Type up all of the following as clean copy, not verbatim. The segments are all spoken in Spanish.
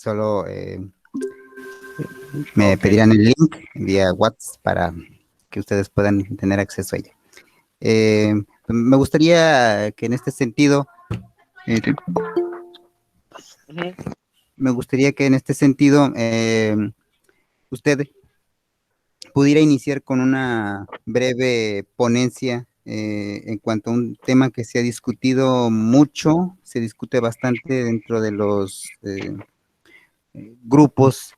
Solo me Ok. pedirán el link vía WhatsApp para que ustedes puedan tener acceso a ella. Me gustaría que en este sentido, eh, Ujú. me gustaría que en este sentido usted pudiera iniciar con una breve ponencia en cuanto a un tema que se ha discutido mucho, se discute bastante dentro de los grupos,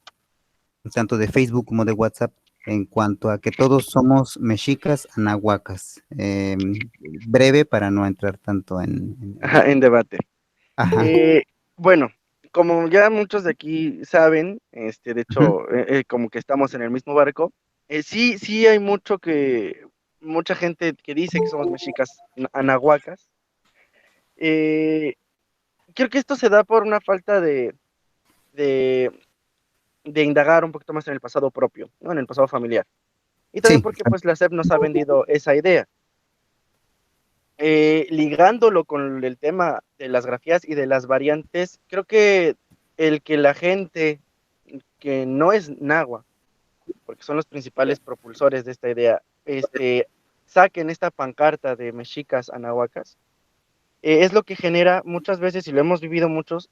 tanto de Facebook como de WhatsApp, en cuanto a que todos somos mexicas anahuacas. Breve para no entrar tanto Ajá, en debate. ajá. Eh, bueno, como ya muchos de aquí saben, de Ujú. hecho, como que estamos en el mismo barco, sí, sí hay mucha gente que dice que somos mexicas anahuacas. Eh, Creo que esto se da por una falta de, de indagar un poquito más en el pasado propio, ¿no? En el pasado familiar. Y también Sí, porque pues la SEP nos ha vendido esa idea. Ligándolo con el tema de las grafías y de las variantes, creo que el que la gente que no es náhuatl, porque son los principales propulsores de esta idea, saquen esta pancarta de mexicas anahuacas, es lo que genera muchas veces, y lo hemos vivido muchos,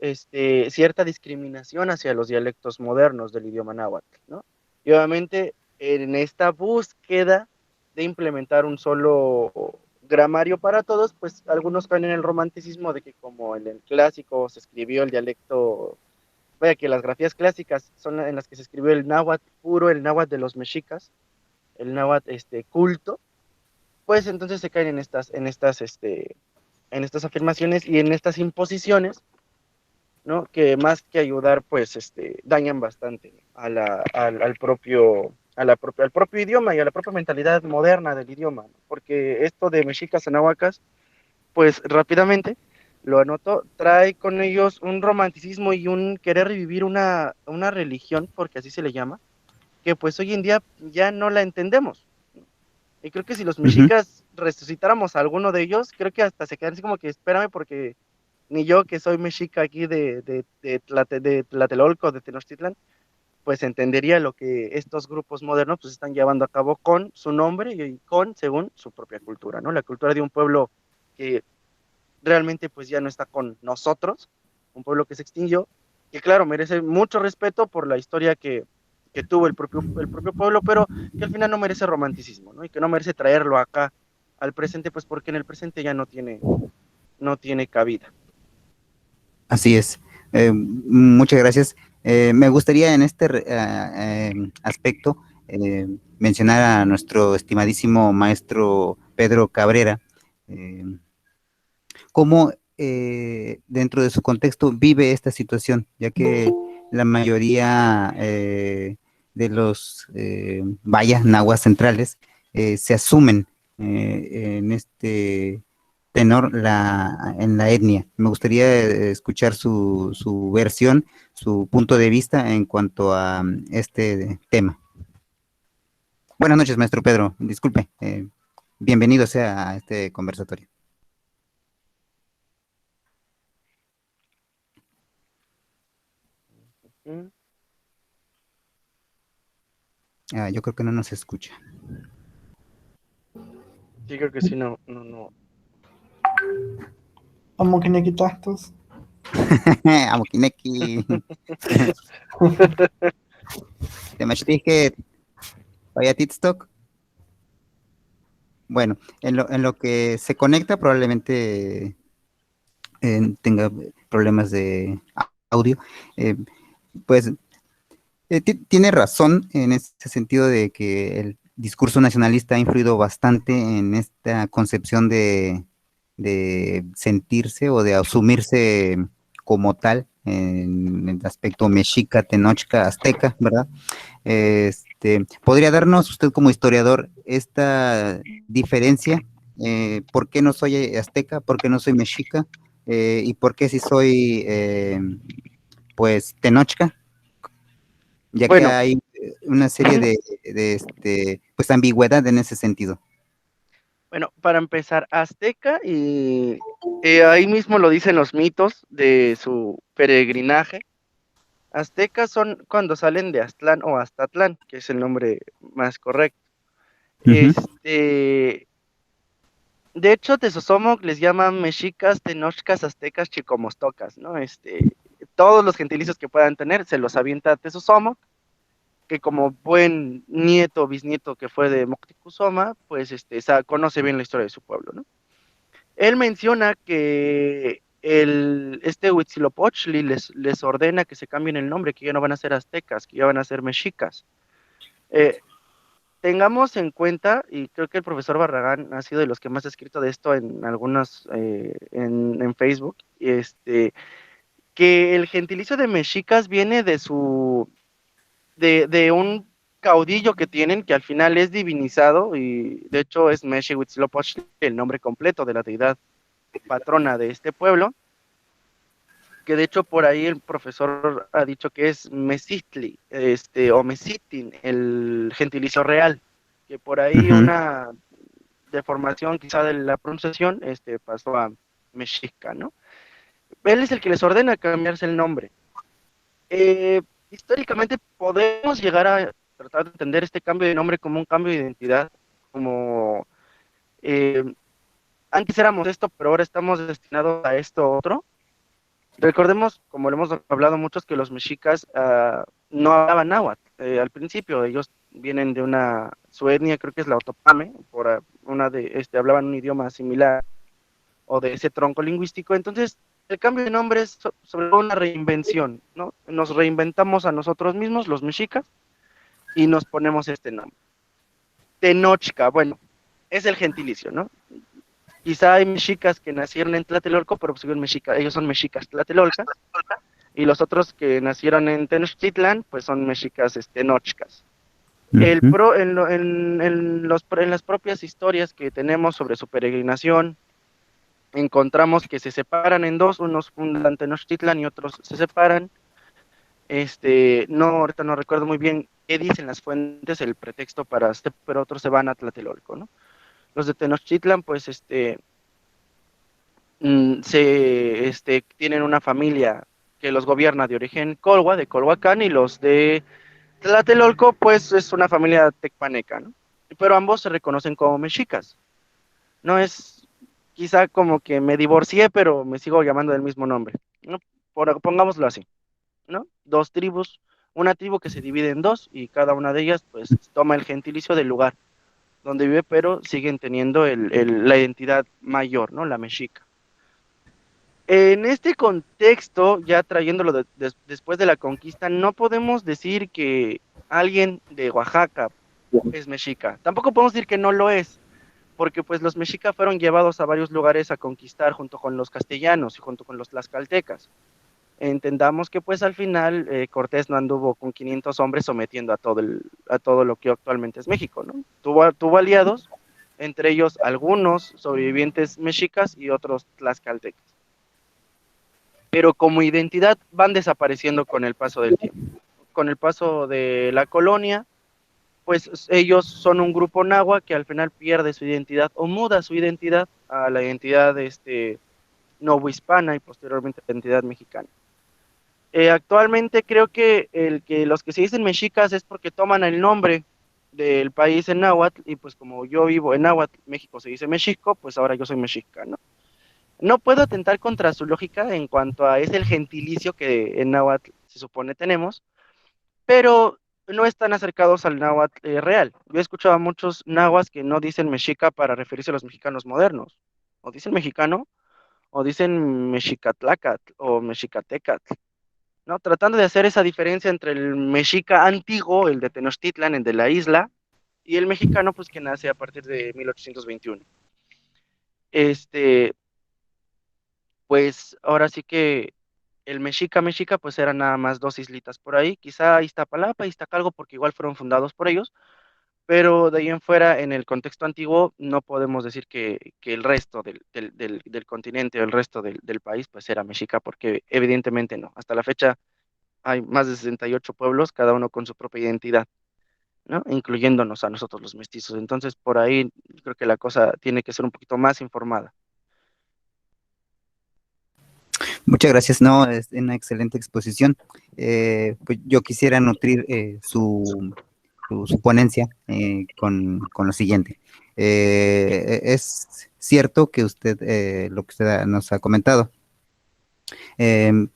cierta discriminación hacia los dialectos modernos del idioma náhuatl, ¿no? Y obviamente en esta búsqueda de implementar un solo gramario para todos, pues algunos caen en el romanticismo de que como en el clásico se escribió el dialecto, vaya que las grafías clásicas son en las que se escribió el náhuatl puro, el náhuatl de los mexicas, el náhuatl culto, pues entonces se caen en estas afirmaciones y en estas imposiciones, ¿no? Que más que ayudar, pues, dañan bastante al propio idioma y a la propia mentalidad moderna del idioma, ¿no? Porque esto de mexicas anahuacas, pues, rápidamente, lo anoto, trae con ellos un romanticismo y un querer revivir una religión, porque así se le llama, que pues hoy en día ya no la entendemos. Y creo que si los ujú. mexicas resucitáramos a alguno de ellos, creo que hasta se quedarían así como que espérame porque ni yo que soy mexica aquí de Tlatelolco, de Tenochtitlan, pues entendería lo que estos grupos modernos pues están llevando a cabo con su nombre y con, según, su propia cultura, ¿no? La cultura de un pueblo que realmente pues ya no está con nosotros, un pueblo que se extinguió, que claro, merece mucho respeto por la historia que tuvo el propio pueblo, pero que al final no merece romanticismo, ¿no? Y que no merece traerlo acá al presente, pues porque en el presente ya no tiene cabida. Así es. Muchas gracias. Me gustaría en este aspecto mencionar a nuestro estimadísimo maestro Pedro Cabrera, eh, cómo dentro de su contexto vive esta situación, ya que la mayoría de los vallas nahuas centrales se asumen en este tenor en la etnia. Me gustaría escuchar su versión, su punto de vista en cuanto a este tema. Buenas noches, maestro Pedro. Disculpe. Bienvenido sea a este conversatorio. ¿Mm? Yo creo que no nos escucha. Sí, creo que sí, no, no, no. Amokinekitahtos. Amokineki. Temachtige, Payatitstock. Bueno, en lo que se conecta probablemente tenga problemas de audio. Eh, pues tiene razón en ese sentido de que el discurso nacionalista ha influido bastante en esta concepción de sentirse o de asumirse como tal en el aspecto mexica, tenochca, azteca, ¿verdad? ¿Podría darnos usted como historiador esta diferencia? ¿Por qué no soy azteca? ¿Por qué no soy mexica? ¿Y por qué si soy, pues, tenochca? Ya que Bueno, hay una serie ujú. pues, ambigüedad en ese sentido. Bueno, para empezar, Azteca, y ahí mismo lo dicen los mitos de su peregrinaje. Aztecas son cuando salen de Aztlán o Aztatlán, que es el nombre más correcto. Ujú, De hecho, Tezosomoc les llaman mexicas, tenochcas, aztecas, chicomostocas, ¿no? Todos los gentilicios que puedan tener se los avienta Tezosomoc, que como buen nieto o bisnieto que fue de Moctezuma, pues conoce bien la historia de su pueblo, ¿no? Él menciona que Huitzilopochtli les ordena que se cambien el nombre, que ya no van a ser aztecas, que ya van a ser mexicas. Eh, Tengamos en cuenta, y creo que el profesor Barragán ha sido de los que más ha escrito de esto en algunas, en Facebook, que el gentilicio de mexicas viene de un caudillo que tienen, que al final es divinizado, y de hecho es Mexihuitzlopochtli, el nombre completo de la deidad patrona de este pueblo, que de hecho por ahí el profesor ha dicho que es Mesitli, o Mesitin, el gentilicio real, que por ahí ujú. una deformación quizá de la pronunciación, pasó a mexica, ¿no? Él es el que les ordena cambiarse el nombre. Eh, Históricamente podemos llegar a tratar de entender este cambio de nombre como un cambio de identidad, como eh, antes éramos esto, pero ahora estamos destinados a esto otro. Recordemos, como lo hemos hablado muchos, que los mexicas no hablaban náhuatl. Al principio ellos vienen de su etnia creo que es la Otopame, hablaban un idioma similar o de ese tronco lingüístico. Entonces, el cambio de nombre es sobre todo una reinvención, ¿no? Nos reinventamos a nosotros mismos, los mexicas, y nos ponemos este nombre. Tenochca, bueno, es el gentilicio, ¿no? Quizá hay mexicas que nacieron en Tlatelolco, pero pues ellos son mexicas tlatelolcas, y los otros que nacieron en Tenochtitlan, pues son mexicas nochcas. Ujú. En las propias historias que tenemos sobre su peregrinación, encontramos que se separan en dos, unos fundan Tenochtitlan y otros se separan. No, ahorita no recuerdo muy bien qué dicen las fuentes, el pretexto para pero otros se van a Tlatelolco, ¿no? Los de Tenochtitlan, pues, tienen una familia que los gobierna de origen Colhua, de Colhuacán, y los de Tlatelolco, pues, es una familia tecpaneca, ¿no? Pero ambos se reconocen como mexicas. No es quizá como que me divorcié, pero me sigo llamando del mismo nombre, ¿no? Pongámoslo así, ¿no? Dos tribus, una tribu que se divide en dos y cada una de ellas pues toma el gentilicio del lugar donde vive, pero siguen teniendo la identidad mayor, ¿no? La mexica. En este contexto, ya trayéndolo después de la conquista, no podemos decir que alguien de Oaxaca es mexica. Tampoco podemos decir que no lo es, porque pues los mexicas fueron llevados a varios lugares a conquistar junto con los castellanos y junto con los tlaxcaltecas. Entendamos que pues al final Cortés no anduvo con 500 hombres sometiendo a todo lo que actualmente es México, ¿no? Tuvo aliados, entre ellos algunos sobrevivientes mexicas y otros tlaxcaltecas. Pero como identidad van desapareciendo con el paso del tiempo. Con el paso de la colonia, pues ellos son un grupo náhuatl que al final pierde su identidad o muda su identidad a la identidad novohispana y posteriormente a la identidad mexicana. Actualmente creo que los que se dicen mexicas es porque toman el nombre del país en náhuatl y pues como yo vivo en náhuatl, México se dice México, pues ahora yo soy mexica, ¿no? No puedo atentar contra su lógica en cuanto a es el gentilicio que en náhuatl se supone tenemos, pero no están acercados al náhuatl real. Yo he escuchado a muchos nahuas que no dicen mexica para referirse a los mexicanos modernos. O dicen mexicano, o dicen mexicatlácatl o mexicatecatl, ¿no? Tratando de hacer esa diferencia entre el mexica antiguo, el de Tenochtitlan, el de la isla, y el mexicano, pues que nace a partir de 1821. Este, pues ahora sí que el mexica, pues eran nada más dos islitas por ahí, quizá Iztapalapa y Iztacalco, porque igual fueron fundados por ellos, pero de ahí en fuera, en el contexto antiguo, no podemos decir que el resto del continente o el resto del país, pues era mexica, porque evidentemente no. Hasta la fecha hay más de 68 pueblos, cada uno con su propia identidad, ¿no? Incluyéndonos a nosotros los mestizos. Entonces, por ahí creo que la cosa tiene que ser un poquito más informada. Muchas gracias, no, es una excelente exposición. Pues yo quisiera nutrir su ponencia con lo siguiente. Es cierto que usted, lo que usted nos ha comentado,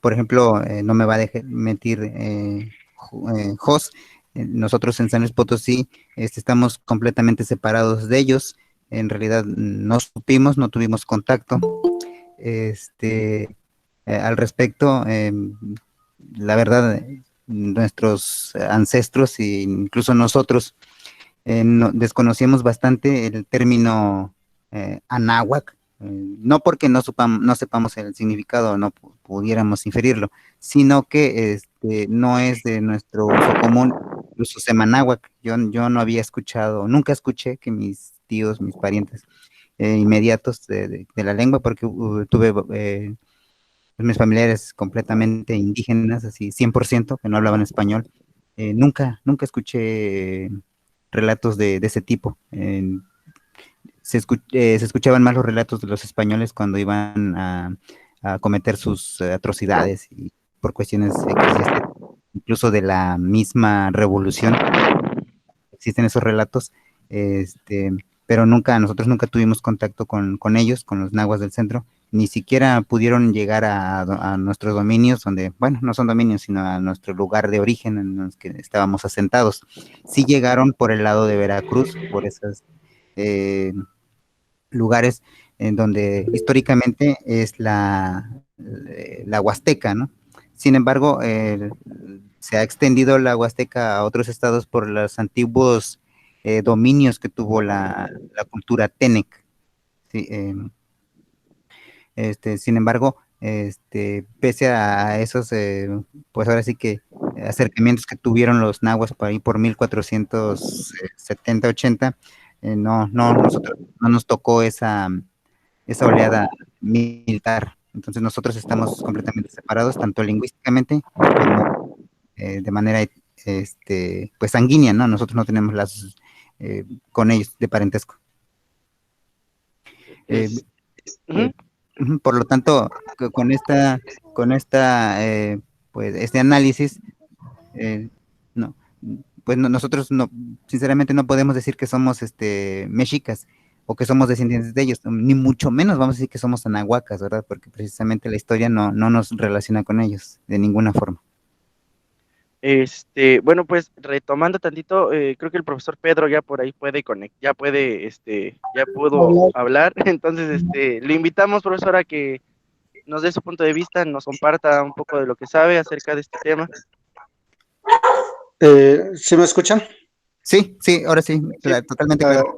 por ejemplo, no me va a dejar mentir Jos, nosotros en San Luis Potosí estamos completamente separados de ellos, en realidad no supimos, no tuvimos contacto. Al respecto, la verdad, nuestros ancestros e incluso nosotros desconocíamos bastante el término anáhuac, no porque no sepamos el significado, no pudiéramos inferirlo, sino que no es de nuestro uso común, incluso semanáhuac. Yo no había escuchado, nunca escuché que mis tíos, mis parientes inmediatos de la lengua, porque tuve mis familiares completamente indígenas, así 100%, que no hablaban español. Nunca escuché relatos de ese tipo. Se escuchaban más los relatos de los españoles cuando iban a cometer sus atrocidades y por cuestiones eclesiásticas, incluso de la misma revolución. Existen esos relatos, este, pero nosotros nunca tuvimos contacto con ellos, con los nahuas del centro, ni siquiera pudieron llegar a nuestros dominios, donde, bueno, no son dominios, sino a nuestro lugar de origen en los que estábamos asentados. Sí llegaron por el lado de Veracruz, por esos lugares en donde históricamente es la Huasteca, ¿no? Sin embargo, se ha extendido la Huasteca a otros estados por los antiguos dominios que tuvo la cultura Tenec. ¿Sí? Sin embargo, pese a esos, pues ahora sí que acercamientos que tuvieron los nahuas por ahí por 1470, 80, nosotros no nos tocó esa oleada militar. Entonces nosotros estamos completamente separados, tanto lingüísticamente como de manera pues sanguínea, ¿no? Nosotros no tenemos lazos con ellos de parentesco. Es, Eh, ujú. por lo tanto, con esta pues este análisis, no, pues nosotros no, sinceramente no podemos decir que somos mexicas o que somos descendientes de ellos, ni mucho menos vamos a decir que somos anahuacas, ¿verdad? Porque precisamente la historia no nos relaciona con ellos de ninguna forma. Bueno, pues retomando tantito, creo que el profesor Pedro ya por ahí puede ya puede, ya pudo Hola. hablar. Entonces, le invitamos, profesor, a que nos dé su punto de vista, nos comparta un poco de lo que sabe acerca de este tema. ¿Sí me escuchan? Sí, sí, ahora sí, Sí, totalmente claro.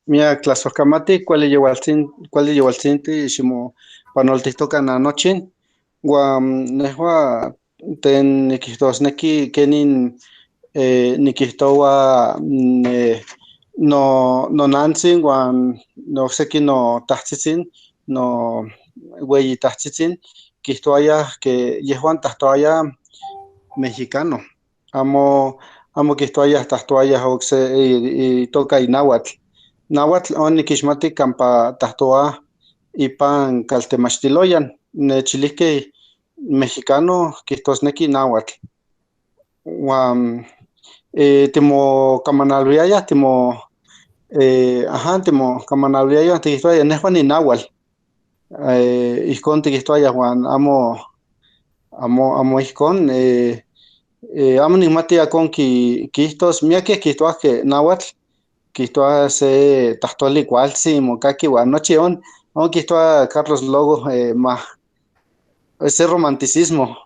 Mia tlasohkamati, cuali yewaltzinti ximo panoltihtoka na nochin, uan nehua ten nikijtosneki kenin nikijtoua nonantzin uan nokseki notahtzitsin, no ueyitahtzitsin, kijtoayah ke yehuan tahtoayah mexicano, amo kijtoayah tahtoayah okse itoka ináhuatl. Náhuatl onikixmati kampa tahtoah ipan kaltemachtiloyan, nechilihkeh mexicano kihtosneki náhuatl. Uan timokamanalviayah, timokamanalviayah tikihtoayah nehua ninaual. Ihkon tikihtoayah uan amo ihkon, amo nikmati akon kihtos, miakeh kihtoah ke náhuatl kihtoa se tlahtoli kualtzin mokaki uan nochi kihtoa Carlos Logo se romanticismo,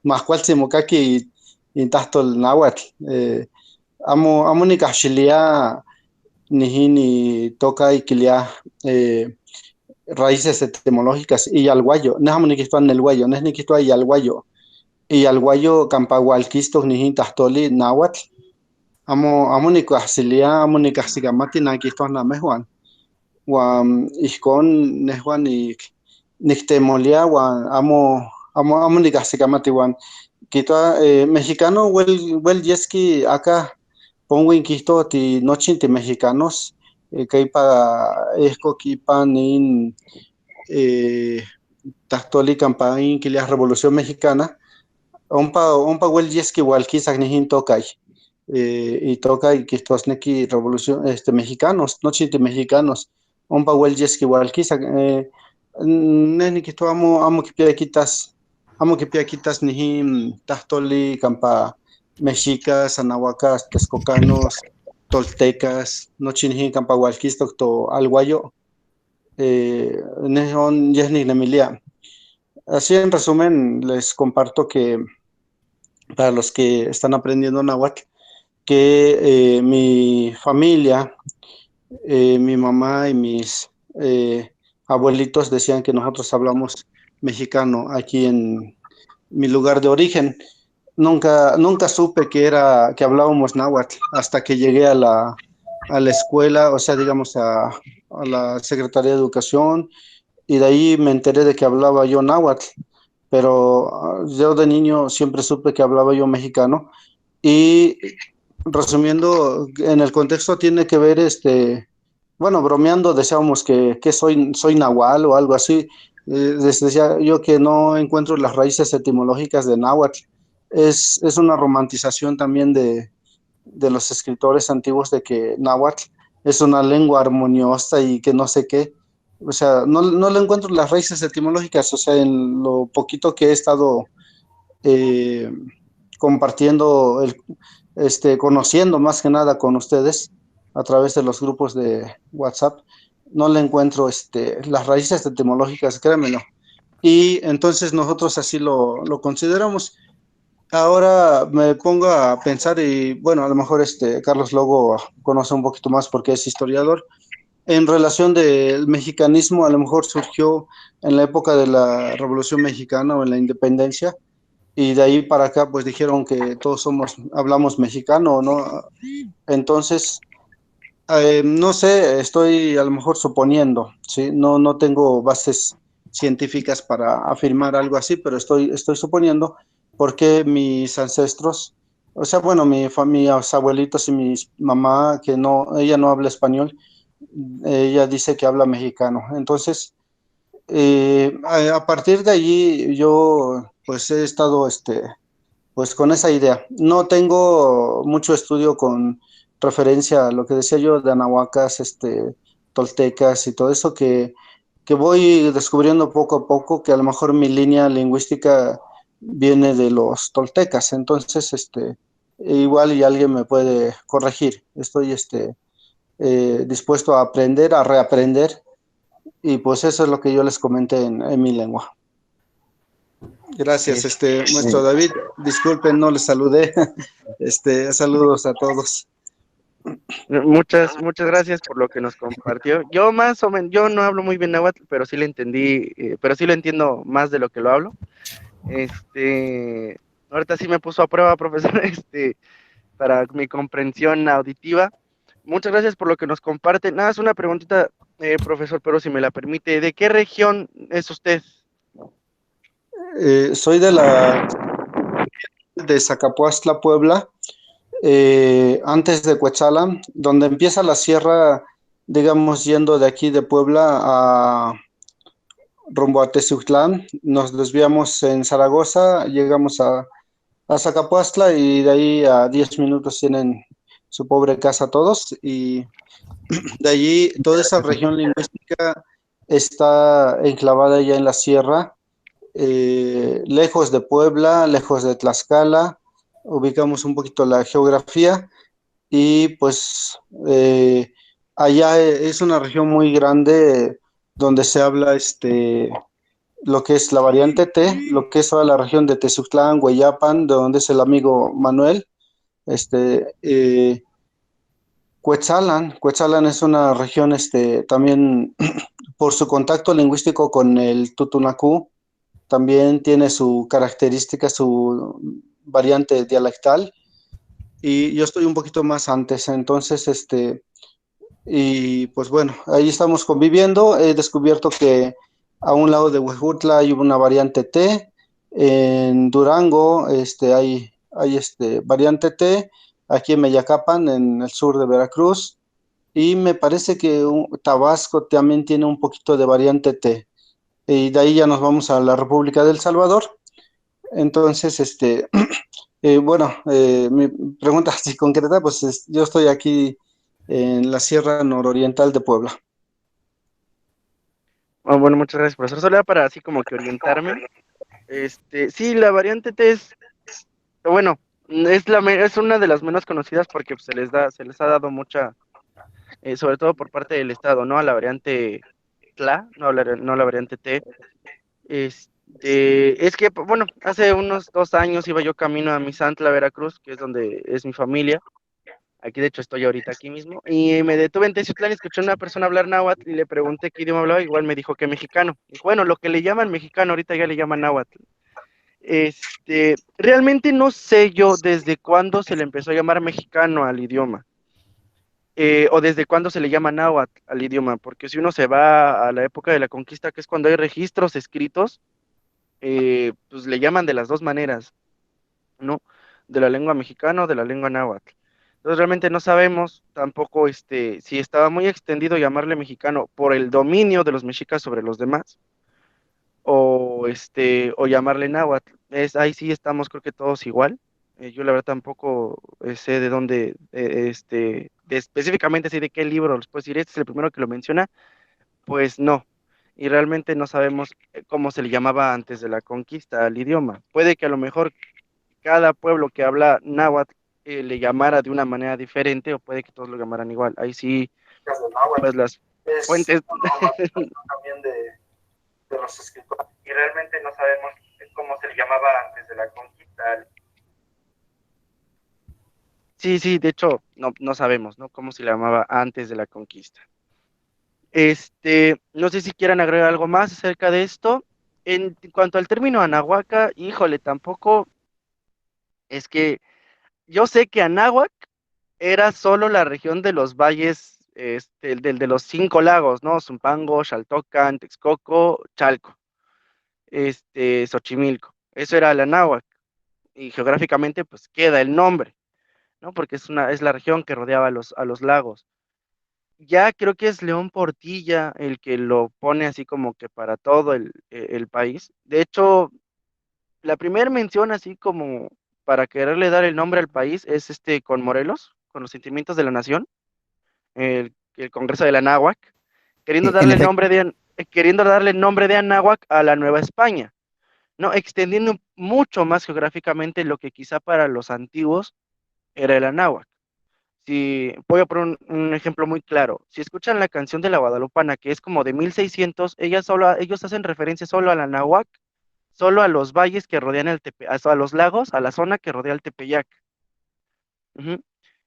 mahkualtzin mokaki intahtol náhuatl. Amo nikahxilia nitoka ikiliah raíces etimológicas iyaluayo, neh amo nikihtoa neluayo, neh nikihtoa iyaluayo. Iyaluayo kampa ualkistok tahtoli náhuatl, amo nikahsilia, amo nikahsikamati nakihtoa namehuan. Uan ihkon nehua niktemolia uan amo nikahsikamati uan kihtoa mexicano wel yeski akah ponwin kihto nochin timexicanos, ihkok ipan nin tahtoli campaín que la Revolución Mexicana, ompa huel yeski walki sagnihin tokay. Y toca y que estos neki revolución mexicanos, no chiste mexicanos, ompa huel yeski walki neni que esto amo que piaquitas nihim tahtoli campa mexicas, anahuacas, texcocanos, toltecas, no chinhin campa walkis to alguayo, nehon yesni nemilia. Así en resumen, les comparto que para los que están aprendiendo náhuatl, que mi familia, mi mamá y mis abuelitos decían que nosotros hablamos mexicano aquí en mi lugar de origen. Nunca supe que hablábamos náhuatl hasta que llegué a la escuela, o sea, digamos a la Secretaría de Educación, y de ahí me enteré de que hablaba yo náhuatl, pero yo de niño siempre supe que hablaba yo mexicano. Y resumiendo, en el contexto tiene que ver, bueno, bromeando, decíamos que soy nahual o algo así. Decía yo que no encuentro las raíces etimológicas de náhuatl. Es una romantización también de los escritores antiguos de que náhuatl es una lengua armoniosa y que no sé qué. O sea, no le encuentro las raíces etimológicas. O sea, en lo poquito que he estado eh, compartiendo, conociendo más que nada con ustedes a través de los grupos de WhatsApp, no le encuentro las raíces etimológicas, créanmelo. Y entonces nosotros así lo consideramos. Ahora me pongo a pensar y bueno, a lo mejor Carlos Logo conoce un poquito más porque es historiador. En relación del mexicanismo, a lo mejor surgió en la época de la Revolución Mexicana o en la Independencia, y de ahí para acá pues dijeron que todos hablamos mexicano, ¿no? Entonces, no sé, estoy a lo mejor suponiendo, ¿sí? No tengo bases científicas para afirmar algo así, pero estoy suponiendo porque mis ancestros, o sea, bueno, mis abuelitos y mi mamá, ella no habla español, ella dice que habla mexicano. Entonces, a partir de allí yo pues he estado pues con esa idea. No tengo mucho estudio con referencia a lo que decía yo de anahuacas, toltecas y todo eso que voy descubriendo poco a poco que a lo mejor mi línea lingüística viene de los toltecas. Entonces, igual y alguien me puede corregir. Estoy dispuesto a aprender, a reaprender, y pues eso es lo que yo les comenté en mi lengua. Gracias, maestro David. Disculpen, no les saludé. Saludos a todos. Muchas gracias por lo que nos compartió. Yo más o menos, yo no hablo muy bien náhuatl, pero sí le entendí, pero sí lo entiendo más de lo que lo hablo. Ahorita sí me puso a prueba, profesor, para mi comprensión auditiva. Muchas gracias por lo que nos comparte. Nada, es una preguntita, profesor, pero si me la permite, ¿de qué región es usted? Soy de Zacapuastla, Puebla, antes de Cuetzalan, donde empieza la sierra, digamos, yendo de aquí de Puebla rumbo a Teciutlán. Nos desviamos en Zaragoza, llegamos a Zacapuastla y de ahí a 10 minutos tienen su pobre casa todos, y de allí toda esa región lingüística está enclavada ya en la sierra, lejos de Puebla, lejos de Tlaxcala. Ubicamos un poquito la geografía y pues allá es una región muy grande donde se habla lo que es la variante T, lo que es toda la región de Teciutlán, Hueyapan, de donde es el amigo Manuel. Cuetzalan es una región también por su contacto lingüístico con el Tutunacú, también tiene su característica, su variante dialectal, y yo estoy un poquito más antes. Entonces, y pues bueno, ahí estamos conviviendo. He descubierto que a un lado de Huejutla hay una variante T, en Durango hay variante T, aquí en Meyacapan, en el sur de Veracruz, y me parece que Tabasco también tiene un poquito de variante T. y de ahí ya nos vamos a la República del Salvador. Entonces, bueno, mi pregunta así concreta, pues yo estoy aquí en la Sierra Nororiental de Puebla. Ah, bueno, muchas gracias, profesor. Solo era para así como que orientarme. Sí, la variante T es, bueno, es una de las menos conocidas porque pues, se les ha dado mucha, sobre todo por parte del Estado, ¿no? A la variante TLA, no a la variante T. Es que, bueno, hace unos 2 años iba yo camino a Misantla, Veracruz, que es donde es mi familia. Aquí, de hecho, estoy ahorita aquí mismo. Y me detuve en Teciutlán y escuché a una persona hablar náhuatl y le pregunté qué idioma hablaba. Igual me dijo que mexicano. Dijo, bueno, lo que le llaman mexicano, ahorita ya le llaman náhuatl. Realmente no sé yo desde cuándo se le empezó a llamar mexicano al idioma. O desde cuándo se le llama náhuatl al idioma. Porque si uno se va a la época de la conquista, que es cuando hay registros escritos, pues le llaman de las dos maneras, ¿no? De la lengua mexicana o de la lengua náhuatl. Entonces realmente no sabemos tampoco si estaba muy extendido llamarle mexicano por el dominio de los mexicas sobre los demás o llamarle náhuatl. Ahí sí estamos creo que todos igual. Yo la verdad tampoco sé de dónde, específicamente así de qué libro los puedo decir, este es el primero que lo menciona, pues no. Y realmente no sabemos cómo se le llamaba antes de la conquista al idioma. Puede que a lo mejor cada pueblo que habla náhuatl le llamara de una manera diferente o puede que todos lo llamaran igual. Ahí sí, pues las Es fuentes una normalización también de los escritores. y realmente no sabemos cómo se le llamaba antes de la conquista. Sí, sí, de hecho no sabemos, ¿no? Cómo se le llamaba antes de la conquista. No sé si quieran agregar algo más acerca de esto. En cuanto al término Anahuaca, híjole, tampoco es que yo sé que Anáhuac era solo la región de los valles, del de los 5 lagos, ¿no? Zumpango, Xaltocan, Texcoco, Chalco, Xochimilco. Eso era la Anáhuac. Y geográficamente, pues queda el nombre, ¿no? Porque es la región que rodeaba a los lagos. Ya creo que es León Portilla el que lo pone así como que para todo el país. De hecho, la primera mención así como para quererle dar el nombre al país es con Morelos, con los sentimientos de la nación, el Congreso de la Anáhuac, En efecto, queriendo darle el nombre de Anáhuac a la Nueva España, ¿no? Extendiendo mucho más geográficamente lo que quizá para los antiguos era el Anáhuac. Si voy a poner un ejemplo muy claro, si escuchan la canción de la Guadalupana, que es como de 1600, ellos hacen referencia solo al Anáhuac, solo a los valles que rodean a los lagos, a la zona que rodea el Tepeyac. Ujú.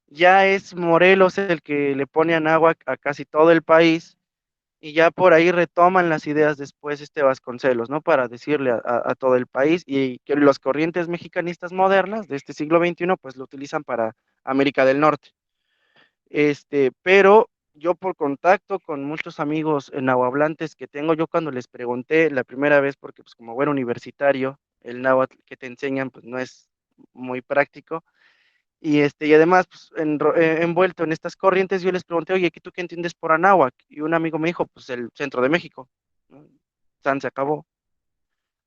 Ya es Morelos el que le pone Anáhuac a casi todo el país, y ya por ahí retoman las ideas después Vasconcelos, ¿no? Para decirle a todo el país, y que los corrientes mexicanistas modernas de este siglo XXI, pues lo utilizan para América del Norte. Pero yo por contacto con muchos amigos nahuablantes que tengo, yo cuando les pregunté la primera vez, porque pues como buen universitario, el náhuatl que te enseñan pues no es muy práctico, y además pues, envuelto en estas corrientes, yo les pregunté, oye, ¿tú qué entiendes por anáhuac? Y un amigo me dijo, pues el centro de México, ¿no? San se acabó.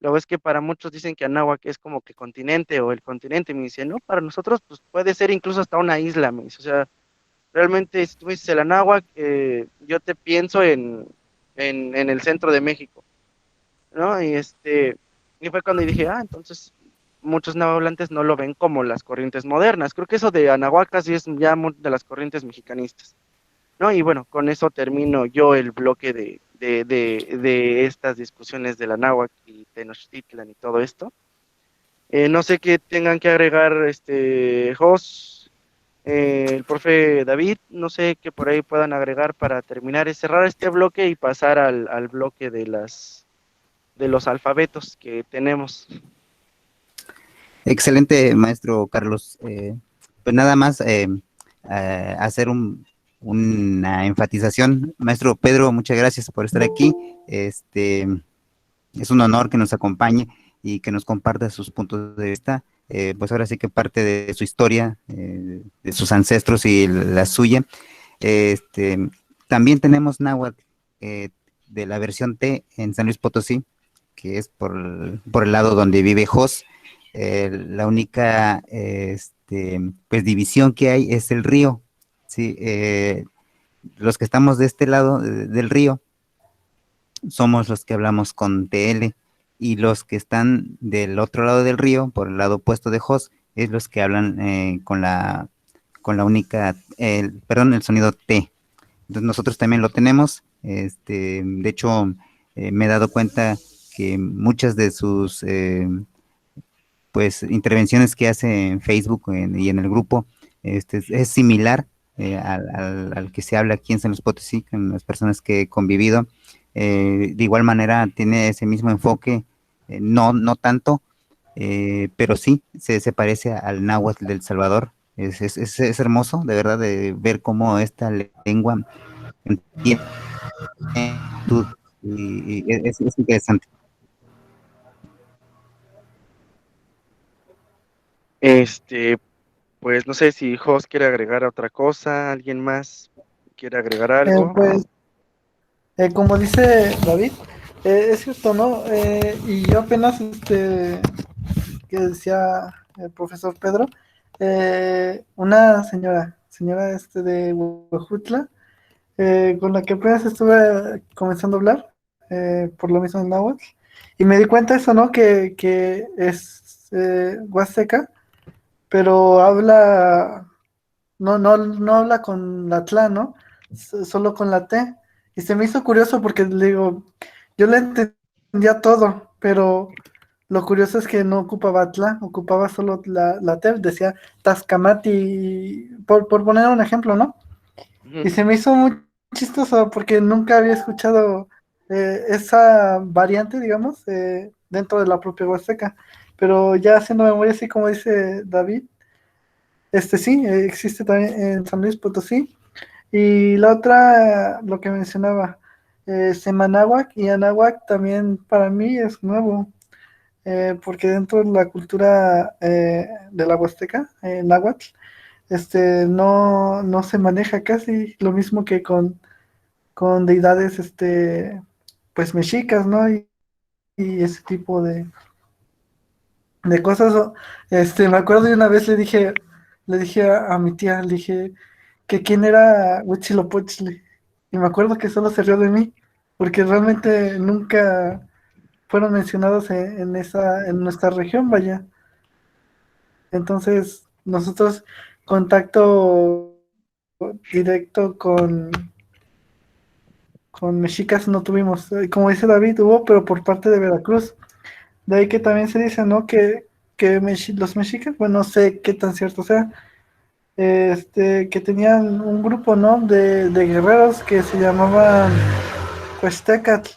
Luego es que para muchos dicen que Anáhuac es como que continente o el continente, me dice, no, para nosotros pues puede ser incluso hasta una isla, me dice, o sea, realmente, si tú me dices el Anáhuac, yo te pienso en el centro de México, ¿no? Y fue cuando dije, entonces muchos nahuatlantes no lo ven como las corrientes modernas. Creo que eso de Anahuacas sí es ya de las corrientes mexicanistas, ¿no? Y bueno, con eso termino yo el bloque de estas discusiones del Anáhuac y Tenochtitlan y todo esto. No sé qué tengan que agregar, Jos, el profe David, no sé qué por ahí puedan agregar para terminar y cerrar este bloque y pasar al bloque de los alfabetos que tenemos. excelente, maestro Carlos. Pues nada más hacer una enfatización. Maestro Pedro, muchas gracias por estar aquí. Es un honor que nos acompañe y que nos comparta sus puntos de vista. Pues ahora sí que parte de su historia, de sus ancestros y la suya. También tenemos náhuatl, de la versión T en San Luis Potosí, que es por el lado donde vive Jos. La única pues división que hay es el río, ¿sí? Los que estamos de este lado del río somos los que hablamos con TL, y los que están del otro lado del río, por el lado opuesto de Jos, es los que hablan con la única, perdón, el sonido T. Entonces nosotros también lo tenemos. De hecho, me he dado cuenta que muchas de sus pues intervenciones que hace en Facebook y en el grupo es similar al que se habla aquí en San Luis Potosí, con las personas que he convivido. De igual manera tiene ese mismo enfoque, no tanto, pero sí se parece al náhuatl del Salvador. Es hermoso, de verdad, de ver cómo esta lengua tiene y es interesante. Este, pues no sé si Jos quiere agregar otra cosa, alguien más quiere agregar algo. Pues, como dice David, es cierto, ¿no? Y yo apenas, que decía el profesor Pedro, una señora de Huejutla, con la que apenas estuve comenzando a hablar, por lo mismo en náhuatl, y me di cuenta de eso, ¿no? Que es huasteca, pero habla, no habla con la tla, ¿no? Solo con la T. Y se me hizo curioso porque le digo, yo le entendía todo, pero lo curioso es que no ocupaba tla, ocupaba solo la T, decía Tascamati, por poner un ejemplo, ¿no? Y se me hizo muy chistoso porque nunca había escuchado esa variante, digamos, dentro de la propia Huasteca. Pero ya haciendo memoria, así como dice David, sí, existe también en San Luis Potosí. Y la otra, lo que mencionaba, Semanáhuac y Anáhuac también para mí es nuevo, porque dentro de la cultura de la Huasteca, náhuatl, no se maneja casi lo mismo que con deidades, pues mexicas, ¿no? Y ese tipo de cosas. Me acuerdo de una vez le dije a mi tía, le dije que quién era Huitzilopochtli. Y me acuerdo que solo se rió de mí, porque realmente nunca fueron mencionados en nuestra región, vaya. Entonces, nosotros contacto directo con mexicas no tuvimos. Como dice David, hubo, pero por parte de Veracruz. De ahí que también se dice, ¿no? Que los mexicas, bueno, no sé qué tan cierto sea, que tenían un grupo, ¿no? De guerreros que se llamaban Cuestecatl,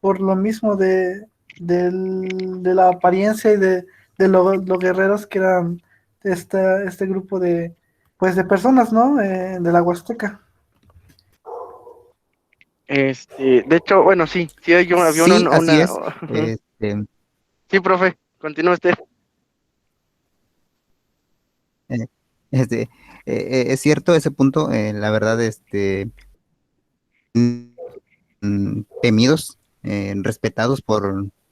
por lo mismo de la apariencia y de los guerreros que eran este grupo pues de personas, ¿no? De la Huasteca. De hecho, bueno, sí, había Sí, así es. Sí, profe, continúe usted. Eh, este, es cierto ese punto, la verdad, temidos, respetados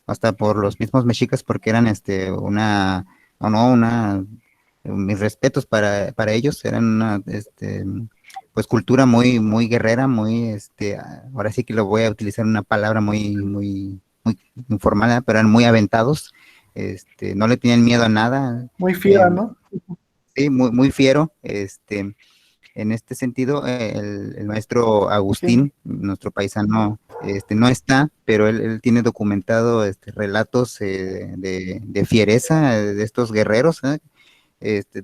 hasta por los mismos mexicas, porque eran mis respetos para ellos, eran una, pues cultura muy, muy guerrera, muy, ahora sí que lo voy a utilizar una palabra muy, muy, muy informal, ¿eh? Pero eran muy aventados, no le tenían miedo a nada. Muy fiera, ¿no? Sí, muy, muy fiero. En este sentido, el maestro Agustín, nuestro paisano, no está, pero él tiene documentado relatos de fiereza de estos guerreros, ¿eh?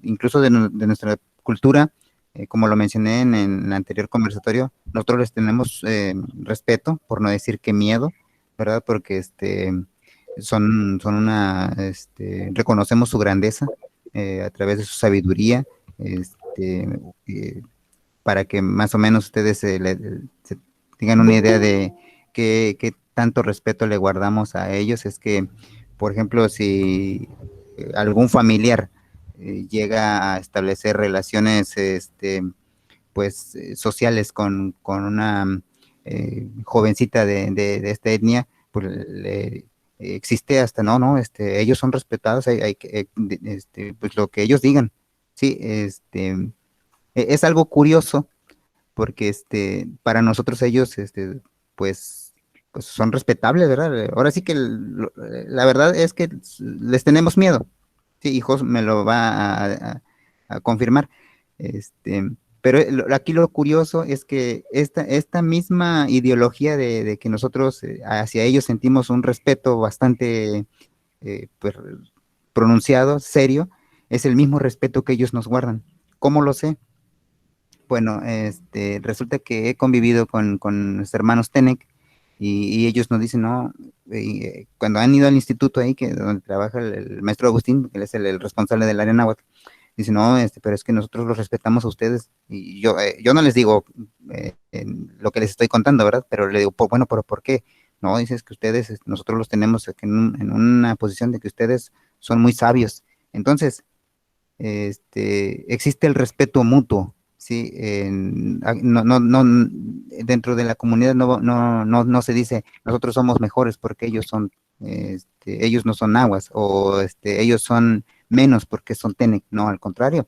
Incluso de nuestra cultura, como lo mencioné en el anterior conversatorio, nosotros les tenemos respeto, por no decir que miedo, ¿verdad? Porque son reconocemos su grandeza a través de su sabiduría, para que más o menos ustedes se tengan una idea de qué tanto respeto le guardamos a ellos. Es que, por ejemplo, si algún familiar llega a establecer relaciones pues sociales con una jovencita de esta etnia, pues existe hasta, no, ellos son respetados, hay que, pues lo que ellos digan, sí, es algo curioso, porque para nosotros ellos, pues son respetables, ¿verdad? Ahora sí que la verdad es que les tenemos miedo, sí, hijos me lo va a confirmar, este, pero aquí lo curioso es que esta misma ideología de que nosotros hacia ellos sentimos un respeto bastante pues, pronunciado, serio, es el mismo respeto que ellos nos guardan. ¿Cómo lo sé? Bueno, resulta que he convivido con los hermanos Tenec y ellos nos dicen, no, cuando han ido al instituto ahí, que donde trabaja el maestro Agustín, que él es el responsable del área náhuatl, dice, no, pero es que nosotros los respetamos a ustedes. Y yo no les digo lo que les estoy contando, ¿verdad? Pero le digo, bueno, pero ¿por qué? No, dices que ustedes, nosotros los tenemos aquí en una posición de que ustedes son muy sabios. Entonces, existe el respeto mutuo, ¿sí? No, dentro de la comunidad no se dice nosotros somos mejores porque ellos no son nahuas o ellos son menos porque son tenec, no, al contrario,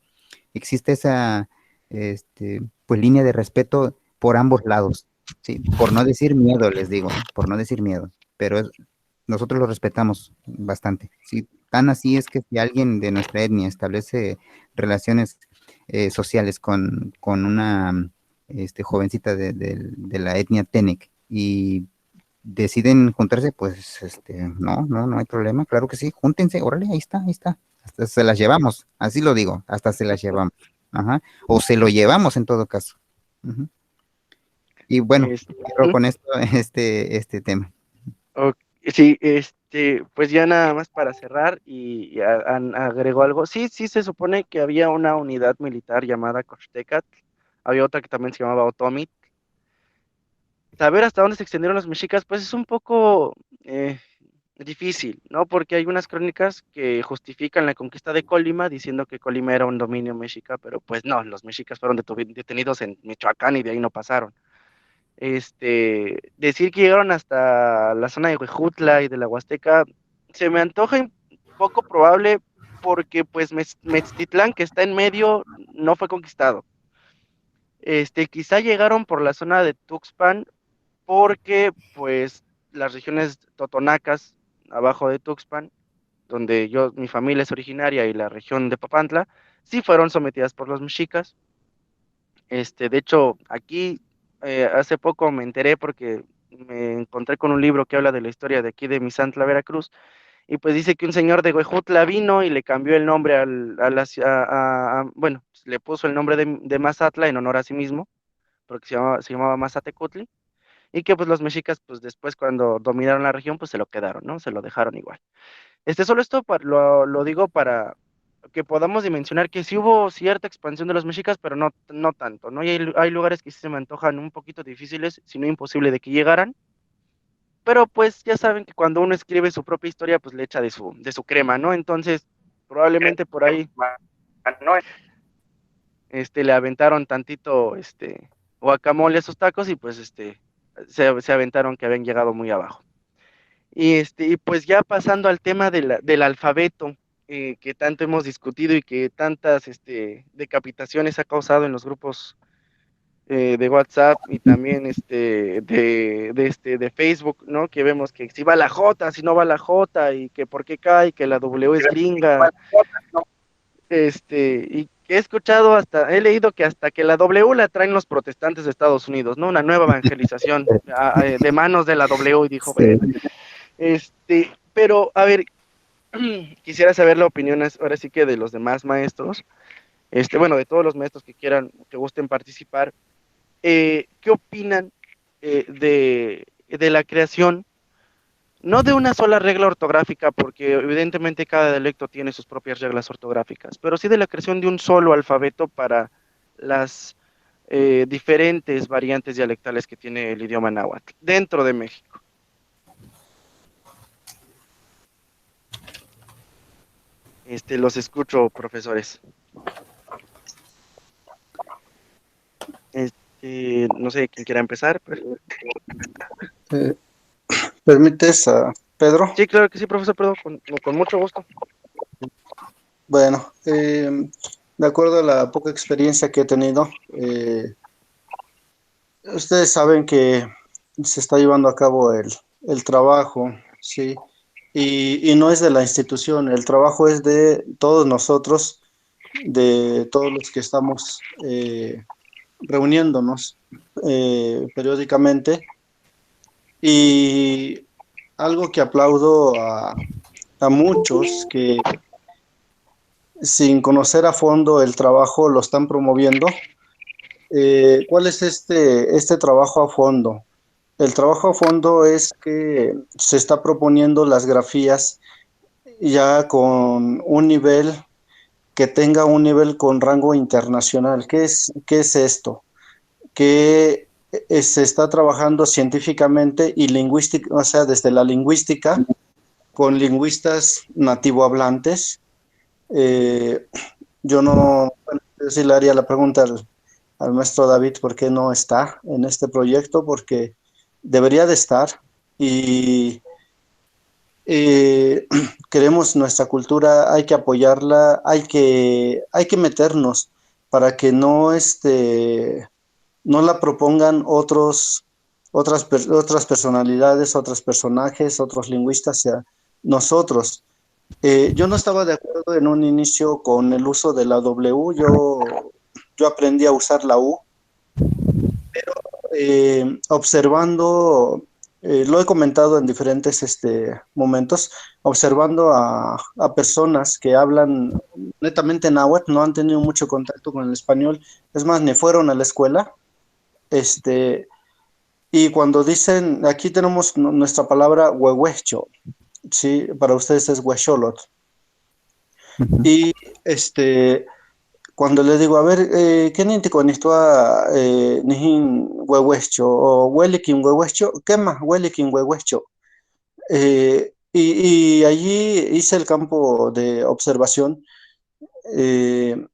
existe esa pues línea de respeto por ambos lados, ¿sí? Por no decir miedo, les digo, por no decir miedo, pero nosotros lo respetamos bastante, ¿sí? Tan así es que si alguien de nuestra etnia establece relaciones sociales con una jovencita de la etnia Tenec y deciden juntarse, pues no hay problema, claro que sí, júntense, órale, ahí está, hasta se las llevamos, así lo digo, hasta se las llevamos, ajá, o se lo llevamos en todo caso. Ujú. Y bueno, cierro con esto, este tema. Ok, sí, pues ya nada más para cerrar y agregó algo. Sí, sí, se supone que había una unidad militar llamada Coxtecat, había otra que también se llamaba Otomit. Saber hasta dónde se extendieron los mexicas, pues es un poco difícil, ¿no? Porque hay unas crónicas que justifican la conquista de Colima diciendo que Colima era un dominio mexica, pero pues no, los mexicas fueron detenidos en Michoacán y de ahí no pasaron. Decir que llegaron hasta la zona de Huejutla y de la Huasteca se me antoja un poco probable porque pues Meztitlán, que está en medio, no fue conquistado. Quizá llegaron por la zona de Tuxpan porque pues las regiones totonacas abajo de Tuxpan, donde mi familia es originaria y la región de Papantla, sí fueron sometidas por los mexicas. De hecho, aquí hace poco me enteré porque me encontré con un libro que habla de la historia de aquí de Misantla, Veracruz, y pues dice que un señor de Huejutla vino y le cambió el nombre a la bueno, pues, le puso el nombre de Mazatla en honor a sí mismo, porque se llamaba Mazatecutli, y que pues los mexicas, pues después cuando dominaron la región, pues se lo quedaron, ¿no? Se lo dejaron igual. Solo esto lo digo para que podamos dimensionar que sí hubo cierta expansión de los mexicas, pero no tanto, ¿no? Y hay lugares que sí se me antojan un poquito difíciles, si no imposible de que llegaran, pero pues ya saben que cuando uno escribe su propia historia, pues le echa de su crema, ¿no? Entonces, probablemente por ahí, le aventaron tantito, guacamole a esos tacos y pues, se aventaron que habían llegado muy abajo. Y pues ya pasando al tema del alfabeto, que tanto hemos discutido y que tantas decapitaciones ha causado en los grupos de WhatsApp y también de Facebook, ¿no? Que vemos que si va la J, si no va la J, y que por qué cae, que la W es gringa, y que he leído que hasta que la W la traen los protestantes de Estados Unidos, ¿no? Una nueva evangelización de manos de la W, y dijo, Sí. bueno, pero a ver, quisiera saber la opinión ahora sí que de los demás maestros, bueno, de todos los maestros que quieran, que gusten participar, ¿qué opinan de la creación, no de una sola regla ortográfica, porque evidentemente cada dialecto tiene sus propias reglas ortográficas, pero sí de la creación de un solo alfabeto para las diferentes variantes dialectales que tiene el idioma náhuatl dentro de México? Los escucho, profesores. No sé quién quiera empezar, pero... Eh, ¿Permites a Pedro? Sí, claro que sí, profesor, perdón, con mucho gusto. Bueno, de acuerdo a la poca experiencia que he tenido, ustedes saben que se está llevando a cabo el trabajo, ¿sí? Y no es de la institución, el trabajo es de todos nosotros, de todos los que estamos reuniéndonos periódicamente. Y algo que aplaudo a muchos que sin conocer a fondo el trabajo lo están promoviendo. ¿Cuál es este trabajo a fondo? El trabajo a fondo es que se está proponiendo las grafías ya con un nivel que tenga un nivel con rango internacional. Qué es esto? Que se está trabajando científicamente y lingüística, o sea, desde la lingüística, con lingüistas nativohablantes. Eh, yo no, bueno, yo sí le haría la pregunta al maestro David por qué no está en este proyecto, porque debería de estar y eh, queremos nuestra cultura, hay que apoyarla, hay que meternos para que no, no la propongan otras personalidades, otros personajes, otros lingüistas, o sea, nosotros. Yo no estaba de acuerdo en un inicio con el uso de la W, yo aprendí a usar la U, observando, lo he comentado en diferentes momentos, observando a personas que hablan netamente náhuatl, no han tenido mucho contacto con el español, es más, ni fueron a la escuela, este, y cuando dicen, aquí tenemos nuestra palabra huehuecho, ¿sí? Para ustedes es huecholot, Ujú. y cuando le digo, a ver, ¿qué ninti con esto nijin huehuecho o huelikin huehuecho? ¿Qué más huelikin huehuecho? Y allí hice el campo de observación. eh,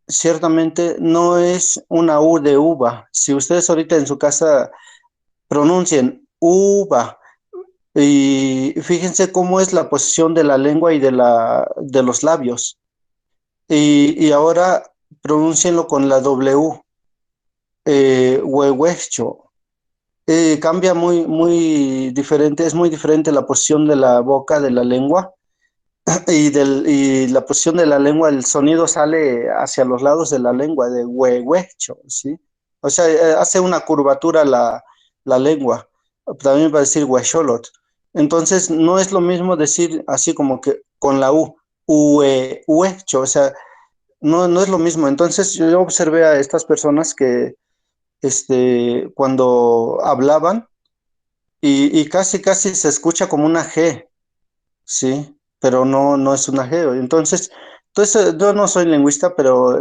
Ciertamente no es una U de uva. Si ustedes ahorita en su casa pronuncien uva y fíjense cómo es la posición de la lengua y de los labios. Y ahora pronúncienlo con la W. Huehuecho. Cambia muy diferente, es muy diferente la posición de la boca, de la lengua, y la posición de la lengua, el sonido sale hacia los lados de la lengua, de huehuecho, ¿sí? O sea, hace una curvatura la lengua, también va a decir huecholot. Entonces, no es lo mismo decir así como que con la U, huecho, o sea, no es lo mismo. Entonces, yo observé a estas personas que cuando hablaban y casi se escucha como una G, ¿sí? Pero no es una G. Entonces yo no soy lingüista, pero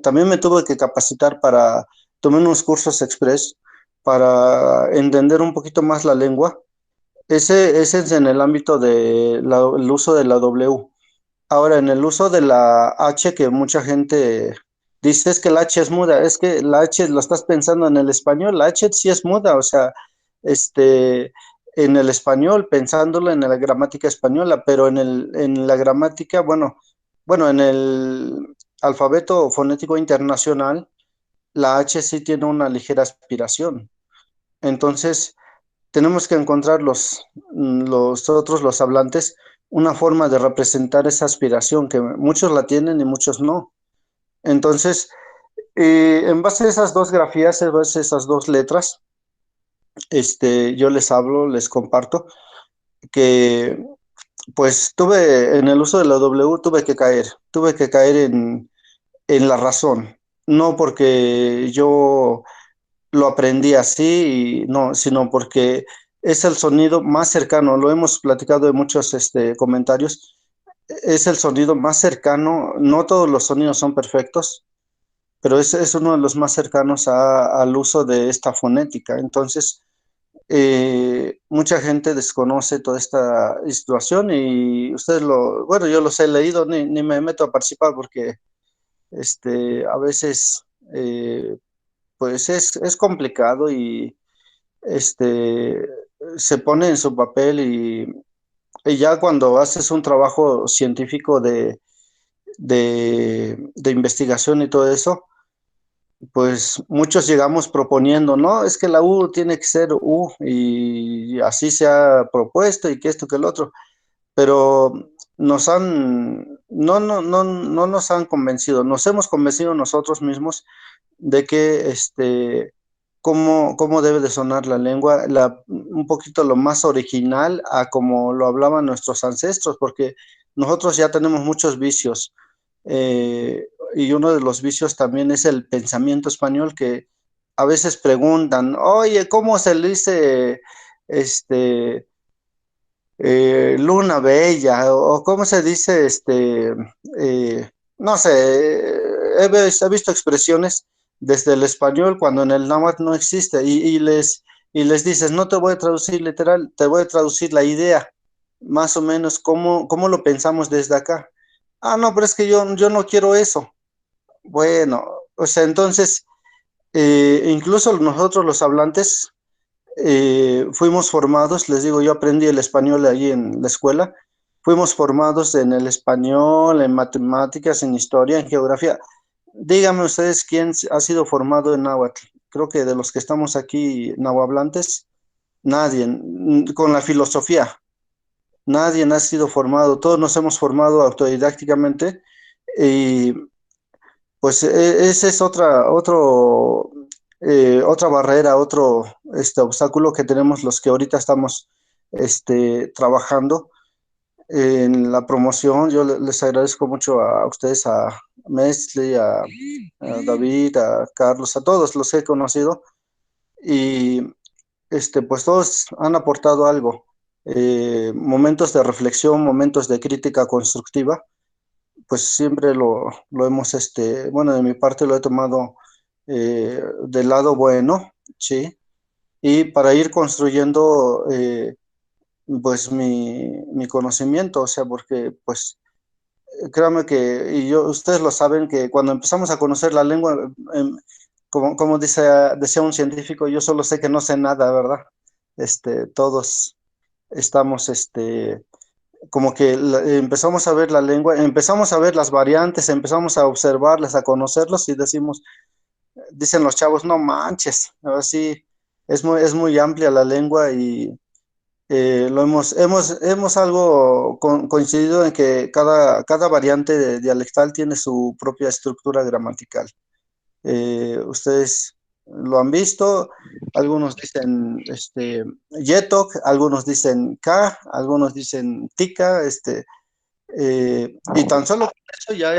también me tuve que capacitar tomar unos cursos express para entender un poquito más la lengua. Ese es en el ámbito del uso de la W. Ahora, en el uso de la H, que mucha gente dice es que la H es muda, es que la H lo estás pensando en el español, la H sí es muda, o sea, este, en el español, pensándolo en la gramática española, pero en la gramática, bueno, en el alfabeto fonético internacional, la H sí tiene una ligera aspiración. Entonces, tenemos que encontrar los hablantes, una forma de representar esa aspiración, que muchos la tienen y muchos no. Entonces, en base a esas dos grafías, en base a esas dos letras, yo les hablo, les comparto que pues tuve en el uso de la W, tuve que caer en la razón, no porque yo lo aprendí así, no, sino porque es el sonido más cercano, lo hemos platicado en muchos comentarios, es el sonido más cercano, no todos los sonidos son perfectos, pero es uno de los más cercanos al uso de esta fonética. Entonces, mucha gente desconoce toda esta situación y bueno, yo los he leído, ni me meto a participar porque a veces pues es complicado y este, se pone en su papel y ya cuando haces un trabajo científico de investigación y todo eso, pues muchos llegamos proponiendo, no, es que la U tiene que ser U y así se ha propuesto y que esto, que el otro, pero no nos han convencido, nos hemos convencido nosotros mismos de que cómo debe de sonar la lengua, un poquito lo más original a como lo hablaban nuestros ancestros, porque nosotros ya tenemos muchos vicios. Y uno de los vicios también es el pensamiento español, que a veces preguntan, oye, ¿cómo se le dice este, luna bella? O ¿cómo se dice no sé, he visto expresiones desde el español cuando en el náhuatl no existe y les dices, no te voy a traducir literal, te voy a traducir la idea, más o menos cómo lo pensamos desde acá. Ah, no, pero es que yo no quiero eso. Bueno, o sea, entonces, incluso nosotros los hablantes fuimos formados, les digo, yo aprendí el español allí en la escuela, fuimos formados en el español, en matemáticas, en historia, en geografía. Díganme ustedes quién ha sido formado en náhuatl. Creo que de los que estamos aquí nahuablantes, nadie, con la filosofía, nadie ha sido formado, todos nos hemos formado autodidácticamente y pues ese es otra barrera, otro obstáculo que tenemos los que ahorita estamos trabajando en la promoción. Yo les agradezco mucho a ustedes, a Mesli, a David, a Carlos, a todos los que he conocido y pues todos han aportado algo. Momentos de reflexión, momentos de crítica constructiva, pues siempre lo hemos, bueno, de mi parte lo he tomado del lado bueno, ¿sí? Y para ir construyendo, pues, mi conocimiento, o sea, porque, pues, créanme que, y ustedes lo saben, que cuando empezamos a conocer la lengua, como decía un científico, yo solo sé que no sé nada, ¿verdad? Todos estamos, como que empezamos a ver la lengua, empezamos a ver las variantes, empezamos a observarlas, a conocerlos y dicen los chavos, no manches, así es muy amplia la lengua y hemos algo coincidido en que cada variante dialectal tiene su propia estructura gramatical. Ustedes lo han visto, algunos dicen yetok, algunos dicen ka, algunos dicen tika, y tan solo con eso ya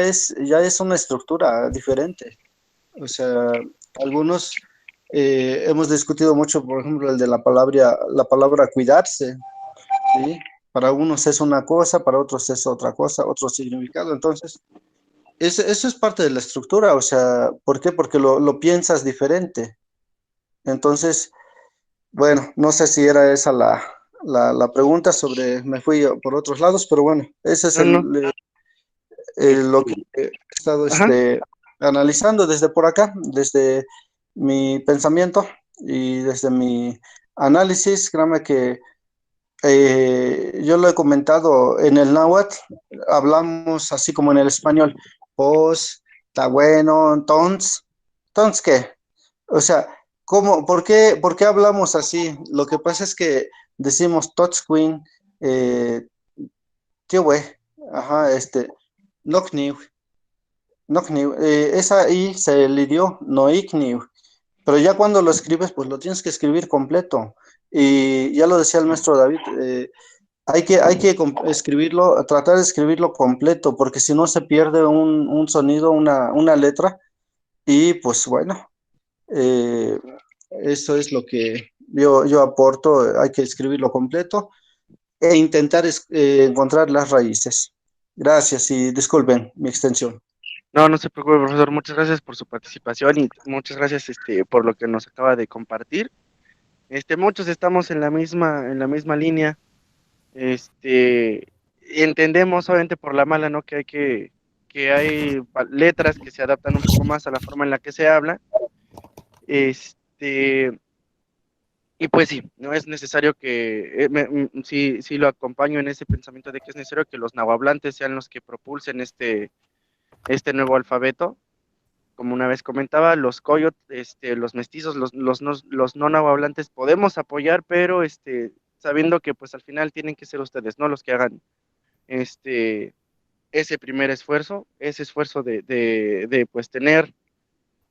es una estructura diferente. O sea, algunos hemos discutido mucho, por ejemplo, el de la palabra cuidarse, ¿sí? Para unos es una cosa, para otros es otra cosa, otro significado. Entonces, eso es parte de la estructura, o sea, ¿por qué? Porque lo piensas diferente. Entonces, bueno, no sé si era esa la pregunta me fui por otros lados, pero bueno, ese es No, no. lo que he estado Ajá. analizando desde por acá, desde mi pensamiento y desde mi análisis. Créame que yo lo he comentado en el náhuatl, hablamos así como en el español, pues, está bueno, entonces, ¿qué? O sea, por qué hablamos así? Lo que pasa es que decimos Totsquin, qué güey, ajá, Nokniw, Nokniw, esa I se le dio, Noikniw, pero ya cuando lo escribes, pues lo tienes que escribir completo. Y ya lo decía el maestro David, hay que escribirlo, tratar de escribirlo completo, porque si no se pierde un sonido, una letra, y pues bueno, eh, eso es lo que yo aporto, hay que escribirlo completo e intentar encontrar las raíces. Gracias y disculpen mi extensión. No, no se preocupe, profesor. Muchas gracias por su participación y muchas gracias por lo que nos acaba de compartir. Muchos estamos en la misma línea. Entendemos obviamente por la mala, ¿no? Que hay letras que se adaptan un poco más a la forma en la que se habla. Y pues sí, no es necesario que, sí lo acompaño en ese pensamiento de que es necesario que los nahuablantes sean los que propulsen este nuevo alfabeto. Como una vez comentaba, los coyot, los mestizos, los no nahuablantes podemos apoyar, pero sabiendo que pues al final tienen que ser ustedes, ¿no? Los que hagan este, ese primer esfuerzo, ese esfuerzo de pues tener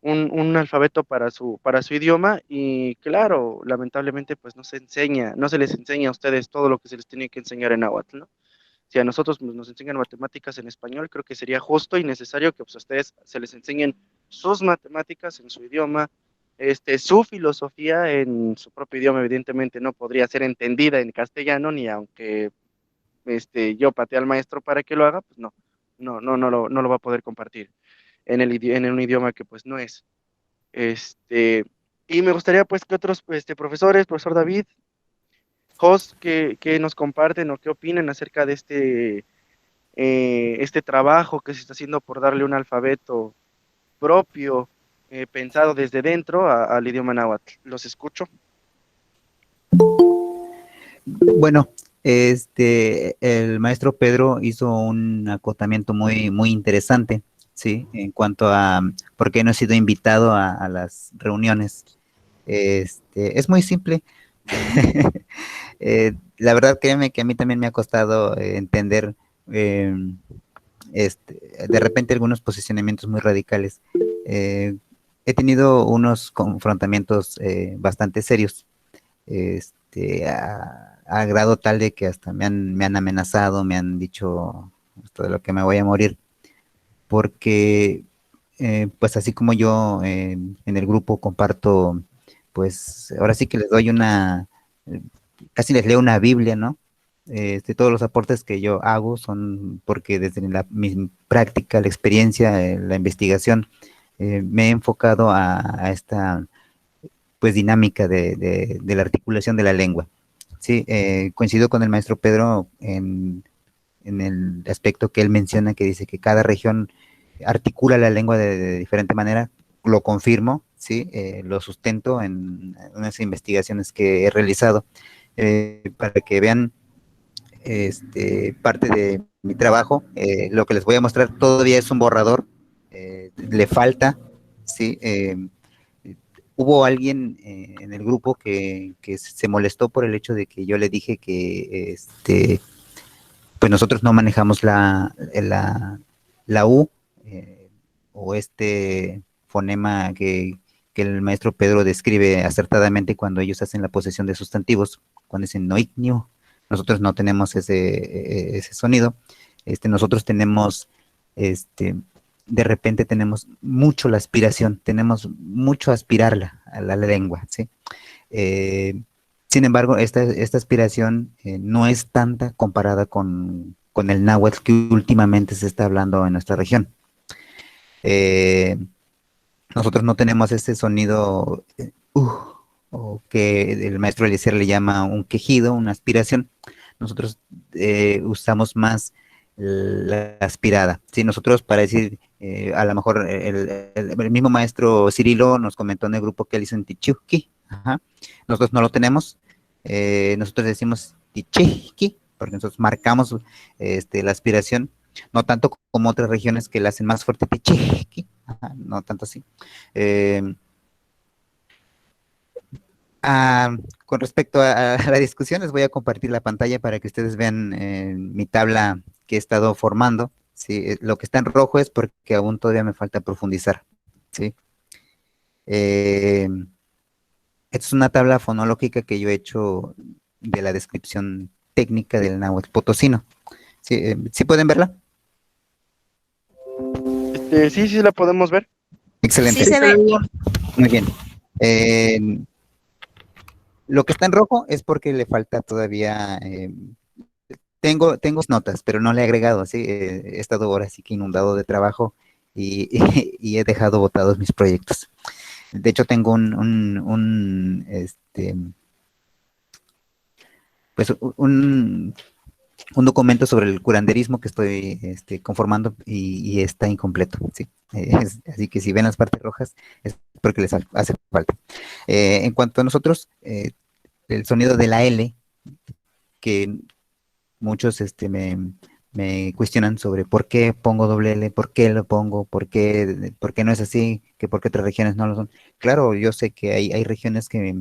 un alfabeto para su idioma. Y claro, lamentablemente pues no se les enseña a ustedes todo lo que se les tiene que enseñar en náhuatl, ¿no? Si a nosotros pues, nos enseñan matemáticas en español, creo que sería justo y necesario que pues, a ustedes se les enseñen sus matemáticas en su idioma, su filosofía en su propio idioma. Evidentemente no podría ser entendida en castellano, ni aunque yo patee al maestro para que lo haga, pues no lo va a poder compartir en un idioma que pues no es. Este, y me gustaría pues que otros profesores, profesor David, Jos, que nos comparten o qué opinan acerca de este trabajo que se está haciendo por darle un alfabeto propio, pensado desde dentro al idioma náhuatl. Los escucho. Bueno, el maestro Pedro hizo un acotamiento muy, muy interesante, ¿sí? En cuanto a por qué no he sido invitado a las reuniones. Es muy simple. La verdad, créeme que a mí también me ha costado entender eh, de repente algunos posicionamientos muy radicales. Eh, He tenido unos confrontamientos bastante serios, a grado tal de que hasta me han amenazado, me han dicho esto de lo que me voy a morir, porque pues así como yo en el grupo comparto, pues ahora sí que les doy casi les leo una Biblia, ¿no? Todos los aportes que yo hago son porque desde mi práctica, la experiencia, la investigación, me he enfocado a esta pues dinámica de la articulación de la lengua. Sí, coincido con el maestro Pedro en el aspecto que él menciona, que dice que cada región articula la lengua de diferente manera. Lo confirmo, ¿sí? Lo sustento en unas investigaciones que he realizado, para que vean parte de mi trabajo. Lo que les voy a mostrar todavía es un borrador, le falta, ¿sí? Hubo alguien en el grupo que se molestó por el hecho de que yo le dije que pues nosotros no manejamos la U, o fonema que el maestro Pedro describe acertadamente cuando ellos hacen la posesión de sustantivos, cuando dicen noicnio. Nosotros no tenemos ese sonido. Nosotros tenemos, de repente tenemos mucho la aspiración, tenemos mucho aspirarla a la lengua, ¿sí? Eh, Sin embargo, esta aspiración no es tanta comparada con el náhuatl que últimamente se está hablando en nuestra región. Nosotros no tenemos ese sonido, o que el maestro Eliezer le llama un quejido, una aspiración. Nosotros usamos más la aspirada. ¿Sí? Nosotros, para decir, a lo mejor el mismo maestro Cirilo nos comentó en el grupo que él hizo en Tichuki. Ajá. Nosotros no lo tenemos. Nosotros decimos Tichiki, porque nosotros marcamos la aspiración, no tanto como otras regiones que la hacen más fuerte, Tichiki. Ajá, no tanto así. Con respecto a la discusión, les voy a compartir la pantalla para que ustedes vean mi tabla que he estado formando. ¿Sí? Lo que está en rojo es porque aún todavía me falta profundizar. ¿Sí? Esta es una tabla fonológica que yo he hecho de la descripción técnica del náhuatl potosino. ¿Sí? ¿Sí pueden verla? Sí la podemos ver. Excelente. Sí se ve. Muy bien. Lo que está en rojo es porque le falta todavía. Tengo notas, pero no le he agregado. ¿Sí? He estado ahora sí que inundado de trabajo y he dejado botados mis proyectos. De hecho, tengo pues un documento sobre el curanderismo que estoy conformando y está incompleto. ¿Sí? Así que si ven las partes rojas es porque les hace falta. En cuanto a nosotros, el sonido de la L, que muchos me cuestionan sobre por qué pongo doble L, por qué lo pongo, por qué no es así, que por qué otras regiones no lo son. Claro, yo sé que hay regiones que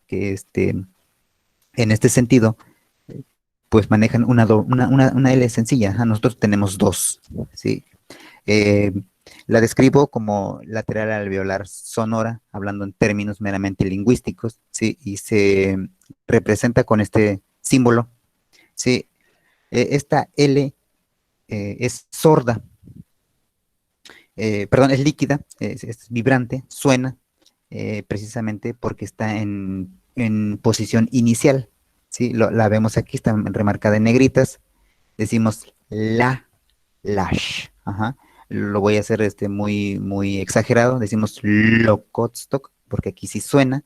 en este sentido, pues manejan una L sencilla. Ajá, nosotros tenemos dos, ¿sí? Eh, la describo como lateral alveolar sonora, hablando en términos meramente lingüísticos, ¿sí? Y se representa con este símbolo, ¿sí? Esta L es sorda, perdón, es líquida, es vibrante, suena, precisamente porque está en posición inicial, ¿sí? La vemos aquí, está remarcada en negritas, decimos la, lash, ajá. Lo voy a hacer muy, muy exagerado, decimos Lokotstock, porque aquí sí suena,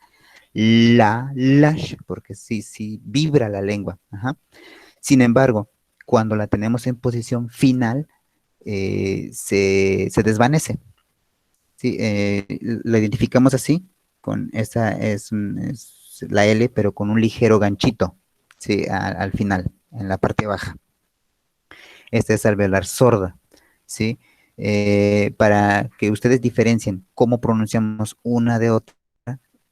la, lash, porque sí vibra la lengua, ajá. Sin embargo, cuando la tenemos en posición final, se desvanece. ¿Sí? La identificamos así, con esa es la L, pero con un ligero ganchito, ¿sí? Al final, en la parte baja. Esta es alveolar sorda, ¿sí? Para que ustedes diferencien cómo pronunciamos una de otra,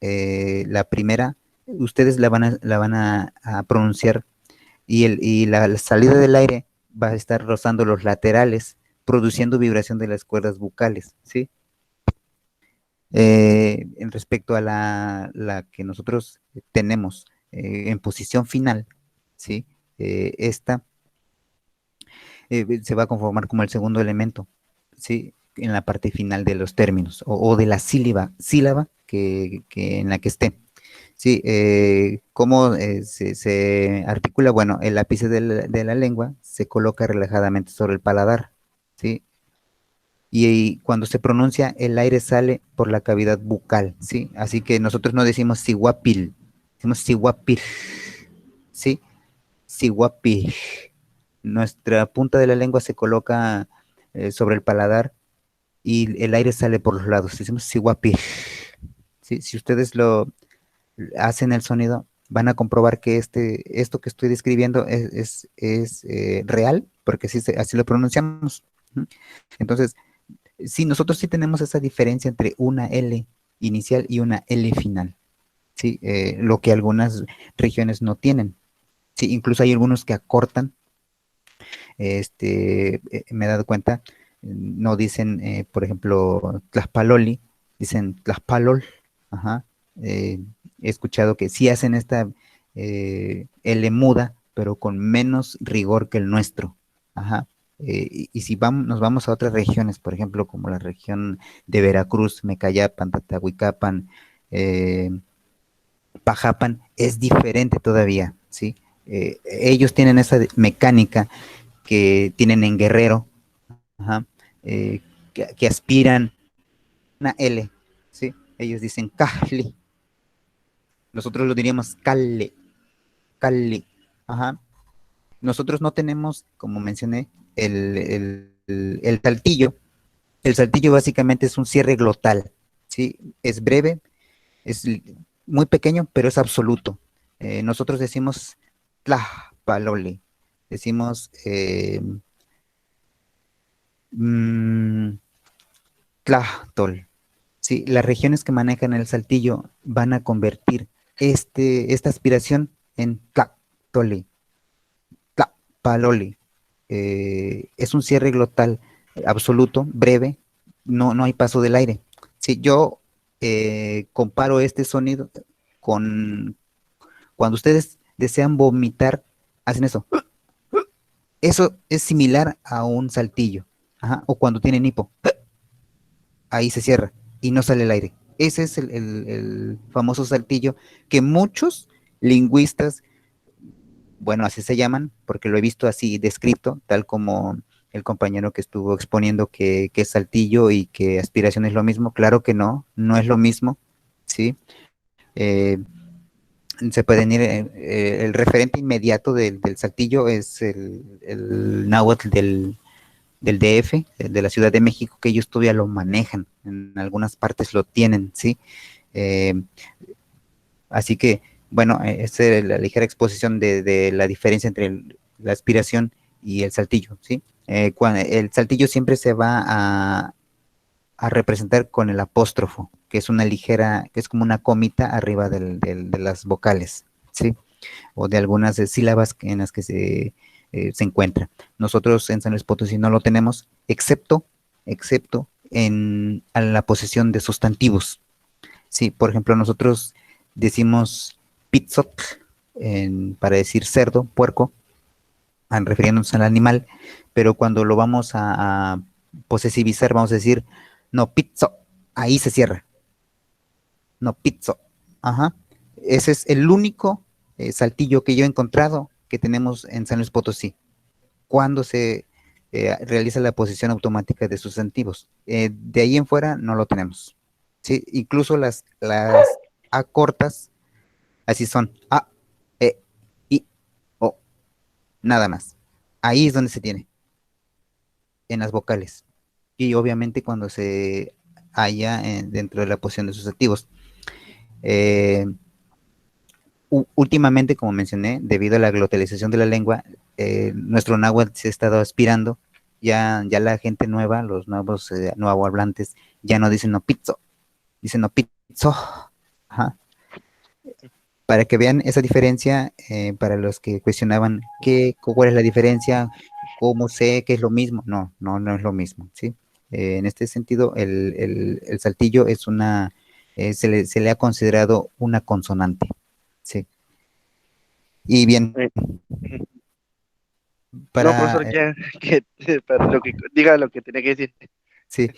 la primera, ustedes la van a pronunciar y la salida del aire va a estar rozando los laterales, produciendo vibración de las cuerdas bucales, ¿sí? En respecto a la que nosotros tenemos en posición final, ¿sí? Esta se va a conformar como el segundo elemento, ¿sí? En la parte final de los términos o de la sílaba que en la que esté. Sí, ¿cómo se articula? Bueno, el ápice de la lengua se coloca relajadamente sobre el paladar, ¿sí? Y cuando se pronuncia, el aire sale por la cavidad bucal, ¿sí? Así que nosotros no decimos siguapil, decimos siguapil, ¿sí? Siguapil. Nuestra punta de la lengua se coloca sobre el paladar y el aire sale por los lados, decimos siguapil, ¿sí? Si ustedes lo hacen el sonido, van a comprobar que esto que estoy describiendo es real, porque así lo pronunciamos. Entonces, sí, nosotros sí tenemos esa diferencia entre una L inicial y una L final, ¿sí? Lo que algunas regiones no tienen. Sí, incluso hay algunos que acortan, me he dado cuenta, no dicen, por ejemplo, Tlaxpaloli, dicen Tlaxpalol, ajá. He escuchado que sí hacen esta L muda, pero con menos rigor que el nuestro, ajá. Y si nos vamos a otras regiones, por ejemplo, como la región de Veracruz, Mecayapan, Tatahuicapan, Pajapan, es diferente todavía, ¿sí? Ellos tienen esa mecánica que tienen en Guerrero, ajá, que aspiran una L, ¿sí? Ellos dicen Cali, nosotros lo diríamos Cali, Cali, ajá. Nosotros no tenemos, como mencioné, el saltillo. El saltillo básicamente es un cierre glotal, ¿sí? Es breve, es muy pequeño, pero es absoluto. Nosotros decimos Tlajpalole, decimos mm, Tlachtol. Sí, las regiones que manejan el saltillo van a convertir esta aspiración en Tlactoli, Tlapaloli. Es un cierre glotal absoluto, breve, no hay paso del aire. Si yo comparo este sonido con cuando ustedes desean vomitar, hacen eso. Eso es similar a un saltillo. Ajá, o cuando tienen hipo, ahí se cierra y no sale el aire. Ese es el famoso saltillo que muchos lingüistas, bueno, así se llaman, porque lo he visto así descrito, tal como el compañero que estuvo exponiendo que es saltillo y que aspiración es lo mismo. Claro que no es lo mismo, ¿sí? Eh, Se pueden ir, el referente inmediato del saltillo es el náhuatl del DF, de la Ciudad de México, que ellos todavía lo manejan, en algunas partes lo tienen, ¿sí? Así que, bueno, esta es la ligera exposición de la diferencia entre la aspiración y el saltillo, ¿sí? El saltillo siempre se va a representar con el apóstrofo, que es una ligera, que es como una comita arriba de las vocales, ¿sí? O de algunas sílabas en las que se encuentra. Nosotros en San Luis Potosí no lo tenemos, excepto en a la posesión de sustantivos. Sí, por ejemplo, nosotros decimos pizzot para decir cerdo, puerco, refiriéndonos al animal, pero cuando lo vamos a posesivizar, vamos a decir, no, pizzo, ahí se cierra, no, pizzo, ajá. Ese es el único saltillo que yo he encontrado que tenemos en San Luis Potosí, cuando se realiza la posición automática de sustantivos. De ahí en fuera no lo tenemos. ¿Sí? Incluso las A cortas, así son, A, E, I, O, nada más. Ahí es donde se tiene, en las vocales. Y obviamente cuando se halla dentro de la posición de sustantivos. Últimamente, como mencioné, debido a la glotalización de la lengua, nuestro náhuatl se ha estado aspirando. Ya la gente nueva, los nuevos nuevohablantes, ya no dicen no pizzo, dicen no pizzo. Ajá. Para que vean esa diferencia, para los que cuestionaban cuál es la diferencia, cómo sé que es lo mismo. No es lo mismo, ¿sí? En este sentido, el saltillo es se le ha considerado una consonante, ¿sí? Y bien, No, para, profesor, ya que para lo que diga lo que tenía que decir. sí,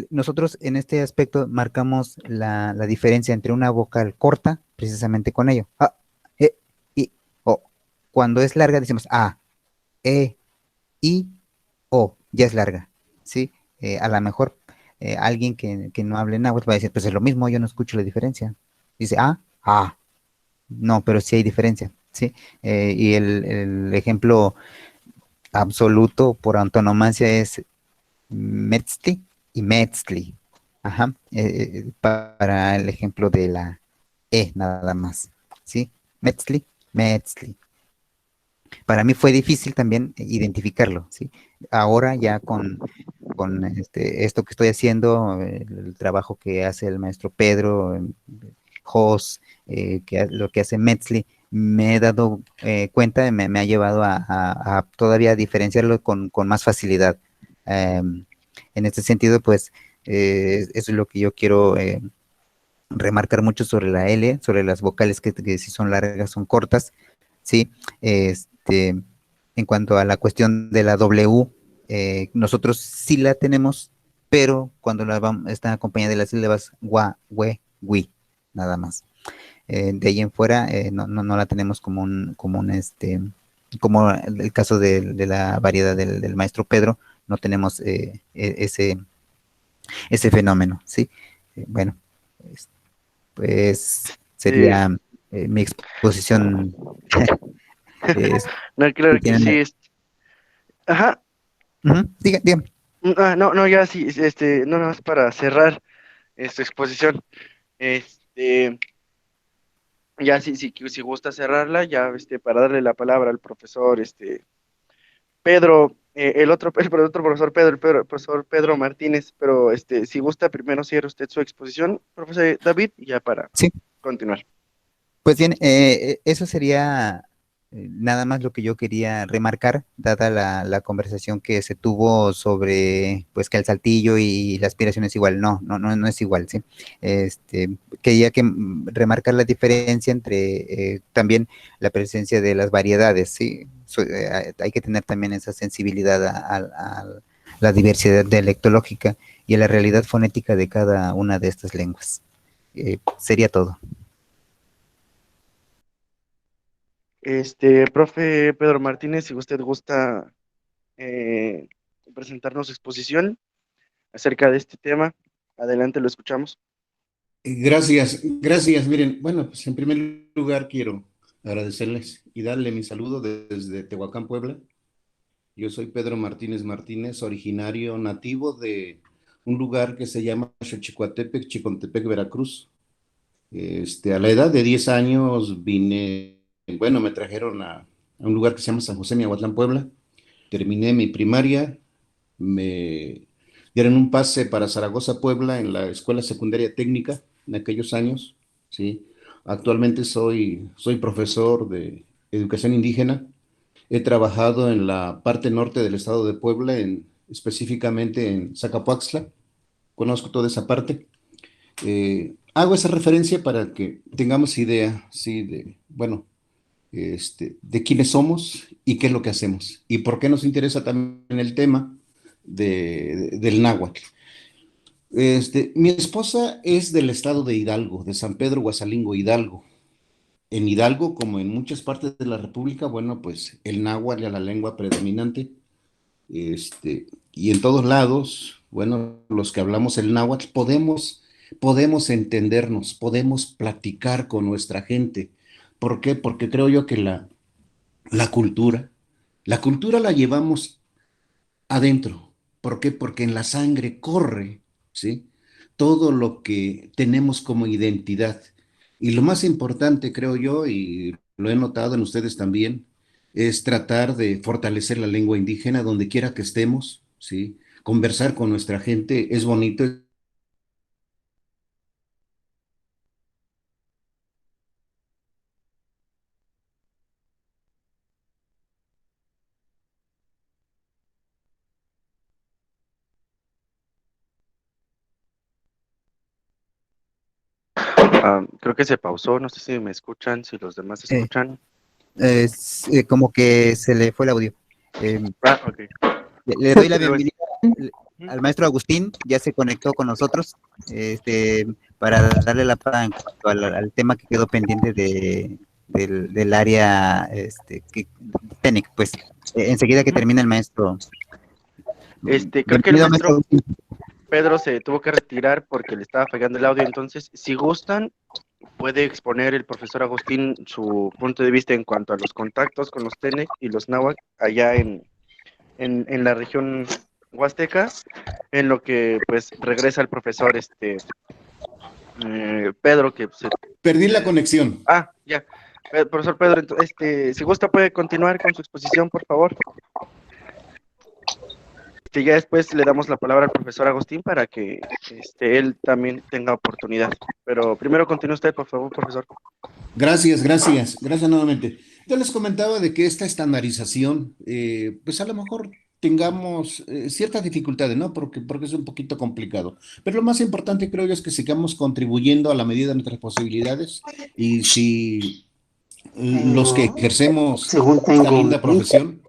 nosotros en este aspecto marcamos la diferencia entre una vocal corta, precisamente con ello, A, E, I, O. Cuando es larga decimos A, E, I, O, ya es larga, ¿sí? A lo mejor alguien que no hable náhuatl va a decir, pues es lo mismo, yo no escucho la diferencia. Dice A, no, pero sí hay diferencia, ¿sí? Y el ejemplo absoluto por antonomasia es Metzli y Metzli. Ajá. Para el ejemplo de la E nada más. ¿Sí? Metzli, Metzli. Para mí fue difícil también identificarlo, ¿sí? Ahora ya con esto que estoy haciendo, el trabajo que hace el maestro Pedro, Jos, lo que hace Metzli, me he dado cuenta, me ha llevado a todavía diferenciarlo con más facilidad. En este sentido, pues, eso es lo que yo quiero remarcar mucho sobre la L, sobre las vocales que si son largas, son cortas, ¿sí? En cuanto a la cuestión de la W, nosotros sí la tenemos, pero cuando está acompañada de las sílabas gua, we, wi, nada más. De ahí en fuera, no la tenemos como el caso de la variedad del maestro Pedro, no tenemos ese fenómeno, ¿sí? Bueno, pues Sí. sería mi exposición. No, claro Si que tienen, sí. Ajá. dígame. No, no, ya sí, no, nada más para cerrar esta exposición. Este, ya si gusta cerrarla, ya para darle la palabra al profesor, Pedro, el otro profesor Pedro, el profesor Pedro Martínez, pero si gusta, primero cierre usted su exposición, profesor David, y ya para Sí, continuar. pues bien, eso sería nada más lo que yo quería remarcar, dada la conversación que se tuvo sobre, pues, que el saltillo y la aspiración es igual. No es igual, ¿sí? Quería remarcar la diferencia entre también la presencia de las variedades, ¿sí? Hay que tener también esa sensibilidad a la diversidad dialectológica y a la realidad fonética de cada una de estas lenguas. Sería todo. Profe Pedro Martínez, si usted gusta eh, presentarnos su exposición acerca de este tema, adelante, lo escuchamos. Gracias, gracias. Miren, bueno, pues en primer lugar quiero agradecerles y darle mi saludo desde Tehuacán, Puebla. Yo soy Pedro Martínez Martínez, originario nativo de un lugar que se llama Xochicoatepec, Chicontepec, Veracruz. A la edad de 10 años vine, bueno, me trajeron a un lugar que se llama San José Miahuatlán, Puebla. Terminé mi primaria, me dieron un pase para Zaragoza, Puebla, en la Escuela Secundaria Técnica en aquellos años, ¿sí? Actualmente soy profesor de educación indígena. He trabajado en la parte norte del estado de Puebla, específicamente en Zacapuaxtla. Conozco toda esa parte. Hago esa referencia para que tengamos idea, sí, bueno, de quiénes somos y qué es lo que hacemos y por qué nos interesa también el tema del náhuatl. Mi esposa es del estado de Hidalgo, de San Pedro Guasalingo, Hidalgo. En Hidalgo, como en muchas partes de la República, bueno, pues el náhuatl es la lengua predominante. Y en todos lados, bueno, los que hablamos el náhuatl podemos entendernos, podemos platicar con nuestra gente. ¿Por qué? Porque creo yo que la cultura la llevamos adentro. ¿Por qué? Porque en la sangre corre, ¿sí? Todo lo que tenemos como identidad. Y lo más importante, creo yo, y lo he notado en ustedes también, es tratar de fortalecer la lengua indígena donde quiera que estemos, ¿sí? Conversar con nuestra gente es bonito. Creo que se pausó, no sé si me escuchan, si los demás Eh, escuchan. Como que se le fue el audio. Ok. Le doy la Pero bienvenida al maestro Agustín, ya se conectó con nosotros, para darle la palabra en cuanto al tema que quedó pendiente del área TENEC, pues enseguida que termine el maestro. creo que el Bienvenido, maestro maestro Agustín. Pedro se tuvo que retirar porque le estaba fallando el audio, entonces, si gustan, puede exponer el profesor Agustín su punto de vista en cuanto a los contactos con los TENEC y los náhuatl allá en la región huasteca, en lo que pues regresa el profesor Pedro, que Perdí la conexión. ya. Profesor Pedro, si gusta puede continuar con su exposición, por favor. Ya después le damos la palabra al profesor Agustín para que él también tenga oportunidad. Pero primero continúe usted, por favor, profesor. Gracias nuevamente. Yo les comentaba de que esta estandarización, pues a lo mejor tengamos ciertas dificultades, ¿no? Porque es un poquito complicado. Pero lo más importante creo yo es que sigamos contribuyendo a la medida de nuestras posibilidades y si los que ejercemos Según esta tengo linda profesión,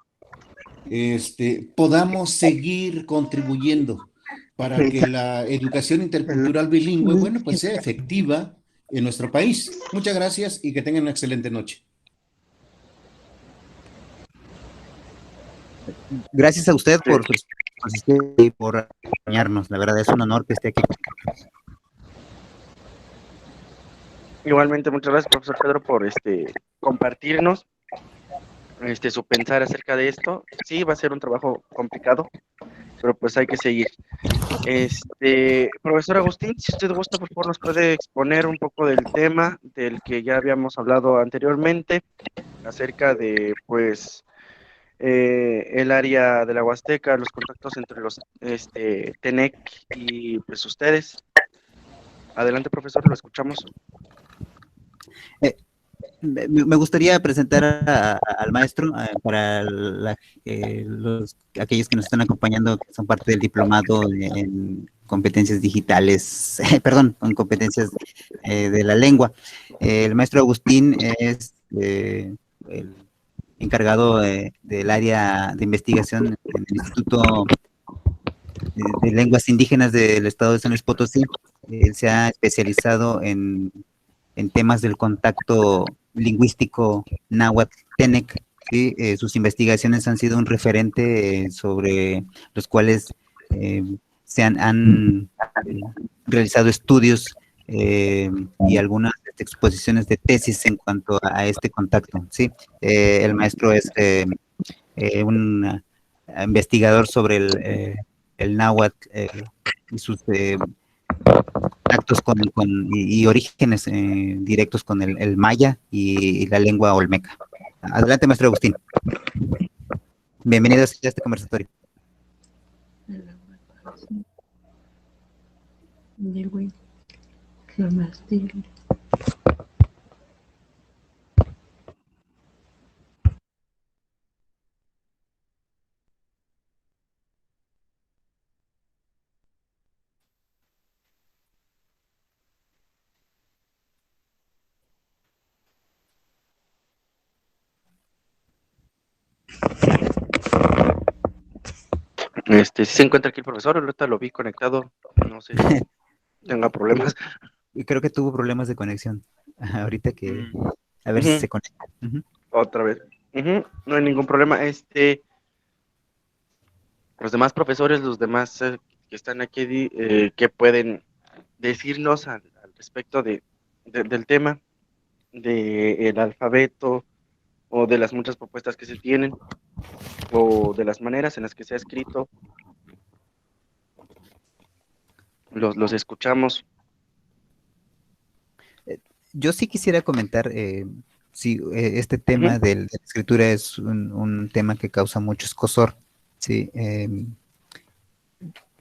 podamos seguir contribuyendo para que la educación intercultural bilingüe, bueno, pues sea efectiva en nuestro país. Muchas gracias y que tengan una excelente noche. Gracias a usted por su exposición y por acompañarnos. La verdad es un honor que esté aquí. Igualmente, muchas gracias, profesor Pedro, por compartirnos su pensar acerca de esto. Sí, va a ser un trabajo complicado, pero pues hay que seguir. Profesor Agustín, si usted gusta, por favor, nos puede exponer un poco del tema del que ya habíamos hablado anteriormente, acerca de, pues, el área de la Huasteca, los contactos entre los TENEC y pues ustedes. Adelante, profesor, lo escuchamos. Me gustaría presentar al maestro para aquellos que nos están acompañando, que son parte del diplomado en competencias digitales, perdón, en competencias de la lengua. El maestro Agustín es el encargado del área de investigación en el Instituto de Lenguas Indígenas del Estado de San Luis Potosí. Él se ha especializado en temas del contacto lingüístico náhuatl-tenec, ¿sí? Sus investigaciones han sido un referente sobre los cuales se han realizado estudios y algunas exposiciones de tesis en cuanto a este contacto, ¿sí? El maestro es un investigador sobre el náhuatl y sus actos y orígenes directos con el maya y la lengua olmeca. Adelante, maestro Agustín. Bienvenidos a este conversatorio. Si se encuentra aquí el profesor, ahorita lo vi conectado, no sé si tenga problemas. Creo que tuvo problemas de conexión. Ahorita que, a ver si se conecta. Otra vez. No hay ningún problema. Los demás profesores, los demás que están aquí, ¿qué pueden decirnos al respecto del tema, del alfabeto, o de las muchas propuestas que se tienen, o de las maneras en las que se ha escrito? Los escuchamos. Yo sí quisiera comentar, sí, este tema de la escritura es un tema que causa mucho escozor, sí.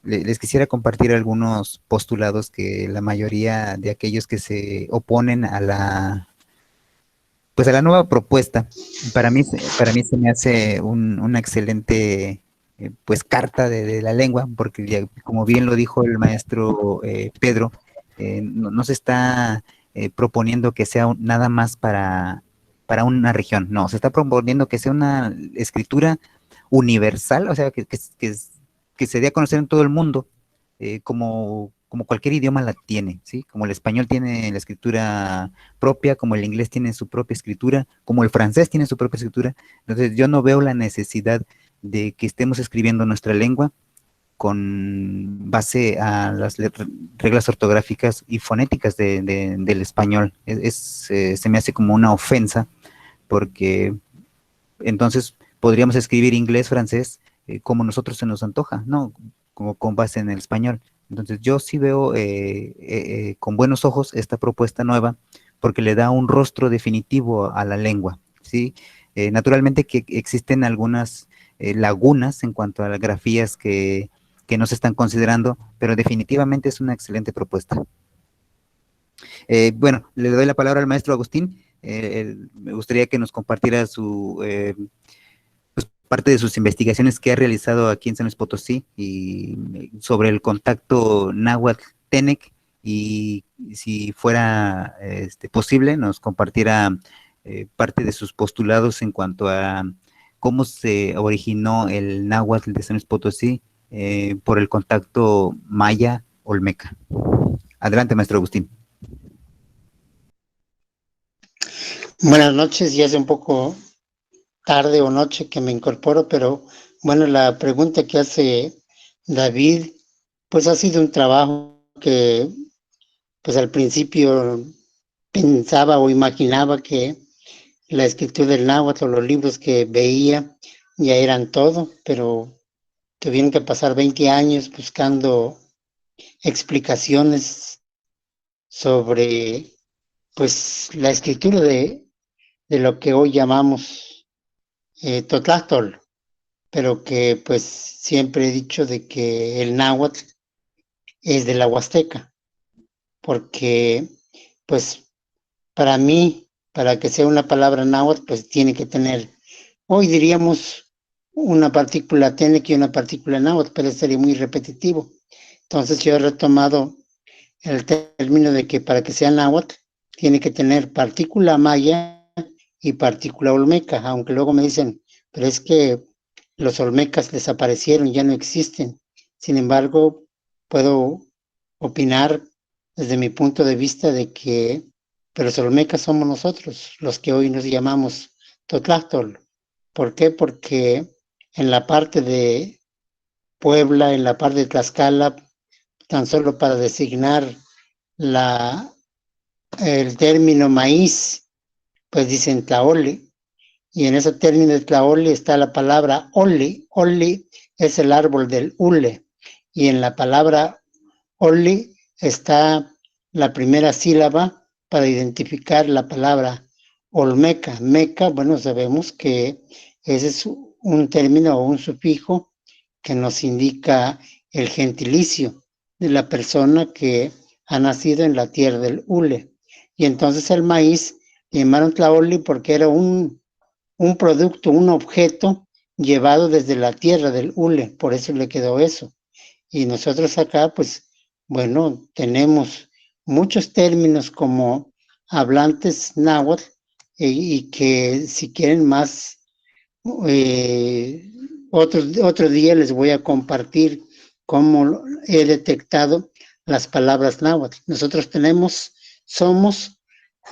Les quisiera compartir algunos postulados que la mayoría de aquellos que se oponen a la nueva propuesta, para mí se me hace una excelente pues carta de la lengua, porque ya, como bien lo dijo el maestro Pedro, no se está proponiendo que sea nada más para una región, no, se está proponiendo que sea una escritura universal, o sea, que se dé a conocer en todo el mundo, como cualquier idioma la tiene, ¿sí? Como el español tiene la escritura propia, como el inglés tiene su propia escritura, como el francés tiene su propia escritura. Entonces yo no veo la necesidad de que estemos escribiendo nuestra lengua con base a las reglas ortográficas y fonéticas del español. Se me hace como una ofensa, porque entonces podríamos escribir inglés, francés, como nosotros se nos antoja, ¿no? Como con base en el español. Entonces yo sí veo con buenos ojos esta propuesta nueva, porque le da un rostro definitivo a la lengua, ¿sí? Naturalmente que existen algunas lagunas en cuanto a las grafías que no se están considerando, pero definitivamente es una excelente propuesta. Bueno, le doy la palabra al maestro Agustín. Me gustaría que nos compartiera pues, parte de sus investigaciones que ha realizado aquí en San Luis Potosí y sobre el contacto náhuatl-tenec, y si fuera posible, nos compartiera parte de sus postulados en cuanto a cómo se originó el náhuatl de San Luis Potosí por el contacto maya-olmeca. Adelante, maestro Agustín. Buenas noches, ya es un poco tarde o noche que me incorporo, pero bueno, la pregunta que hace David, pues ha sido un trabajo que pues al principio pensaba o imaginaba que la escritura del náhuatl o los libros que veía ya eran todo, pero tuvieron que pasar 20 años buscando explicaciones sobre pues la escritura de lo que hoy llamamos Totlachtol, pero que pues siempre he dicho de que el náhuatl es de la Huasteca, porque pues para mí, para que sea una palabra náhuatl, pues tiene que tener, hoy diríamos una partícula tenec y una partícula náhuatl, pero sería muy repetitivo. Entonces yo he retomado el término de que para que sea náhuatl tiene que tener partícula maya y partícula olmeca, aunque luego me dicen, pero es que los olmecas desaparecieron, ya no existen. Sin embargo, puedo opinar desde mi punto de vista de que pero los olmecas somos nosotros, los que hoy nos llamamos Totlachtol. ¿Por qué? Porque en la parte de Puebla, en la parte de Tlaxcala, tan solo para designar el término maíz, pues dicen tlaole, y en ese término de tlaoli está la palabra oli. Oli es el árbol del hule, y en la palabra oli está la primera sílaba para identificar la palabra olmeca. Meca, bueno, sabemos que ese es un término o un sufijo que nos indica el gentilicio de la persona que ha nacido en la tierra del hule. Y entonces el maíz le llamaron tlaoli porque era un producto, un objeto llevado desde la tierra del hule, por eso le quedó eso. Y nosotros acá, pues, bueno, tenemos muchos términos como hablantes náhuatl y que si quieren más, otro día les voy a compartir cómo he detectado las palabras náhuatl. Nosotros somos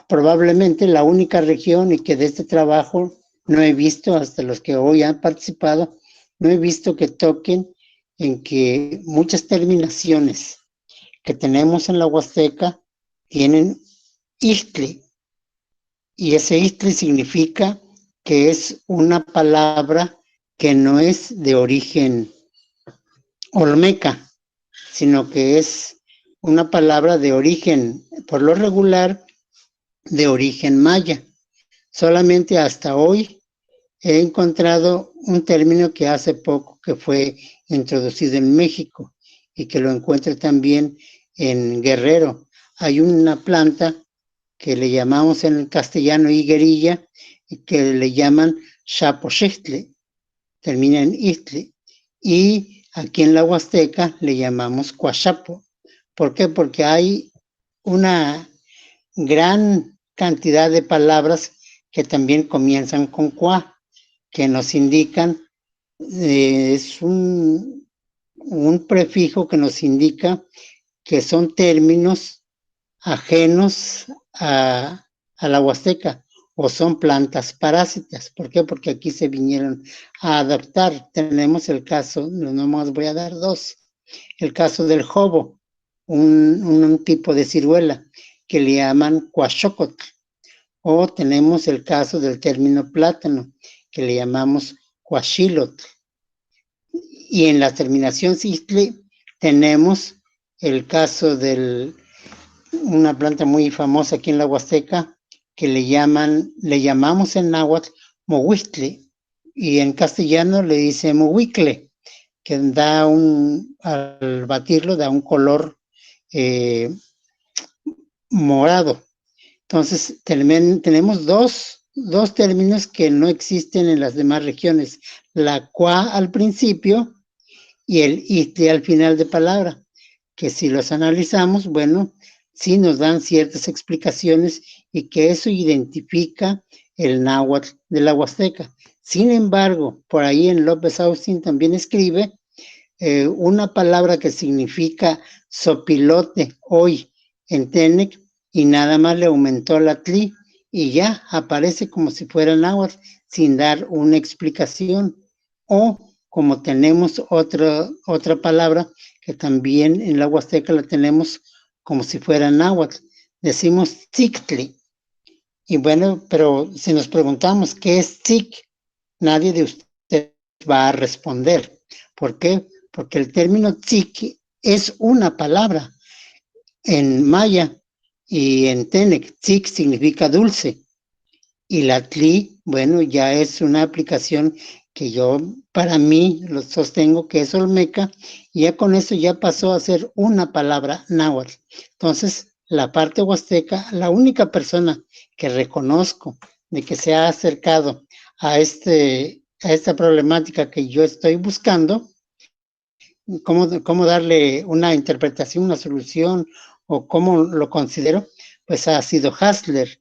probablemente la única región y que de este trabajo no he visto, hasta los que hoy han participado, no he visto que toquen en que muchas terminaciones que tenemos en la Huasteca tienen istli, y ese istli significa que es una palabra que no es de origen olmeca, sino que es una palabra de origen, por lo regular, de origen maya. Solamente hasta hoy he encontrado un término que hace poco que fue introducido en México y que lo encuentro también en Guerrero. Hay una planta que le llamamos en castellano higuerilla y que le llaman chapochextle, termina en istle, y aquí en la Huasteca le llamamos cuachapo. ¿Por qué? Porque hay una gran cantidad de palabras que también comienzan con cua, que nos indican, es un prefijo que nos indica que son términos ajenos a la Huasteca o son plantas parásitas. ¿Por qué? Porque aquí se vinieron a adaptar. Tenemos el caso, no más voy a dar dos, el caso del jobo, un tipo de ciruela que le llaman cuachocotl, o tenemos el caso del término plátano que le llamamos cuachilotl. Y en la terminación cistle tenemos el caso de una planta muy famosa aquí en la Huasteca que le llamamos en náhuatl mohuistle, y en castellano le dice mohuicle, que al batirlo da un color morado. Entonces tenemos dos términos que no existen en las demás regiones, la cua al principio y el iste al final de palabra, que si los analizamos, bueno, sí nos dan ciertas explicaciones y que eso identifica el náhuatl de la Huasteca. Sin embargo, por ahí en López Austin también escribe una palabra que significa sopilote hoy en Tenec, y nada más le aumentó la tli y ya aparece como si fuera náhuatl sin dar una explicación. O como tenemos otra palabra que también en la Huasteca la tenemos como si fuera náhuatl, decimos tzictli. Y bueno, pero si nos preguntamos qué es tzic, nadie de ustedes va a responder. ¿Por qué? Porque el término tzic es una palabra en maya y en Tenec. Tzic significa dulce, y la tli, bueno, ya es una aplicación que yo, para mí, lo sostengo que es olmeca, y ya con eso ya pasó a ser una palabra náhuatl. Entonces, la parte huasteca, la única persona que reconozco de que se ha acercado a esta problemática que yo estoy buscando, cómo darle una interpretación, una solución, o cómo lo considero, pues ha sido Hassler.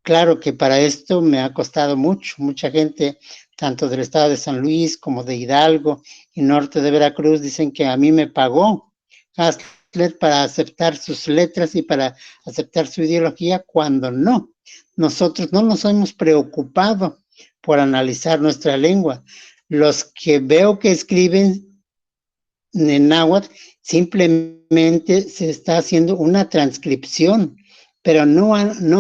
Claro que para esto me ha costado mucha gente, tanto del estado de San Luis como de Hidalgo y norte de Veracruz, dicen que a mí me pagó Hassler para aceptar sus letras y para aceptar su ideología, cuando no. Nosotros no nos hemos preocupado por analizar nuestra lengua. Los que veo que escriben en náhuatl, simplemente se está haciendo una transcripción, pero no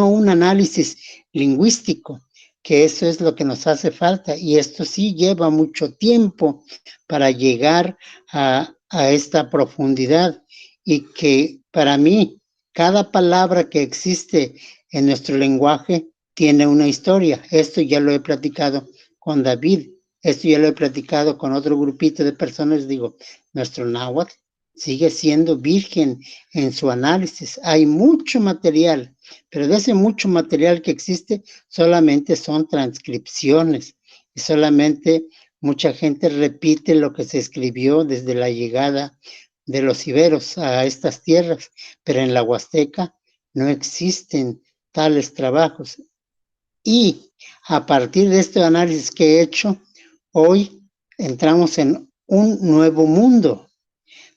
un análisis lingüístico. que eso es lo que nos hace falta, y esto sí lleva mucho tiempo para llegar a esta profundidad, y que para mí cada palabra que existe en nuestro lenguaje tiene una historia. Esto ya lo he platicado con David, esto ya lo he platicado con otro grupito de personas. Digo, nuestro náhuatl sigue siendo virgen en su análisis. Hay mucho material, pero de ese mucho material que existe, solamente son transcripciones, y solamente mucha gente repite lo que se escribió desde la llegada de los iberos a estas tierras, pero en la Huasteca no existen tales trabajos. Y a partir de este análisis que he hecho, hoy entramos en un nuevo mundo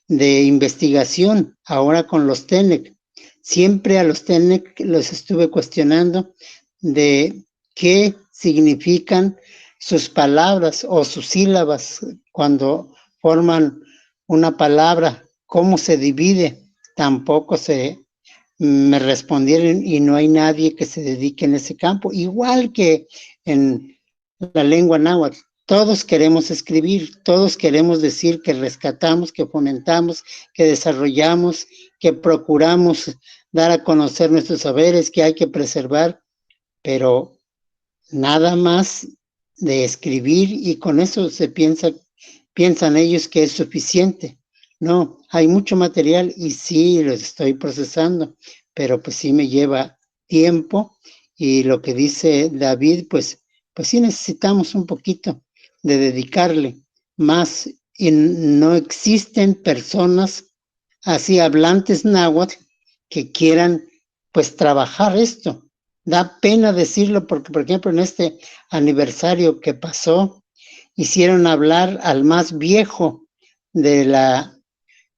de investigación, ahora con los TENEC. Siempre a los TENEC los estuve cuestionando de qué significan sus palabras o sus sílabas cuando forman una palabra, cómo se divide. Tampoco me respondieron, y no hay nadie que se dedique en ese campo, igual que en la lengua náhuatl. Todos queremos escribir, todos queremos decir que rescatamos, que fomentamos, que desarrollamos, que procuramos dar a conocer nuestros saberes, que hay que preservar, pero nada más de escribir y con eso piensan ellos que es suficiente. No, hay mucho material y sí los estoy procesando, pero pues sí me lleva tiempo, y lo que dice David, pues sí necesitamos un poquito de dedicarle más, y no existen personas así hablantes náhuatl que quieran pues trabajar esto. Da pena decirlo porque, por ejemplo, en este aniversario que pasó, hicieron hablar al más viejo en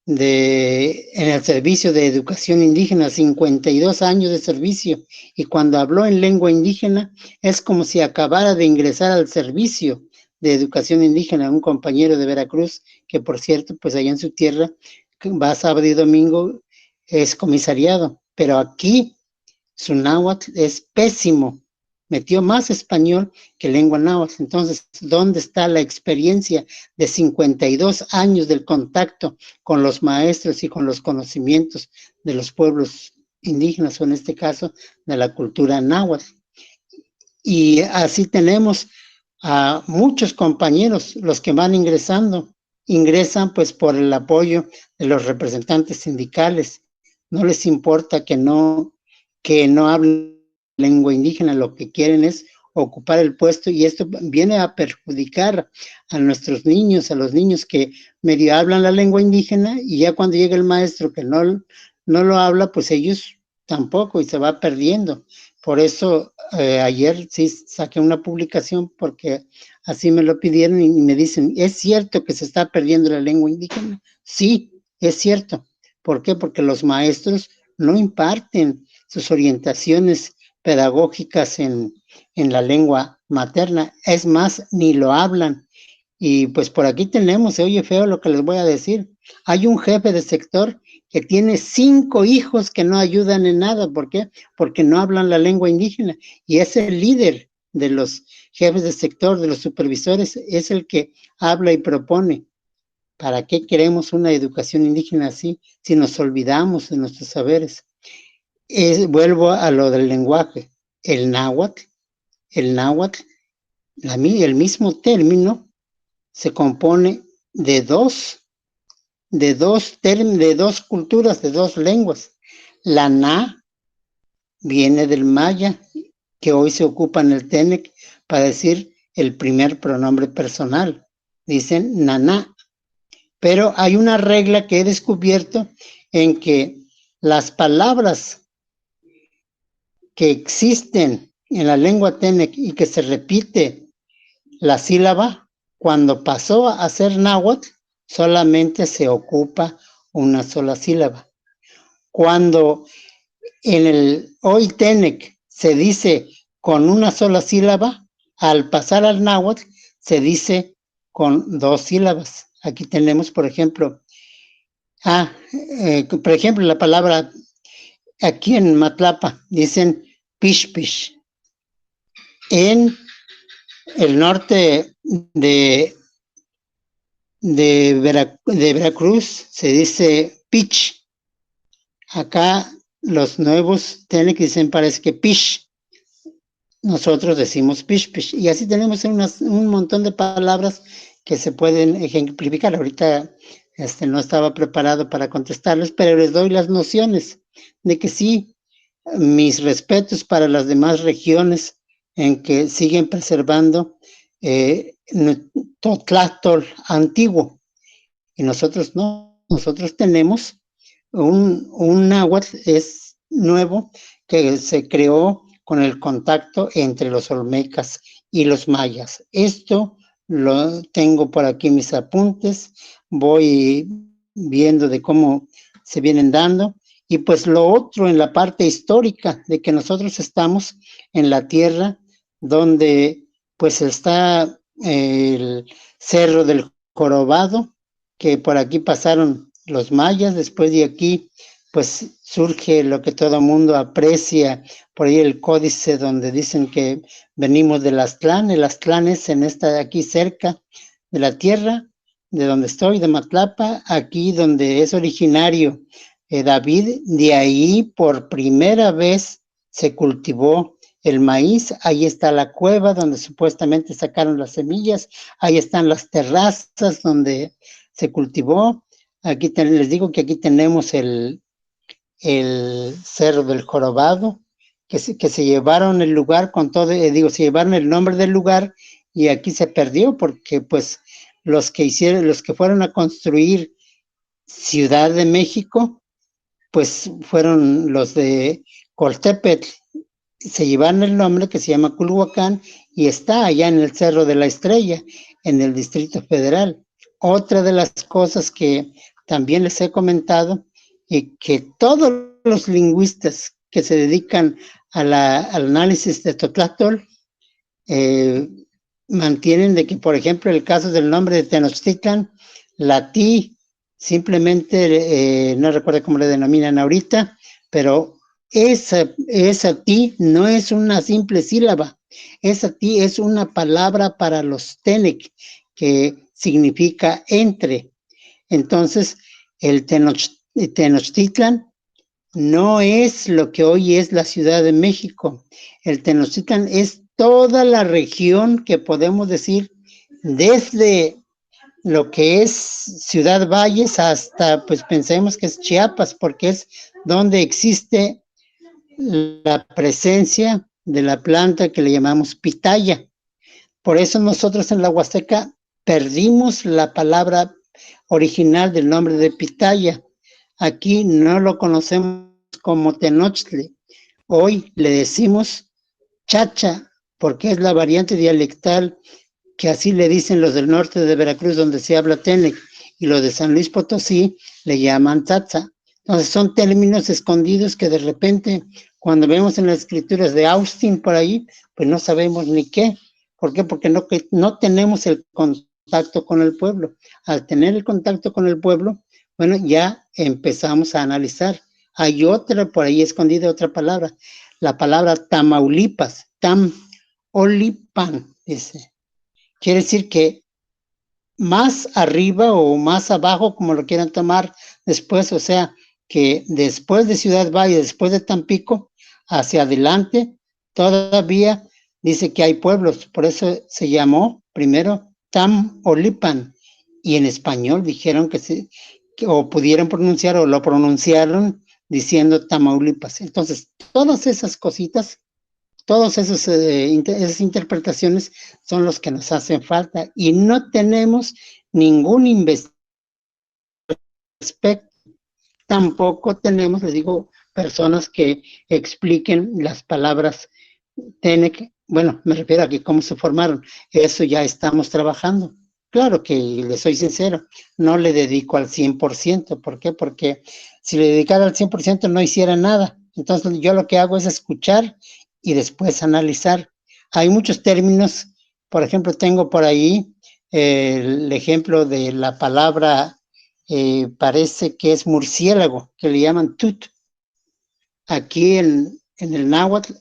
el servicio de educación indígena, 52 años de servicio, y cuando habló en lengua indígena es como si acabara de ingresar al servicio de educación indígena, un compañero de Veracruz, que por cierto, pues allá en su tierra, va sábado y domingo, es comisariado, pero aquí su náhuatl es pésimo, metió más español que lengua náhuatl. Entonces, ¿dónde está la experiencia de 52 años del contacto con los maestros y con los conocimientos de los pueblos indígenas, o en este caso, de la cultura náhuatl? Y así tenemos a muchos compañeros, los que van ingresan pues por el apoyo de los representantes sindicales. No les importa que no hablen lengua indígena, lo que quieren es ocupar el puesto, y esto viene a perjudicar a nuestros niños, a los niños que medio hablan la lengua indígena, y ya cuando llega el maestro que no lo habla, pues ellos tampoco, y se va perdiendo. Por eso ayer sí saqué una publicación, porque así me lo pidieron, y me dicen, ¿es cierto que se está perdiendo la lengua indígena? Sí, es cierto. ¿Por qué? Porque los maestros no imparten sus orientaciones pedagógicas en la lengua materna, es más, ni lo hablan. Y pues por aquí tenemos, se oye feo lo que les voy a decir, hay un jefe de sector que tiene 5 hijos que no ayudan en nada. ¿Por qué? Porque no hablan la lengua indígena, y es el líder de los jefes de sector, de los supervisores, es el que habla y propone. ¿Para qué queremos una educación indígena así si nos olvidamos de nuestros saberes? Vuelvo a lo del lenguaje. El náhuatl, el mismo término se compone de dos culturas, de dos lenguas. La na viene del maya, que hoy se ocupa en el TENEC para decir el primer pronombre personal. Dicen naná. Pero hay una regla que he descubierto en que las palabras que existen en la lengua TENEC y que se repite la sílaba, cuando pasó a ser náhuatl, solamente se ocupa una sola sílaba. Cuando en el hoy TENEC se dice con una sola sílaba, al pasar al náhuatl se dice con 2 sílabas. Aquí tenemos, por ejemplo, la palabra aquí en Matlapa dicen pish pish. En el norte de de Veracruz se dice pitch. Acá los nuevos tienen que dicen, parece que pish. Nosotros decimos pish, pish. Y así tenemos un montón de palabras que se pueden ejemplificar. Ahorita no estaba preparado para contestarles, pero les doy las nociones de que sí, mis respetos para las demás regiones en que siguen preservando Totlachtol antiguo. Y nosotros no, nosotros tenemos un náhuatl es nuevo que se creó con el contacto entre los olmecas y los mayas. Esto lo tengo por aquí mis apuntes, voy viendo de cómo se vienen dando. Y pues lo otro en la parte histórica de que nosotros estamos en la tierra donde pues está el Cerro del Jorobado, que por aquí pasaron los mayas, después de aquí pues surge lo que todo mundo aprecia, por ahí el códice donde dicen que venimos del Aztlán. El Aztlán es en esta de aquí cerca de la tierra, de donde estoy, de Matlapa, aquí donde es originario David, de ahí por primera vez se cultivó el maíz. Ahí está la cueva donde supuestamente sacaron las semillas, ahí están las terrazas donde se cultivó. Aquí les digo que aquí tenemos el Cerro del Jorobado, que se llevaron el lugar con todo, se llevaron el nombre del lugar y aquí se perdió porque pues los que fueron a construir Ciudad de México, pues fueron los de Coltepetl, se llevaron el nombre que se llama Culhuacán y está allá en el Cerro de la Estrella, en el Distrito Federal. Otra de las cosas que también les he comentado y que todos los lingüistas que se dedican al análisis de Totlachtol mantienen de que, por ejemplo, el caso del nombre de Tenochtitlan, la ti simplemente, no recuerdo cómo le denominan ahorita, pero esa ti no es una simple sílaba, esa ti es una palabra para los Tenec, que significa entre. Entonces, el Tenochtitlan no es lo que hoy es la Ciudad de México. El Tenochtitlan es toda la región que podemos decir desde lo que es Ciudad Valles hasta, pues pensemos que es Chiapas, porque es donde existe la presencia de la planta que le llamamos pitaya. Por eso nosotros en la Huasteca perdimos la palabra original del nombre de pitaya. Aquí no lo conocemos como Tenochtli. Hoy le decimos chacha, porque es la variante dialectal que así le dicen los del norte de Veracruz, donde se habla Tenec, y los de San Luis Potosí le llaman tzatza. Entonces son términos escondidos que de repente, cuando vemos en las escrituras de Austin por ahí, pues no sabemos ni qué. ¿Por qué? Porque no tenemos el contacto con el pueblo. Al tener el contacto con el pueblo, bueno, ya empezamos a analizar. Hay otra por ahí escondida, otra palabra, la palabra Tamaulipas, Tamaulipan, dice. Quiere decir que más arriba o más abajo, como lo quieran tomar después, o sea, que después de Ciudad Valle, después de Tampico, hacia adelante, todavía dice que hay pueblos, por eso se llamó primero Tamaulipan, y en español dijeron o pudieron pronunciar o lo pronunciaron diciendo Tamaulipas. Entonces, todas esas cositas, todas esas interpretaciones son los que nos hacen falta y no tenemos ningún investigación respecto. Tampoco tenemos, les digo, personas que expliquen las palabras Tenec. Bueno, me refiero a que cómo se formaron. Eso ya estamos trabajando. Claro que le soy sincero, no le dedico al 100%. ¿Por qué? Porque si le dedicara al 100% no hiciera nada. Entonces yo lo que hago es escuchar y después analizar. Hay muchos términos, por ejemplo, tengo por ahí el ejemplo de la palabra, parece que es murciélago, que le llaman tut. Aquí en el náhuatl,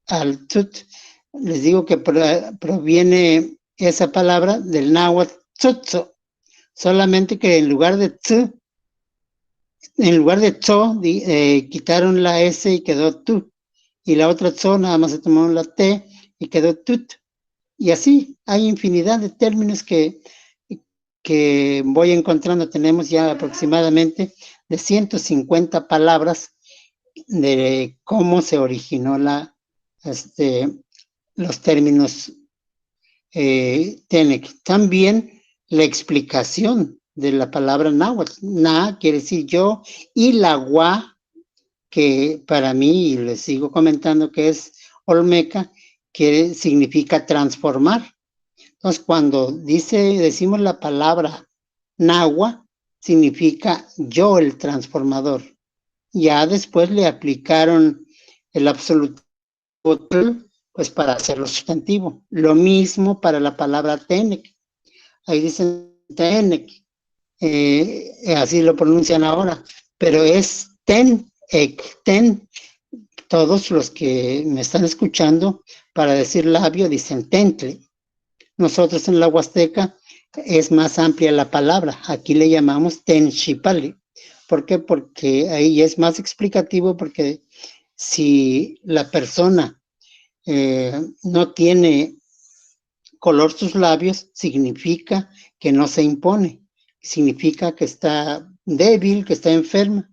al tut Les digo que proviene esa palabra del náhuatl tsotso, solamente que en lugar de tsu, en lugar de tso, quitaron la S y quedó tu, y la otra tso nada más se tomaron la T y quedó tut. Y así hay infinidad de términos que voy encontrando. Tenemos ya aproximadamente de 150 palabras de cómo se originó los términos Tenec. También la explicación de la palabra náhuatl. Na quiere decir yo, y la gua, que para mí, y les sigo comentando que es olmeca, que significa transformar. Entonces, cuando decimos la palabra nahua, significa yo el transformador. Ya después le aplicaron el absolutivo pues para hacerlo sustantivo. Lo mismo para la palabra tenec. Ahí dicen tenec, así lo pronuncian ahora, pero es ten. Todos los que me están escuchando, para decir labio, dicen tentle. Nosotros en la Huasteca es más amplia la palabra. Aquí le llamamos tenchipale. ¿Por qué? Porque ahí es más explicativo, porque si la persona no tiene color sus labios, significa que no se impone, significa que está débil, que está enferma.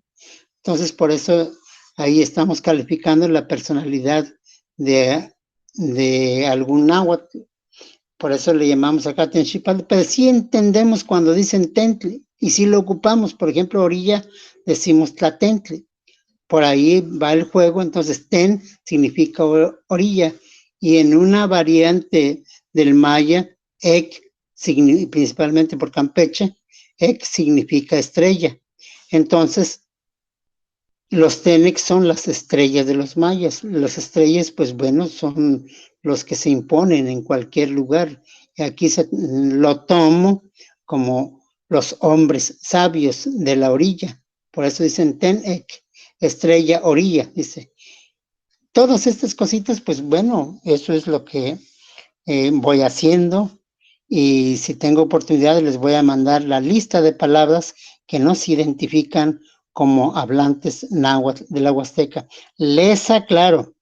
Entonces, por eso ahí estamos calificando la personalidad de algún náhuatl. Por eso le llamamos acá tenchipale, pero sí entendemos cuando dicen tentle, y sí lo ocupamos. Por ejemplo, orilla decimos tlatentle. Por ahí va el juego. Entonces ten significa orilla, y en una variante del maya, ek, principalmente por Campeche, ek significa estrella. Entonces, los Tenex son las estrellas de los mayas. Las estrellas, pues bueno, son los que se imponen en cualquier lugar. Y aquí lo tomo como los hombres sabios de la orilla. Por eso dicen Tenec, estrella, orilla, dice. Todas estas cositas, pues bueno, eso es lo que voy haciendo. Y si tengo oportunidad, les voy a mandar la lista de palabras que nos identifican como hablantes náhuatl de la Huasteca. Les aclaro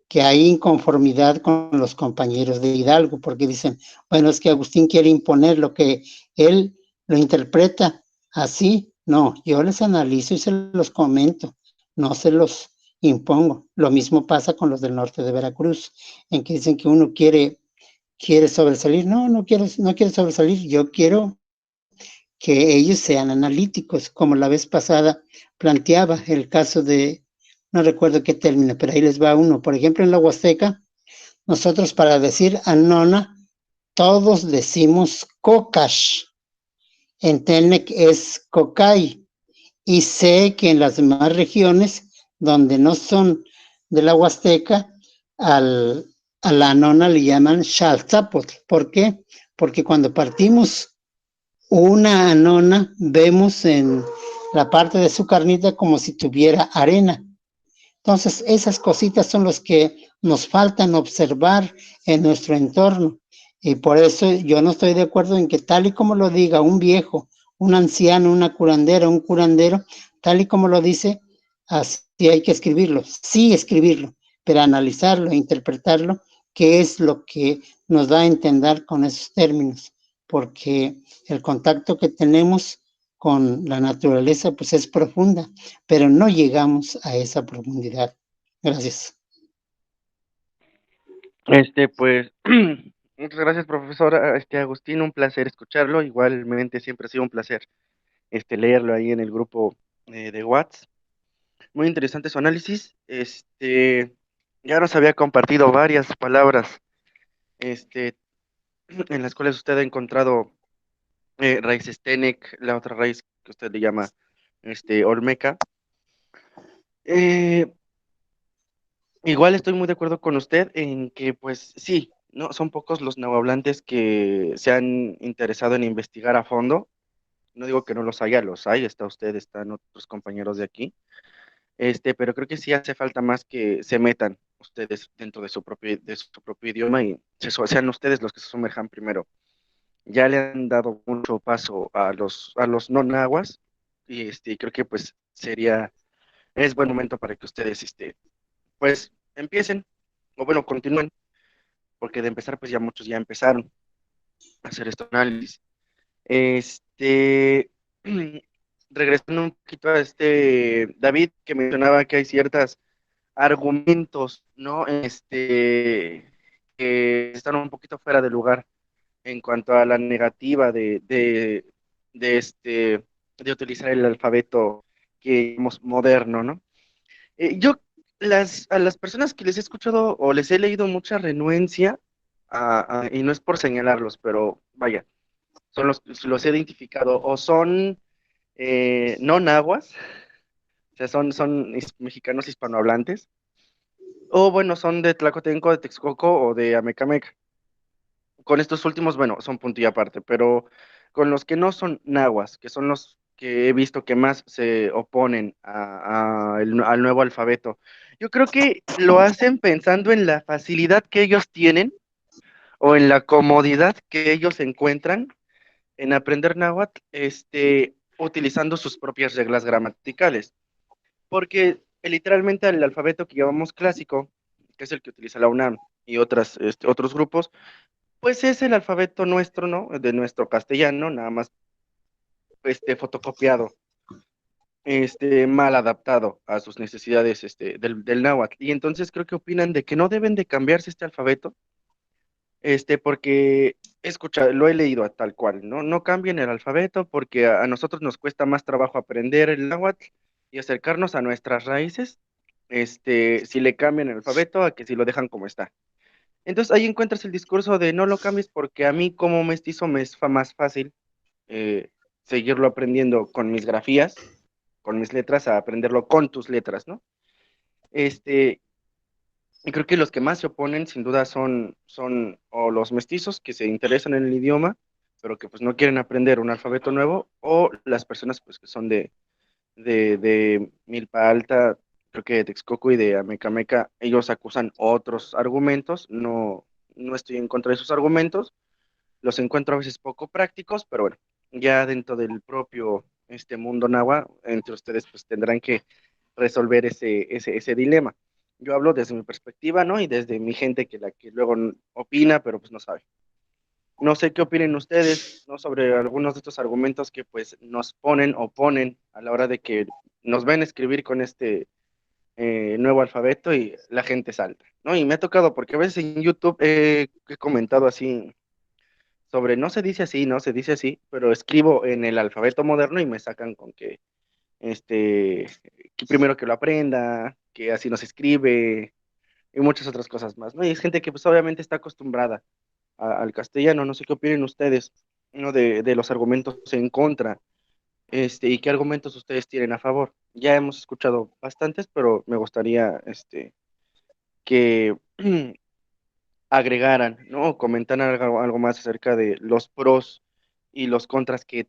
que hay inconformidad con los compañeros de Hidalgo, porque dicen, bueno, es que Agustín quiere imponer lo que él lo interpreta así. No, yo les analizo y se los comento, no se los impongo. Lo mismo pasa con los del norte de Veracruz, en que dicen que uno quiere sobresalir. No quiero sobresalir, yo quiero que ellos sean analíticos, como la vez pasada planteaba el caso de, no recuerdo qué término, pero ahí les va uno. Por ejemplo, en la Huasteca, nosotros para decir anona, todos decimos cocash. En Tenec es cocay. Y sé que en las demás regiones, donde no son de la Huasteca, a la anona le llaman xaltzapotl. ¿Por qué? Porque cuando partimos una anona, vemos en la parte de su carnita como si tuviera arena. Entonces, esas cositas son las que nos faltan observar en nuestro entorno. Y por eso yo no estoy de acuerdo en que tal y como lo diga un viejo, un anciano, una curandera, un curandero, tal y como lo dice, así hay que escribirlo. Sí escribirlo, pero analizarlo, interpretarlo, qué es lo que nos da a entender con esos términos. Porque el contacto que tenemos con la naturaleza pues es profunda, pero no llegamos a esa profundidad. Gracias. Pues, muchas gracias, profesor, Agustín, un placer escucharlo. Igualmente, siempre ha sido un placer, leerlo ahí en el grupo de WhatsApp. Muy interesante su análisis. Ya nos había compartido varias palabras, en las cuales usted ha encontrado raíces Tenec, la otra raíz que usted le llama, Olmeca. Eh, Igual estoy muy de acuerdo con usted en que, pues sí, no son pocos los nahuablantes que se han interesado en investigar a fondo. No digo que no los haya, los hay, está usted, están otros compañeros de aquí. Pero creo que sí hace falta más que se metan ustedes dentro de su propio idioma y sean ustedes los que se sumerjan primero. Ya le han dado mucho paso a los no nahuas y creo que pues es buen momento para que ustedes pues empiecen, o bueno, continúen, porque de empezar pues ya muchos ya empezaron a hacer este análisis. Este, regresando un poquito a David, que mencionaba que hay ciertos argumentos, ¿no? Que están un poquito fuera de lugar en cuanto a la negativa de, este, de utilizar el alfabeto que llamamos moderno, ¿no? Yo a las personas que les he escuchado o les he leído mucha renuencia, y no es por señalarlos, pero vaya, los he identificado, o son no nahuas, o sea, son mexicanos hispanohablantes, o bueno, son de Tlacotenco, de Texcoco o de Amecameca. Con estos últimos, bueno, son punto y aparte, pero con los que no son nahuas, que son los que he visto que más se oponen al nuevo alfabeto, yo creo que lo hacen pensando en la facilidad que ellos tienen o en la comodidad que ellos encuentran en aprender náhuatl, utilizando sus propias reglas gramaticales. Porque literalmente el alfabeto que llamamos clásico, que es el que utiliza la UNAM y otros grupos, pues es el alfabeto nuestro, ¿no? De nuestro castellano, nada más fotocopiado, mal adaptado a sus necesidades del náhuatl. Y entonces creo que opinan de que no deben de cambiarse este alfabeto, porque lo he leído a tal cual, ¿no? No cambien el alfabeto porque a nosotros nos cuesta más trabajo aprender el náhuatl y acercarnos a nuestras raíces, si le cambian el alfabeto a que si lo dejan como está. Entonces ahí encuentras el discurso de no lo cambies porque a mí como mestizo me es más fácil eh, seguirlo aprendiendo con mis grafías, con mis letras, a aprenderlo con tus letras, ¿no? Y creo que los que más se oponen sin duda son o los mestizos que se interesan en el idioma, pero que pues no quieren aprender un alfabeto nuevo, o las personas pues que son de Milpa Alta, creo que de Texcoco y de Amecameca, ellos acusan otros argumentos, no estoy en contra de sus argumentos, los encuentro a veces poco prácticos, pero bueno, ya dentro del propio mundo náhuatl, entre ustedes pues tendrán que resolver ese dilema. Yo hablo desde mi perspectiva, ¿no? Y desde mi gente la que luego opina, pero pues no sabe. No sé qué opinen ustedes, ¿no? Sobre algunos de estos argumentos que pues nos oponen a la hora de que nos ven escribir con nuevo alfabeto y la gente salta, ¿no? Y me ha tocado porque a veces en YouTube he comentado así sobre no se dice así, no se dice así, pero escribo en el alfabeto moderno y me sacan con que primero que lo aprenda, que así no se escribe y muchas otras cosas más, ¿no? Y es gente que pues obviamente está acostumbrada al castellano, no sé qué opinen ustedes, ¿no? De los argumentos en contra, y qué argumentos ustedes tienen a favor. Ya hemos escuchado bastantes, pero me gustaría, que agregaran, ¿no? O comentaran algo más acerca de los pros y los contras que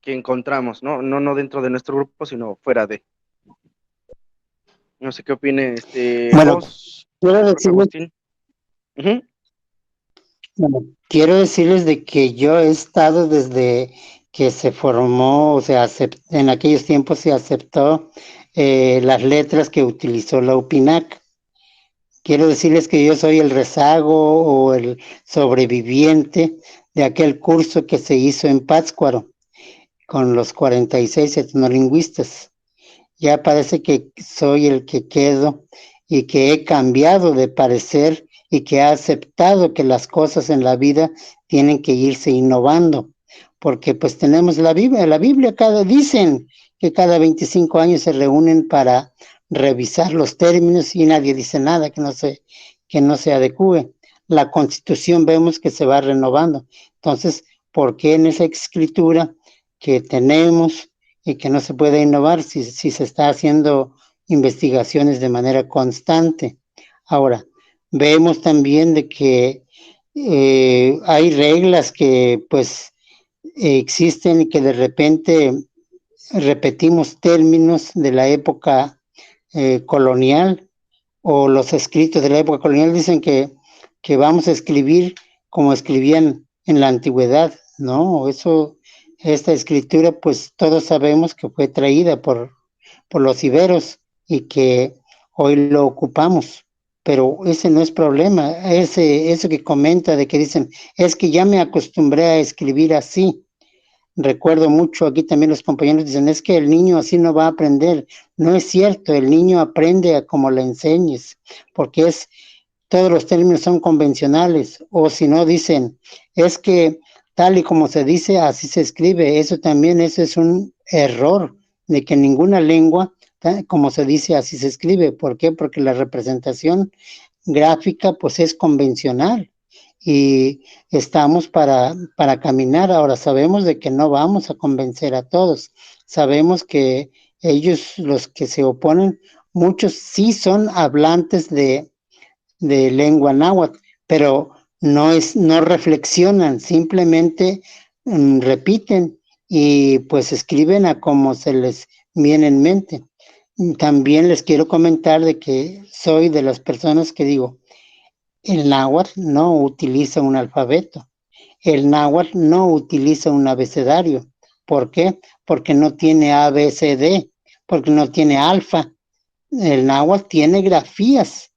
encontramos, ¿no? No dentro de nuestro grupo, sino fuera de. No sé qué opine Bueno, vos, quiero profe decirles, Agustín. Ujú. bueno, quiero decirles de que yo he estado desde que se formó, o sea, en aquellos tiempos se aceptó las letras que utilizó la UPINAC. Quiero decirles que yo soy el rezago o el sobreviviente de aquel curso que se hizo en Pátzcuaro con los 46 etnolingüistas. Ya parece que soy el que quedo y que he cambiado de parecer y que he aceptado que las cosas en la vida tienen que irse innovando, porque pues tenemos la Biblia dicen que cada 25 años se reúnen para revisar los términos y nadie dice nada que no se adecue. La Constitución vemos que se va renovando. Entonces, ¿por qué en esa escritura que tenemos y que no se puede innovar si se está haciendo investigaciones de manera constante? Ahora, vemos también de que hay reglas que pues existen y que de repente repetimos términos de la época colonial o los escritos de la época colonial dicen que vamos a escribir como escribían en la antigüedad, ¿no? Esta escritura, pues todos sabemos que fue traída por los iberos y que hoy lo ocupamos, pero ese no es problema, eso que comenta de que dicen, es que ya me acostumbré a escribir así. Recuerdo mucho, aquí también los compañeros dicen, es que el niño así no va a aprender. No es cierto, el niño aprende a como le enseñes, porque todos los términos son convencionales, o si no dicen, es que tal y como se dice, así se escribe. Eso es un error, de que ninguna lengua, como se dice, así se escribe. ¿Por qué? Porque la representación gráfica pues es convencional y estamos para caminar. Ahora sabemos de que no vamos a convencer a todos. Sabemos que ellos, los que se oponen, muchos sí son hablantes de lengua náhuatl, pero no reflexionan, simplemente repiten y pues escriben a como se les viene en mente. También les quiero comentar de que soy de las personas que digo, el náhuatl no utiliza un alfabeto, el náhuatl no utiliza un abecedario. ¿Por qué? Porque no tiene A, B, C, D, porque no tiene alfa. El náhuatl tiene grafías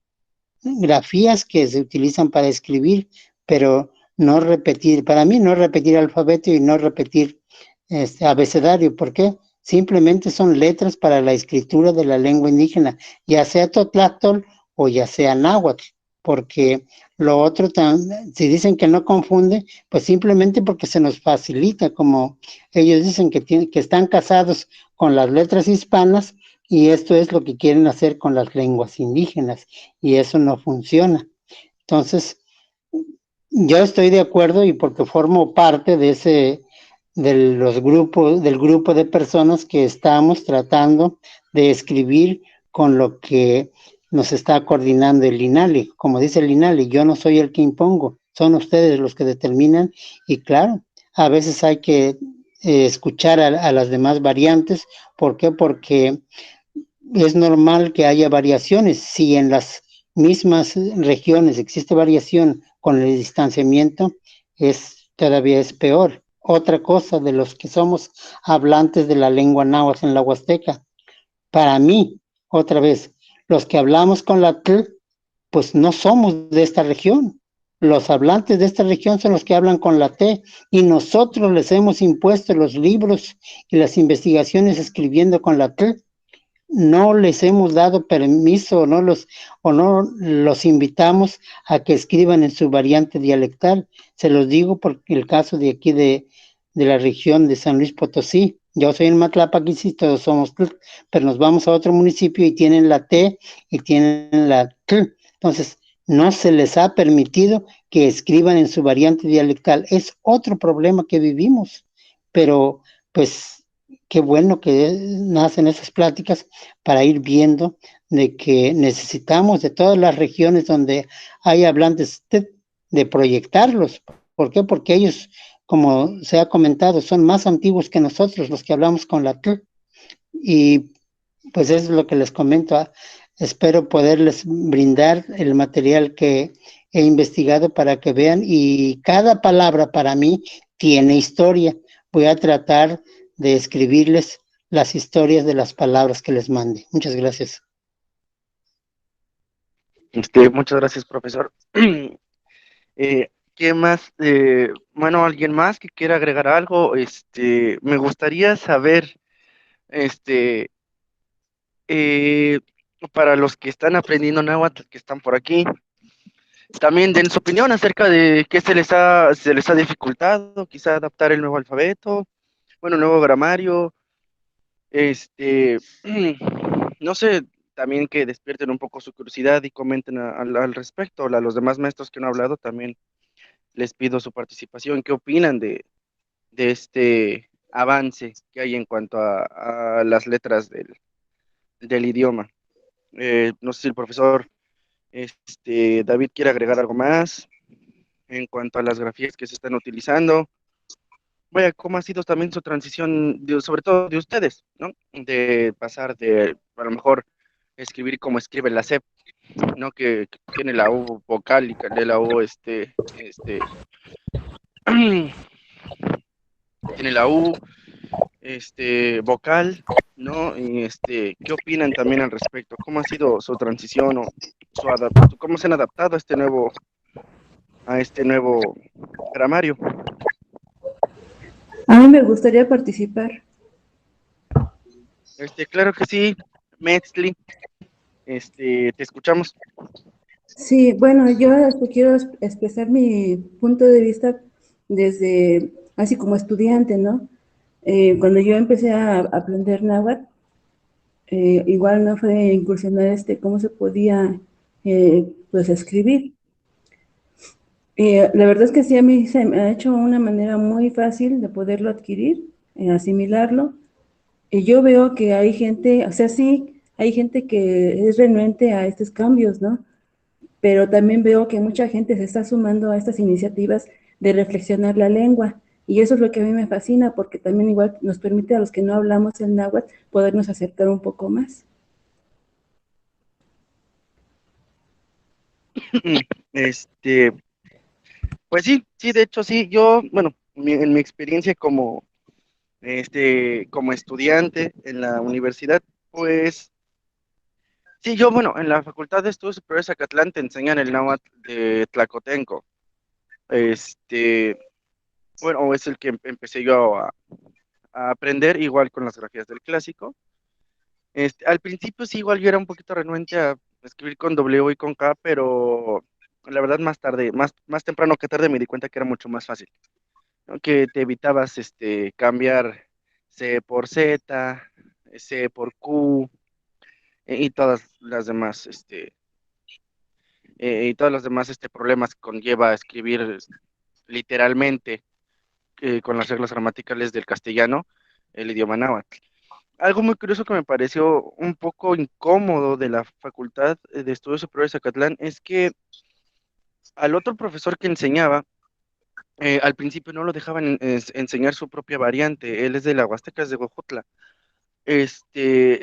que se utilizan para escribir, pero no repetir, para mí no repetir alfabeto y no repetir abecedario. ¿Por qué? Simplemente son letras para la escritura de la lengua indígena, ya sea totláctol o ya sea náhuatl, porque lo otro, si dicen que no confunde, pues simplemente porque se nos facilita, como ellos dicen que están casados con las letras hispanas, y esto es lo que quieren hacer con las lenguas indígenas, y eso no funciona. Entonces, yo estoy de acuerdo y porque formo parte del grupo de personas que estamos tratando de escribir con lo que nos está coordinando el INALI. Como dice el INALI, yo no soy el que impongo, son ustedes los que determinan y claro, a veces hay que escuchar a las demás variantes. ¿Por qué? Porque es normal que haya variaciones. Si en las mismas regiones existe variación con el distanciamiento, todavía es peor. Otra cosa de los que somos hablantes de la lengua náhuatl en la Huasteca, para mí, otra vez, los que hablamos con la Tl, pues no somos de esta región. Los hablantes de esta región son los que hablan con la T y nosotros les hemos impuesto los libros y las investigaciones escribiendo con la T. No les hemos dado permiso o no los invitamos a que escriban en su variante dialectal. Se los digo porque el caso de aquí de la región de San Luis Potosí. Yo soy en Matlapa, sí, todos somos Tl, pero nos vamos a otro municipio y tienen la T y tienen la Tl. Entonces, no se les ha permitido que escriban en su variante dialectal. Es otro problema que vivimos, pero pues qué bueno que nacen esas pláticas para ir viendo de que necesitamos de todas las regiones donde hay hablantes de proyectarlos. ¿Por qué? Porque ellos, como se ha comentado, son más antiguos que nosotros, los que hablamos con la T. Y pues eso es lo que les comento. Espero poderles brindar el material que he investigado para que vean, y cada palabra para mí tiene historia. Voy a tratar de escribirles las historias de las palabras que les mande. Muchas gracias. Muchas gracias, profesor. ¿Qué más? Bueno, ¿alguien más que quiera agregar algo? Me gustaría saber, este, eh, para los que están aprendiendo náhuatl, que están por aquí, también den su opinión acerca de qué se les ha dificultado, quizá adaptar el nuevo alfabeto, bueno, nuevo gramario, no sé, también que despierten un poco su curiosidad y comenten al respecto. A los demás maestros que no han hablado, también les pido su participación. ¿Qué opinan de este avance que hay en cuanto a las letras del idioma? No sé si el profesor David quiere agregar algo más en cuanto a las grafías que se están utilizando. Vaya, ¿cómo ha sido también su transición, sobre todo de ustedes, ¿no? De pasar de, a lo mejor, escribir como escribe la SEP ¿no? Que tiene la U vocálica, de la U, tiene la U, vocal, ¿no? Y ¿qué opinan también al respecto? ¿Cómo ha sido su transición o cómo se han adaptado a este nuevo gramario? A mí me gustaría participar. Claro que sí, Metzli, te escuchamos. Sí, bueno, yo quiero expresar mi punto de vista desde, así como estudiante, ¿no? Cuando yo empecé a aprender náhuatl, igual no fue incursionar cómo se podía, pues, escribir. La verdad es que sí, a mí se me ha hecho una manera muy fácil de poderlo adquirir, asimilarlo. Y yo veo que hay gente, o sea, sí, hay gente que es renuente a estos cambios, ¿no? Pero también veo que mucha gente se está sumando a estas iniciativas de reflexionar la lengua. Y eso es lo que a mí me fascina, porque también igual nos permite a los que no hablamos el náhuatl podernos acercar un poco más. Pues sí, sí, de hecho sí, yo, bueno, en mi experiencia como estudiante en la universidad, pues sí, yo, bueno, en la Facultad de Estudios Superiores de Zacatlán te enseñan el náhuatl de Tlacotenco. Este, bueno, o es el que empecé yo a aprender, igual con las grafías del clásico. Al principio sí, igual yo era un poquito renuente a escribir con W y con K, pero la verdad más tarde, más temprano que tarde me di cuenta que era mucho más fácil, ¿no? Que te evitabas cambiar C por Z, C por Q, y todas las demás, y todos los demás problemas que conlleva escribir literalmente con las reglas gramaticales del castellano, el idioma náhuatl. Algo muy curioso que me pareció un poco incómodo de la Facultad de Estudios Superiores de Zacatlán es que al otro profesor que enseñaba, al principio no lo dejaban enseñar su propia variante. Él es de la Huasteca, es de Huejutla.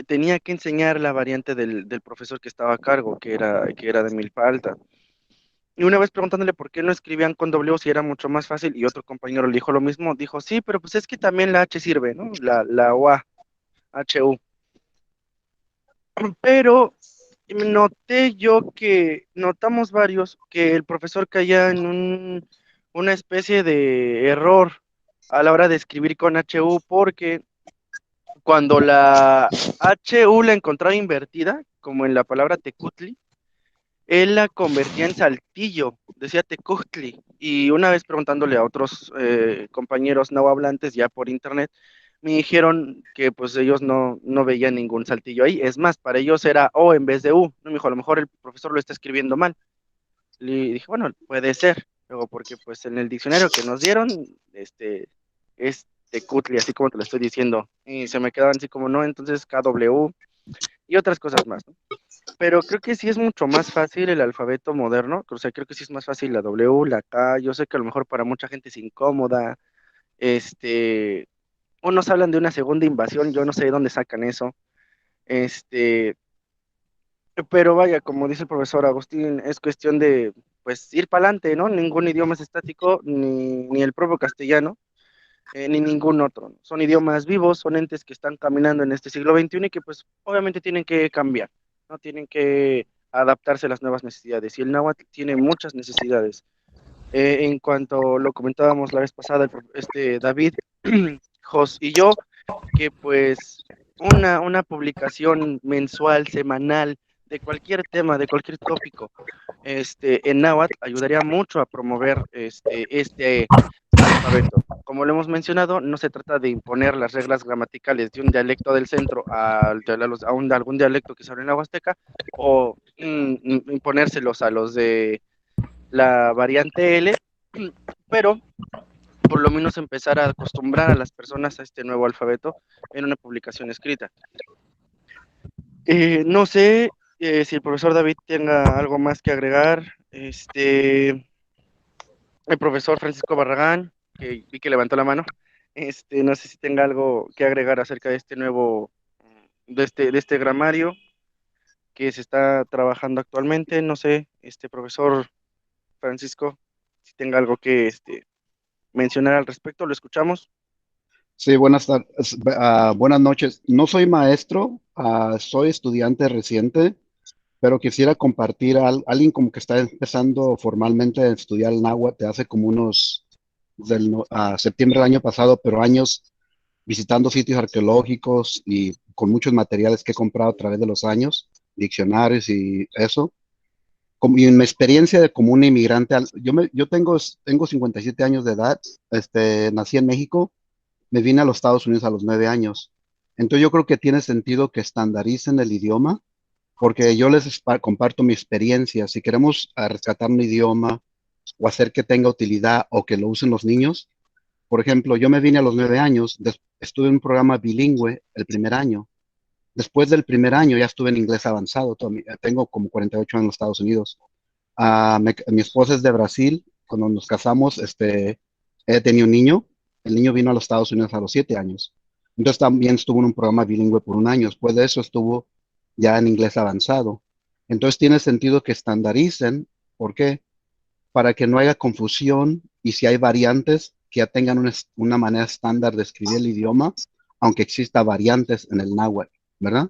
Tenía que enseñar la variante del profesor que estaba a cargo, que era de Milpa Alta. Y una vez preguntándole por qué no escribían con W si era mucho más fácil, y otro compañero le dijo lo mismo, dijo, sí, pero pues es que también la H sirve, ¿no? La OA, HU. Pero notamos varios que el profesor caía en una especie de error a la hora de escribir con HU, porque cuando la HU la encontraba invertida, como en la palabra tecutli, él la convertía en saltillo, decía tecutli. Y una vez preguntándole a otros compañeros no hablantes ya por internet, me dijeron que pues ellos no veían ningún saltillo ahí. Es más, para ellos era O en vez de U. No, me dijo, a lo mejor el profesor lo está escribiendo mal. Le dije, bueno, puede ser. Luego, porque pues en el diccionario que nos dieron, es tecutli, así como te lo estoy diciendo. Y se me quedaban así como, no, entonces KW y otras cosas más, ¿no? Pero creo que sí es mucho más fácil el alfabeto moderno, o sea, creo que sí es más fácil la W, la K, yo sé que a lo mejor para mucha gente es incómoda, este, unos hablan de una segunda invasión, yo no sé de dónde sacan eso, este, pero vaya, como dice el profesor Agustín, es cuestión de, pues, ir para adelante, ¿no? Ningún idioma es estático, ni el propio castellano, ni ningún otro, ¿no? Son idiomas vivos, son entes que están caminando en este siglo XXI y que pues obviamente tienen que cambiar, ¿no? Tienen que adaptarse a las nuevas necesidades y el náhuatl tiene muchas necesidades. En cuanto lo comentábamos la vez pasada, David, Jos y yo, que pues una publicación mensual, semanal, de cualquier tema, de cualquier tópico, en náhuatl ayudaría mucho a promover este alfabeto. Como lo hemos mencionado, no se trata de imponer las reglas gramaticales de un dialecto del centro algún dialecto que se habla en la Huasteca, o imponérselos a los de la variante L, pero por lo menos empezar a acostumbrar a las personas a este nuevo alfabeto en una publicación escrita. No sé si el profesor David tenga algo más que agregar. El profesor Francisco Barragán, que vi que levantó la mano, no sé si tenga algo que agregar acerca de este nuevo, de este gramario. que se está trabajando actualmente. No sé, profesor Francisco, si tenga algo que mencionar al respecto, lo escuchamos. Sí, buenas tardes, buenas noches. No soy maestro, soy estudiante reciente, pero quisiera compartir a alguien como que está empezando formalmente a estudiar el náhuatl de hace como unos, septiembre del año pasado, pero años visitando sitios arqueológicos y con muchos materiales que he comprado a través de los años, diccionarios y eso. Y en mi experiencia de como un inmigrante, yo tengo 57 años de edad, nací en México, me vine a los Estados Unidos a los 9 años. Entonces yo creo que tiene sentido que estandaricen el idioma, porque yo les comparto mi experiencia. Si queremos rescatar un idioma o hacer que tenga utilidad o que lo usen los niños, por ejemplo, yo me vine a los 9 años, estuve en un programa bilingüe el primer año. Después del primer año ya estuve en inglés avanzado. Tengo como 48 años en los Estados Unidos. Mi esposa es de Brasil. Cuando nos casamos, ella tenía un niño. El niño vino a los Estados Unidos a los 7 años. Entonces también estuvo en un programa bilingüe por un año. Después de eso estuvo ya en inglés avanzado. Entonces tiene sentido que estandaricen. ¿Por qué? Para que no haya confusión y si hay variantes, que ya tengan una manera estándar de escribir el idioma, aunque exista variantes en el náhuatl, ¿verdad?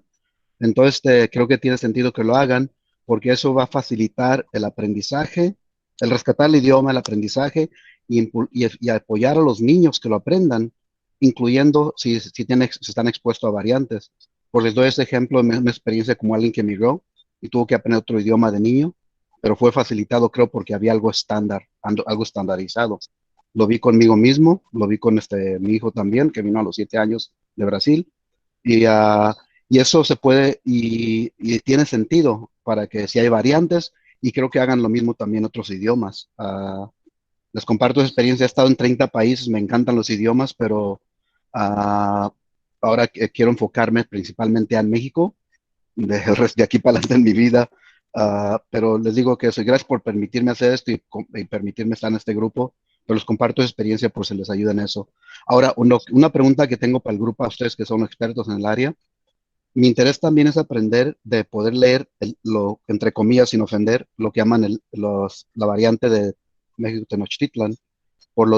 Entonces, creo que tiene sentido que lo hagan porque eso va a facilitar el aprendizaje, el rescatar el idioma, el aprendizaje y apoyar a los niños que lo aprendan, incluyendo si están expuestos a variantes. Por les doy ese ejemplo de mi experiencia como alguien que emigró y tuvo que aprender otro idioma de niño, pero fue facilitado, creo, porque había algo estándar, algo estandarizado. Lo vi conmigo mismo, lo vi con mi hijo también, que vino a los 7 años de Brasil, y, y eso se puede y tiene sentido para que si hay variantes y creo que hagan lo mismo también otros idiomas. Les comparto esa experiencia, he estado en 30 países, me encantan los idiomas, pero ah, ahora quiero enfocarme principalmente en México, de aquí para adelante en mi vida. Pero les digo que soy gracias por permitirme hacer esto y permitirme estar en este grupo, pero les comparto esa experiencia por si les ayuda en eso. Ahora, una pregunta que tengo para el grupo, a ustedes que son expertos en el área. Mi interés también es aprender de poder leer, entre comillas, sin ofender, lo que llaman la variante de México Tenochtitlan, por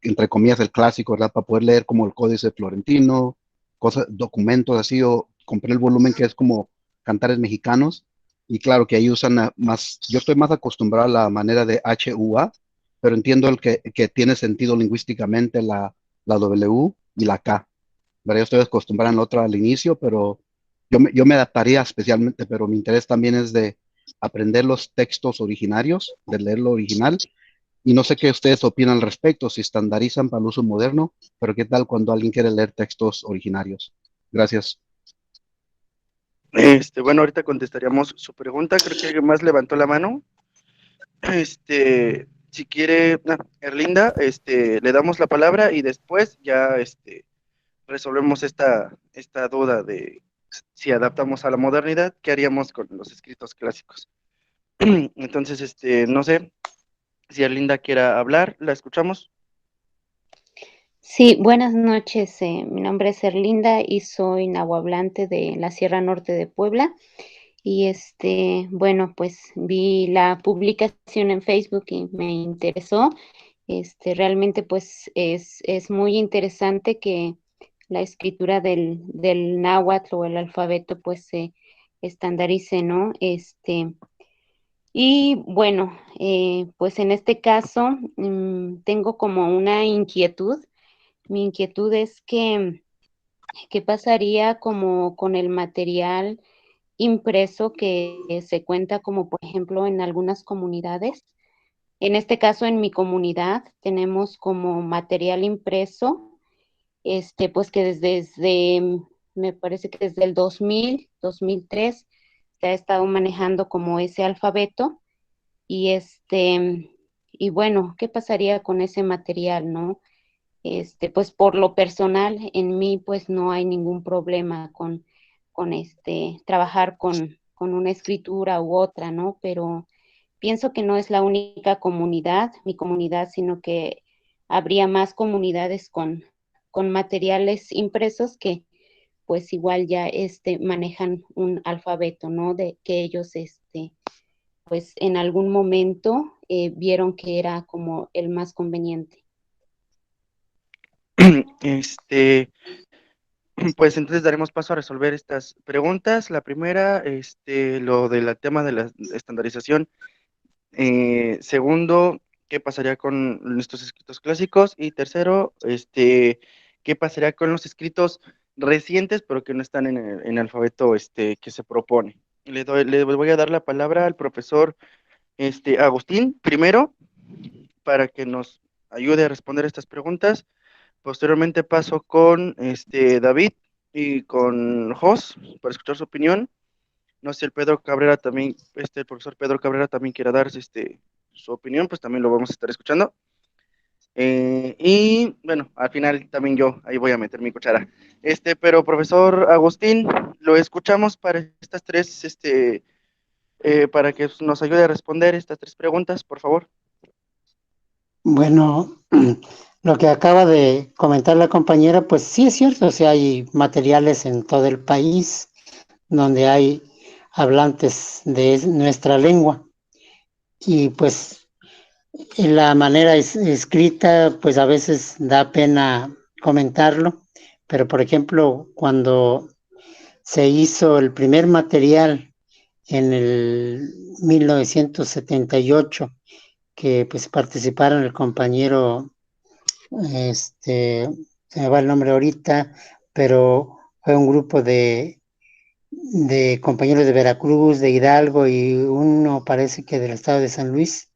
entre comillas, el clásico, ¿verdad? Para poder leer como el Códice Florentino, cosas, documentos así, o compré el volumen que es como Cantares Mexicanos, y claro que ahí usan más, yo estoy más acostumbrado a la manera de HUA, pero entiendo que tiene sentido lingüísticamente la W y la K. ¿Verdad? Yo estoy acostumbrado en la otra al inicio, pero yo me adaptaría especialmente, pero mi interés también es de aprender los textos originarios, de leer lo original, y no sé qué ustedes opinan al respecto, si estandarizan para el uso moderno, pero qué tal cuando alguien quiere leer textos originarios. Gracias. Bueno, ahorita contestaríamos su pregunta. Creo que alguien más levantó la mano. Si quiere, Erlinda, le damos la palabra y después ya, resolvemos esta duda de si adaptamos a la modernidad, ¿qué haríamos con los escritos clásicos? Entonces, no sé si Erlinda quiera hablar, la escuchamos. Sí, buenas noches. Mi nombre es Erlinda y soy nahuablante de la Sierra Norte de Puebla. Y bueno, pues vi la publicación en Facebook y me interesó. Realmente pues es muy interesante que la escritura del náhuatl o el alfabeto pues se estandarice, ¿no? Y bueno, pues en este caso tengo como una inquietud. Mi inquietud es que, ¿qué pasaría como con el material impreso que se cuenta como, por ejemplo, en algunas comunidades? En este caso, en mi comunidad, tenemos como material impreso, pues que me parece que desde el 2003, se ha estado manejando como ese alfabeto y y bueno, ¿qué pasaría con ese material, no? Pues por lo personal, en mí pues no hay ningún problema con trabajar con una escritura u otra, ¿no? Pero pienso que no es la única comunidad, mi comunidad, sino que habría más comunidades con materiales impresos que pues igual ya manejan un alfabeto, ¿no? De que ellos pues en algún momento vieron que era como el más conveniente. Pues entonces daremos paso a resolver estas preguntas. La primera, lo del tema de la estandarización. Segundo, ¿qué pasaría con nuestros escritos clásicos? Y tercero, ¿qué pasaría con los escritos recientes, pero que no están en el alfabeto que se propone? Le voy a dar la palabra al profesor Agustín primero para que nos ayude a responder estas preguntas. Posteriormente paso con David y con Jos para escuchar su opinión. No sé si el Pedro Cabrera también, el profesor Pedro Cabrera también quiera dar su opinión, pues también lo vamos a estar escuchando. Y bueno, al final también yo ahí voy a meter mi cuchara. Pero profesor Agustín, lo escuchamos para estas tres, para que nos ayude a responder estas tres preguntas, por favor. Bueno, lo que acaba de comentar la compañera, pues sí es cierto, o sea, hay materiales en todo el país donde hay hablantes de nuestra lengua y pues en la manera escrita, pues a veces da pena comentarlo, pero por ejemplo, cuando se hizo el primer material en el 1978, que pues participaron el compañero, se me va el nombre ahorita, pero fue un grupo de compañeros de Veracruz, de Hidalgo y uno parece que del estado de San Luis,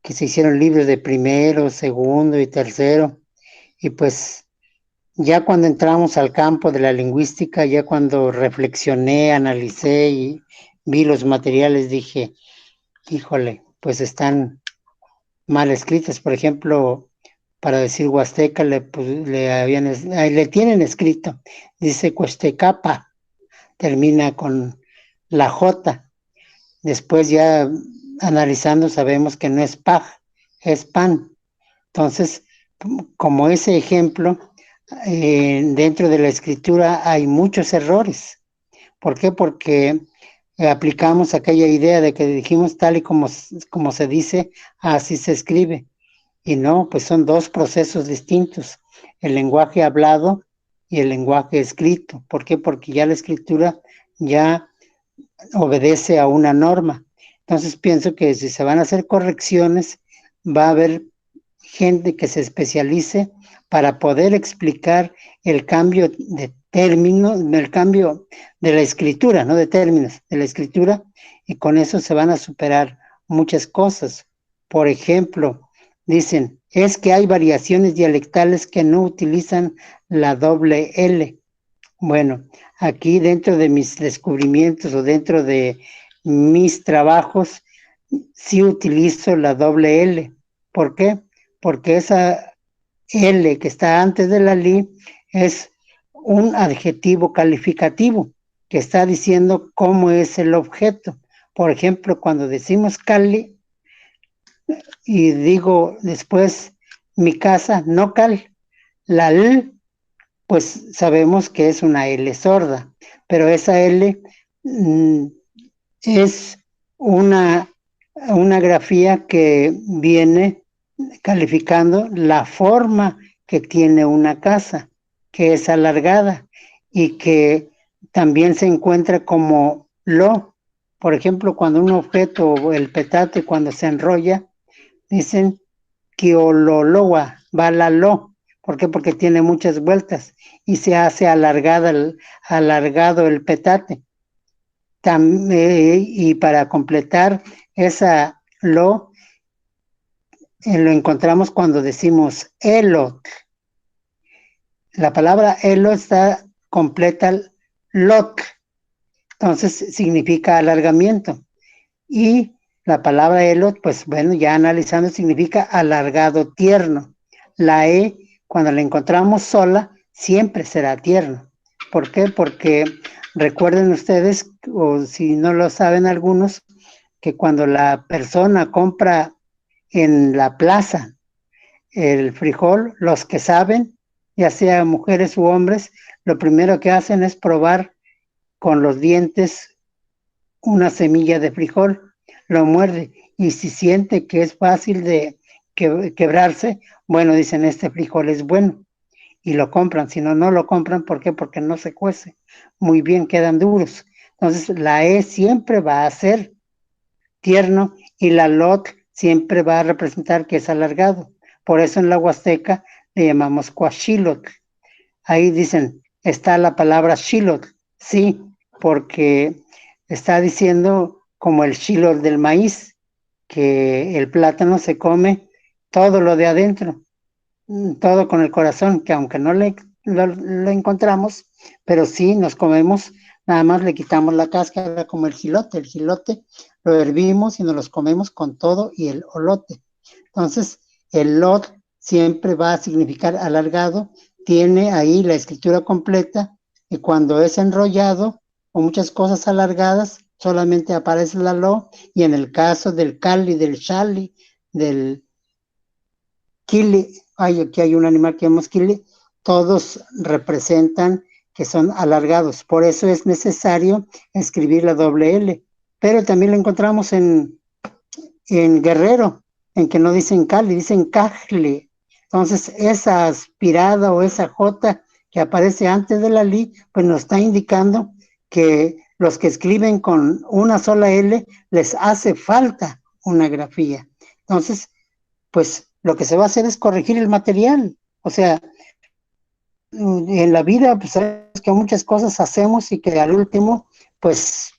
que se hicieron libros de primero, segundo y tercero. Y pues ya cuando entramos al campo de la lingüística, ya cuando reflexioné, analicé y vi los materiales, dije, híjole, pues están mal escritos. Por ejemplo, para decir huasteca le tienen escrito, dice Cuestecapa, termina con la J. Después ya analizando sabemos que no es paj, es pan. Entonces, como ese ejemplo, dentro de la escritura hay muchos errores. ¿Por qué? Porque aplicamos aquella idea de que dijimos tal y como se dice, así se escribe. Y no, pues son dos procesos distintos, el lenguaje hablado y el lenguaje escrito. ¿Por qué? Porque ya la escritura ya obedece a una norma. Entonces pienso que si se van a hacer correcciones, va a haber gente que se especialice para poder explicar el cambio de términos, el cambio de la escritura, no de términos, de la escritura, y con eso se van a superar muchas cosas. Por ejemplo, dicen, es que hay variaciones dialectales que no utilizan la doble L. Bueno, aquí dentro de mis descubrimientos o dentro de mis trabajos, sí utilizo la doble L. ¿Por qué? Porque esa L que está antes de la li es un adjetivo calificativo que está diciendo cómo es el objeto. Por ejemplo, cuando decimos Cali y digo después mi casa, no cal, la L, pues sabemos que es una L sorda, pero esa L es una grafía que viene calificando la forma que tiene una casa, que es alargada y que también se encuentra como lo. Por ejemplo, cuando un objeto o el petate cuando se enrolla, dicen kiololoa, balalo. ¿Por qué? Porque tiene muchas vueltas y se hace alargado el petate. Y para completar esa lo encontramos cuando decimos elot. La palabra elot está completa lot, entonces significa alargamiento. Y la palabra elot, pues bueno, ya analizando, significa alargado tierno. La E, cuando la encontramos sola, siempre será tierno. ¿Por qué? Porque recuerden ustedes, o si no lo saben algunos, que cuando la persona compra en la plaza el frijol, los que saben, ya sea mujeres u hombres, lo primero que hacen es probar con los dientes una semilla de frijol, lo muerde y si siente que es fácil de quebrarse, bueno, dicen este frijol es bueno y lo compran, si no, no lo compran, ¿por qué? Porque no se cuece, muy bien, quedan duros. Entonces la E siempre va a ser tierno y la lot siempre va a representar que es alargado. Por eso en la Huasteca le llamamos cuachilot. Ahí dicen, está la palabra shilot, sí, porque está diciendo como el shilot del maíz, que el plátano se come todo lo de adentro, todo con el corazón, que aunque no lo encontramos, pero sí nos comemos, nada más le quitamos la cáscara como el jilote lo hervimos y nos los comemos con todo y el olote. Entonces, el lot siempre va a significar alargado, tiene ahí la escritura completa y cuando es enrollado o muchas cosas alargadas, solamente aparece la lo y en el caso del cali, del shali, del kili, aquí hay un animal que llamamos kili, todos representan que son alargados, por eso es necesario escribir la doble L, pero también lo encontramos en Guerrero, en que no dicen Cali, dicen Cajli. Entonces, esa aspirada o esa J que aparece antes de la li, pues nos está indicando que los que escriben con una sola L les hace falta una grafía. Entonces, pues lo que se va a hacer es corregir el material. O sea, en la vida, pues sabes que muchas cosas hacemos y que al último, pues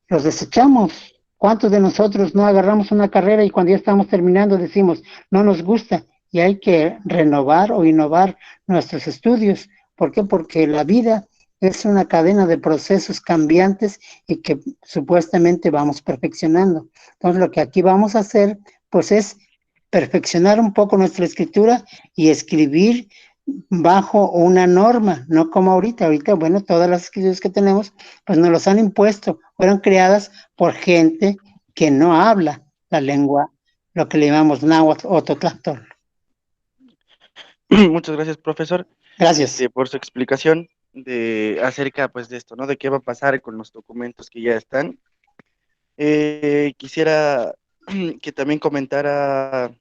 los desechamos. ¿Cuántos de nosotros no agarramos una carrera y cuando ya estamos terminando decimos, no nos gusta y hay que renovar o innovar nuestros estudios? ¿Por qué? Porque la vida es una cadena de procesos cambiantes y que supuestamente vamos perfeccionando. Entonces lo que aquí vamos a hacer, pues es perfeccionar un poco nuestra escritura y escribir bajo una norma, no como ahorita, bueno, todas las escrituras que tenemos, pues nos los han impuesto, fueron creadas por gente que no habla la lengua, lo que le llamamos náhuatl o totláctol. Muchas gracias, profesor. Gracias. Por su explicación acerca pues de esto, ¿no? De qué va a pasar con los documentos que ya están. Quisiera que también comentara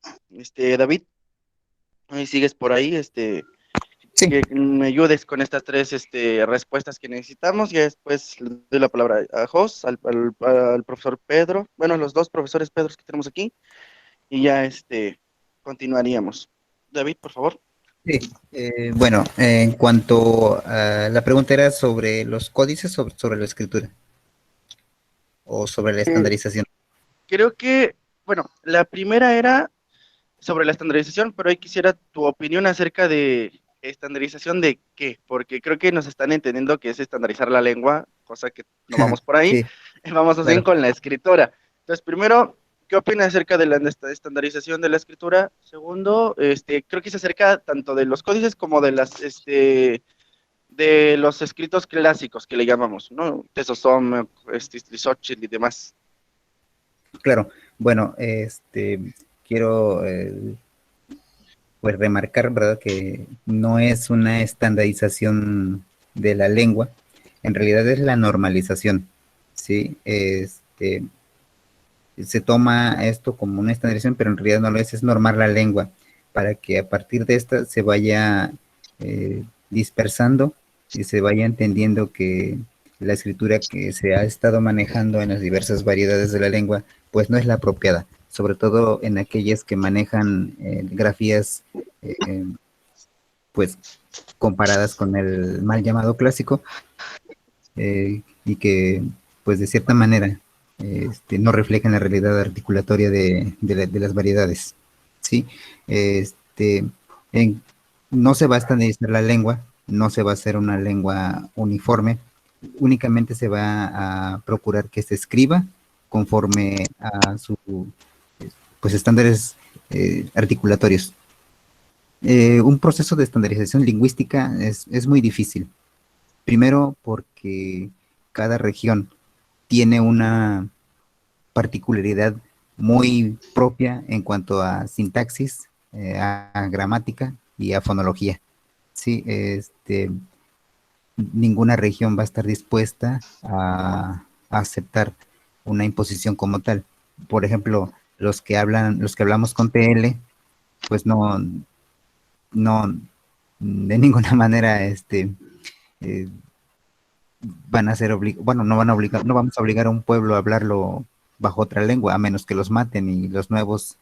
David, si sigues por ahí, Sí. que me ayudes con estas tres respuestas que necesitamos. Ya después le doy la palabra a Jos, al profesor Pedro, bueno, a los dos profesores Pedros que tenemos aquí, y ya continuaríamos. David, por favor. Sí, bueno, en cuanto a la pregunta era sobre los códices o sobre la escritura o sobre la estandarización. Creo que, bueno, la primera era sobre la estandarización, pero ahí quisiera tu opinión acerca de estandarización de qué, porque creo que nos están entendiendo que es estandarizar la lengua, cosa que no vamos por ahí, Sí, vamos más bien claro. con la escritura. Entonces, primero, ¿qué opinas acerca de la estandarización de la escritura? Segundo, creo que se acerca tanto de los códices como de de los escritos clásicos que le llamamos, ¿no? Tesosom, Xochitl y demás. Claro, bueno, quiero pues remarcar, ¿verdad?, que no es una estandarización de la lengua, en realidad es la normalización, ¿sí? Se toma esto como una estandarización, pero en realidad no lo es normar la lengua, para que a partir de esta se vaya dispersando y se vaya entendiendo que la escritura que se ha estado manejando en las diversas variedades de la lengua, pues no es la apropiada, sobre todo en aquellas que manejan grafías, pues comparadas con el mal llamado clásico, y que, pues de cierta manera, no reflejan la realidad articulatoria de las variedades, ¿sí? No se va a estandarizar la lengua, no se va a hacer una lengua uniforme, únicamente se va a procurar que se escriba conforme a sus pues, estándares articulatorios. Un proceso de estandarización lingüística es muy difícil. Primero porque cada región tiene una particularidad muy propia en cuanto a sintaxis, a gramática y a fonología. Sí, ninguna región va a estar dispuesta a aceptar una imposición como tal. Por ejemplo, los que hablamos con TL, pues no, de ninguna manera, eh, van a ser bueno, no van a obligar, no vamos a obligar a un pueblo a hablarlo bajo otra lengua, a menos que los maten y los nuevos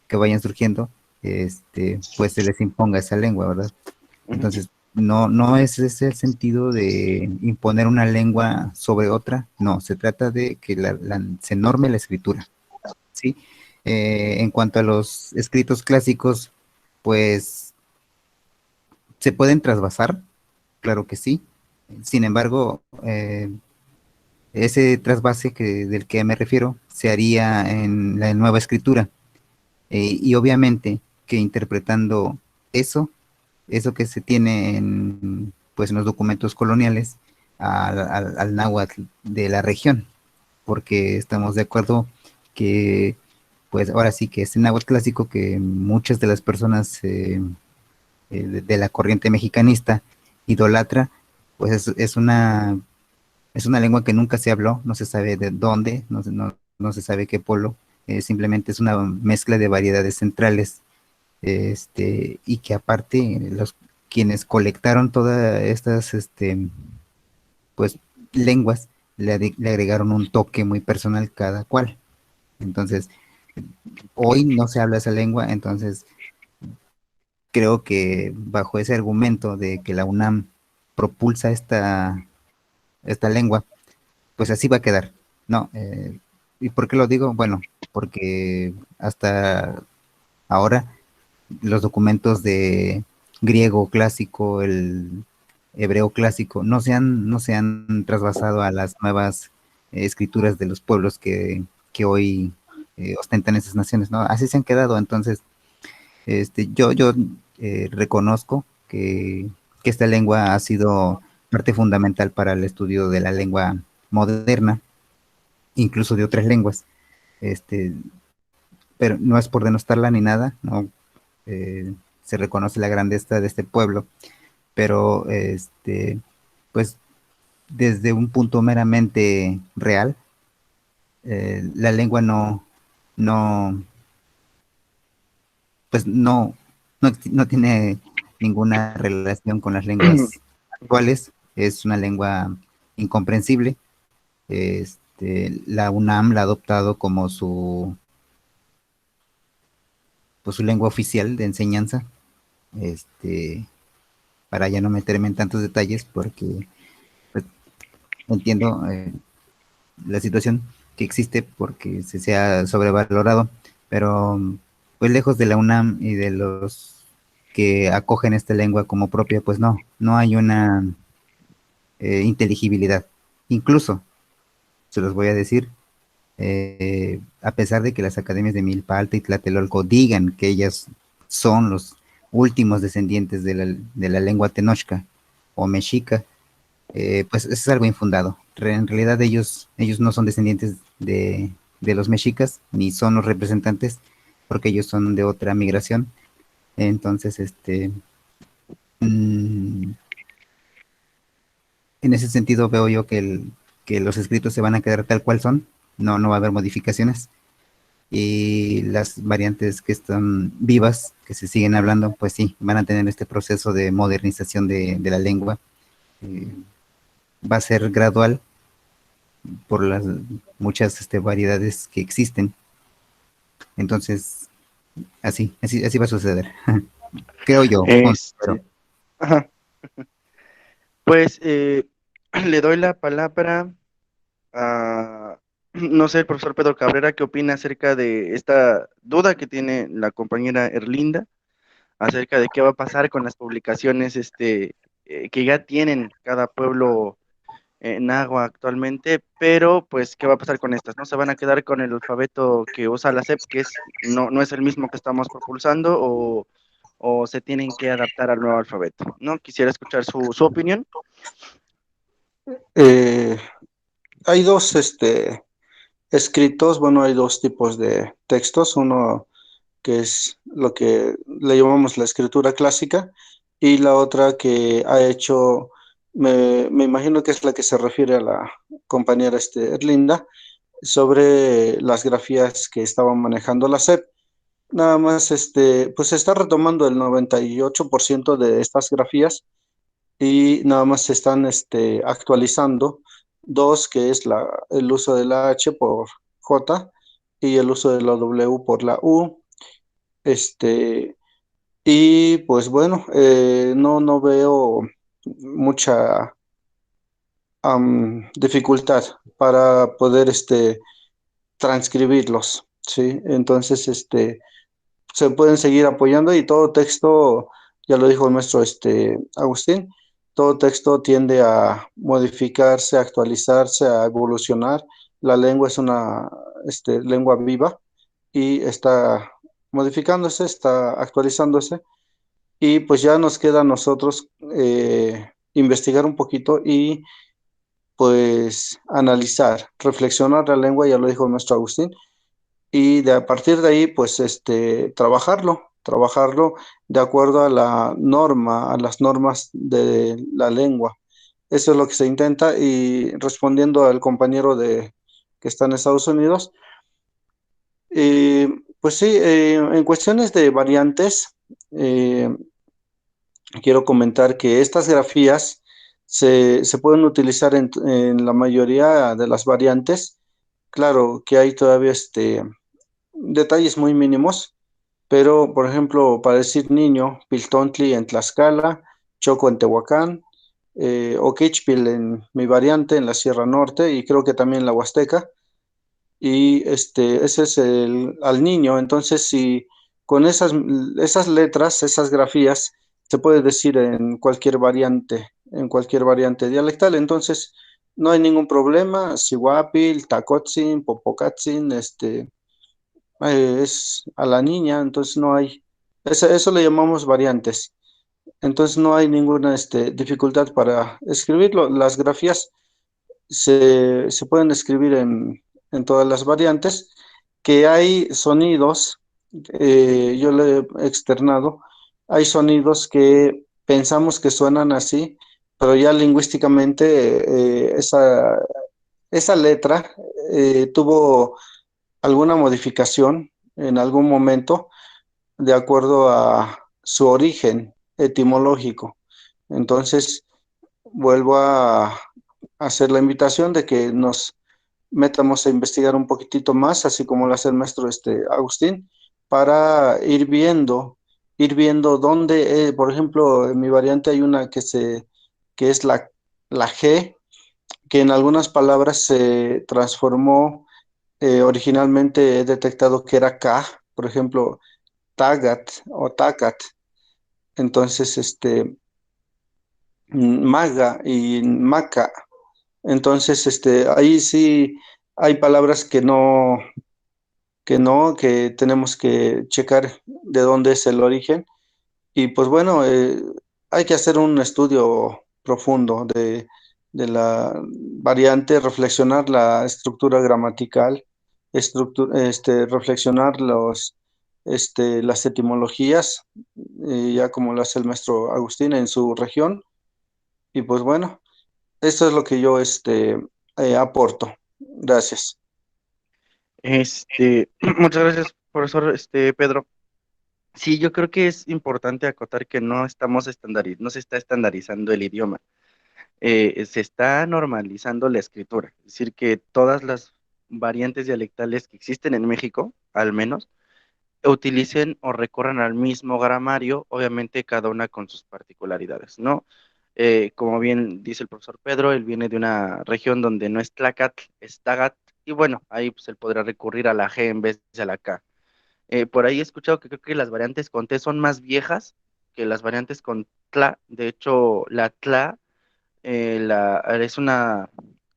que vayan surgiendo, pues se les imponga esa lengua, ¿verdad? Entonces, no es ese el sentido de imponer una lengua sobre otra, no, se trata de que se norme la escritura, ¿sí? En cuanto a los escritos clásicos, pues se pueden trasvasar, claro que sí. Sin embargo, ese trasvase del que me refiero se haría en la nueva escritura. Y obviamente que interpretando eso que se tiene pues, en los documentos coloniales al náhuatl de la región, porque estamos de acuerdo que, pues ahora sí que ese náhuatl clásico que muchas de las personas de la corriente mexicanista idolatra, pues es una lengua que nunca se habló, no se sabe de dónde, no se sabe qué pueblo, simplemente es una mezcla de variedades centrales, y que aparte quienes colectaron todas estas, pues, lenguas, le agregaron un toque muy personal cada cual. Entonces, hoy no se habla esa lengua, entonces creo que bajo ese argumento de que la UNAM propulsa esta lengua, pues así va a quedar, ¿no? ¿Y por qué lo digo? Bueno, porque hasta ahora los documentos de griego clásico, el hebreo clásico, no se han trasvasado a las nuevas escrituras de los pueblos que hoy ostentan esas naciones, ¿no? Así se han quedado, entonces, yo reconozco que esta lengua ha sido parte fundamental para el estudio de la lengua moderna, incluso de otras lenguas, este, pero no es por denostarla ni nada, no, se reconoce la grandeza de este pueblo, pero pues desde un punto meramente real, la lengua no, pues no tiene ninguna relación con las lenguas actuales, es una lengua incomprensible. La UNAM la ha adoptado como pues, su lengua oficial de enseñanza, para ya no meterme en tantos detalles, porque pues, entiendo la situación que existe porque se ha sobrevalorado, pero pues lejos de la UNAM y de los que acogen esta lengua como propia, pues no hay una inteligibilidad. Incluso, se los voy a decir, a pesar de que las academias de Milpa Alta y Tlatelolco digan que ellas son los últimos descendientes de la lengua tenochca o mexica, pues eso es algo infundado. En realidad ellos no son descendientes de los mexicas, ni son los representantes, porque ellos son de otra migración. Entonces, en ese sentido veo yo que los escritos se van a quedar tal cual son, no va a haber modificaciones. Y las variantes que están vivas, que se siguen hablando, pues sí, van a tener este proceso de modernización de la lengua. Va a ser gradual por las muchas variedades que existen. Entonces, así va a suceder. Creo yo. Ajá. Pues le doy la palabra a, no sé, el profesor Pedro Cabrera, ¿qué opina acerca de esta duda que tiene la compañera Erlinda acerca de qué va a pasar con las publicaciones que ya tienen cada pueblo nahua actualmente, pero pues qué va a pasar con estas? ¿No se van a quedar con el alfabeto que usa la SEP, que no es el mismo que estamos propulsando, o se tienen que adaptar al nuevo alfabeto? ¿No? Quisiera escuchar su opinión. Hay dos escritos, bueno, hay dos tipos de textos, uno que es lo que le llamamos la escritura clásica, y la otra que ha hecho me imagino que es la que se refiere a la compañera Erlinda, sobre las grafías que estaba manejando la SEP. Nada más, pues se está retomando el 98% de estas grafías y nada más se están actualizando dos, que es el uso de la H por J y el uso de la W por la U. Y pues bueno, no veo mucha dificultad para poder transcribirlos, ¿sí? Entonces, se pueden seguir apoyando y todo texto, ya lo dijo el maestro Agustín, todo texto tiende a modificarse, a actualizarse, a evolucionar. La lengua es una lengua viva y está modificándose, está actualizándose y pues ya nos queda a nosotros investigar un poquito y pues analizar, reflexionar la lengua, ya lo dijo el maestro Agustín, y a partir de ahí, pues, trabajarlo de acuerdo a la norma, a las normas de la lengua. Eso es lo que se intenta y respondiendo al compañero que está en Estados Unidos, pues sí, en cuestiones de variantes, eh, quiero comentar que estas grafías se pueden utilizar en la mayoría de las variantes. Claro que hay todavía detalles muy mínimos, pero por ejemplo, para decir niño, Piltontli en Tlaxcala, Choco en Tehuacán, Oquichpil en mi variante en la Sierra Norte y creo que también en la Huasteca. Y ese es al niño. Entonces, si con esas letras, esas grafías, se puede decir en cualquier variante dialectal. Entonces, no hay ningún problema. Sihuapil, Tacotzin, Popocatzin, es a la niña, entonces no hay, eso le llamamos variantes, entonces no hay ninguna dificultad para escribirlo. Las grafías se pueden escribir en todas las variantes, que hay sonidos, yo le he externado, hay sonidos que pensamos que suenan así, pero ya lingüísticamente esa letra tuvo alguna modificación en algún momento de acuerdo a su origen etimológico. Entonces, vuelvo a hacer la invitación de que nos metamos a investigar un poquitito más, así como lo hace el maestro Agustín, para ir viendo dónde, por ejemplo, en mi variante hay una que es la G, que en algunas palabras se transformó. Originalmente he detectado que era K, por ejemplo, Tagat o Tacat. Entonces, Maga y Maca. Entonces, ahí sí hay palabras que tenemos que checar de dónde es el origen. Y pues bueno, hay que hacer un estudio profundo de la variante, reflexionar la estructura gramatical, reflexionar las etimologías, ya como lo hace el maestro Agustín en su región. Y pues bueno, esto es lo que yo aporto. Gracias. Muchas gracias, profesor Pedro. Sí, yo creo que es importante acotar que no no se está estandarizando el idioma, se está normalizando la escritura, es decir, que todas las variantes dialectales que existen en México, al menos, utilicen o recorran al mismo gramario, obviamente cada una con sus particularidades, ¿no? Como bien dice el profesor Pedro, él viene de una región donde no es Tlacat, es Tagat, y bueno, ahí pues él podrá recurrir a la G en vez de a la K. Por ahí he escuchado que creo que las variantes con T son más viejas que las variantes con Tla. De hecho, la Tla es una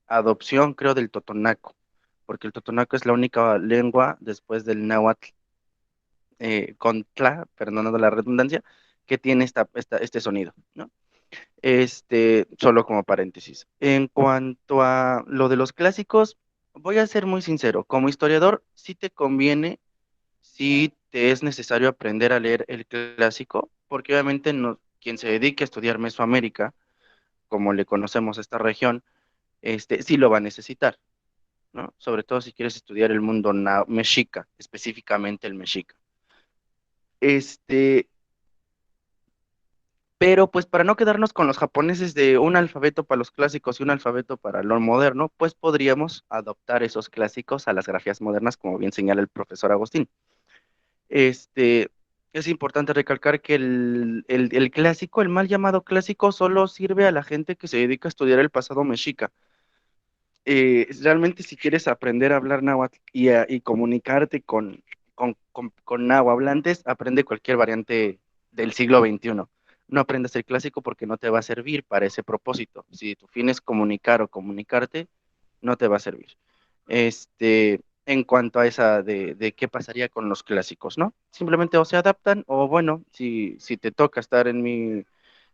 adopción, creo, del totonaco, porque el totonaco es la única lengua después del náhuatl con Tla, perdonando la redundancia, que tiene este sonido, ¿no? Solo como paréntesis. En cuanto a lo de los clásicos, voy a ser muy sincero, como historiador, sí te conviene sí te es necesario aprender a leer el clásico, porque obviamente no, quien se dedique a estudiar Mesoamérica como le conocemos a esta región, sí lo va a necesitar, ¿no? Sobre todo si quieres estudiar el mundo mexica, específicamente el mexica. Pero pues para no quedarnos con los japoneses de un alfabeto para los clásicos y un alfabeto para lo moderno, pues podríamos adoptar esos clásicos a las grafías modernas, como bien señala el profesor Agustín. Este, es importante recalcar que el clásico, el mal llamado clásico, solo sirve a la gente que se dedica a estudiar el pasado mexica. Realmente si quieres aprender a hablar náhuatl y comunicarte con náhuatl, aprende cualquier variante del siglo XXI. No aprendas el clásico porque no te va a servir para ese propósito. Si tu fin es comunicar o comunicarte, no te va a servir. En cuanto a esa de qué pasaría con los clásicos, ¿no? Simplemente o se adaptan o bueno, si te toca estar en mi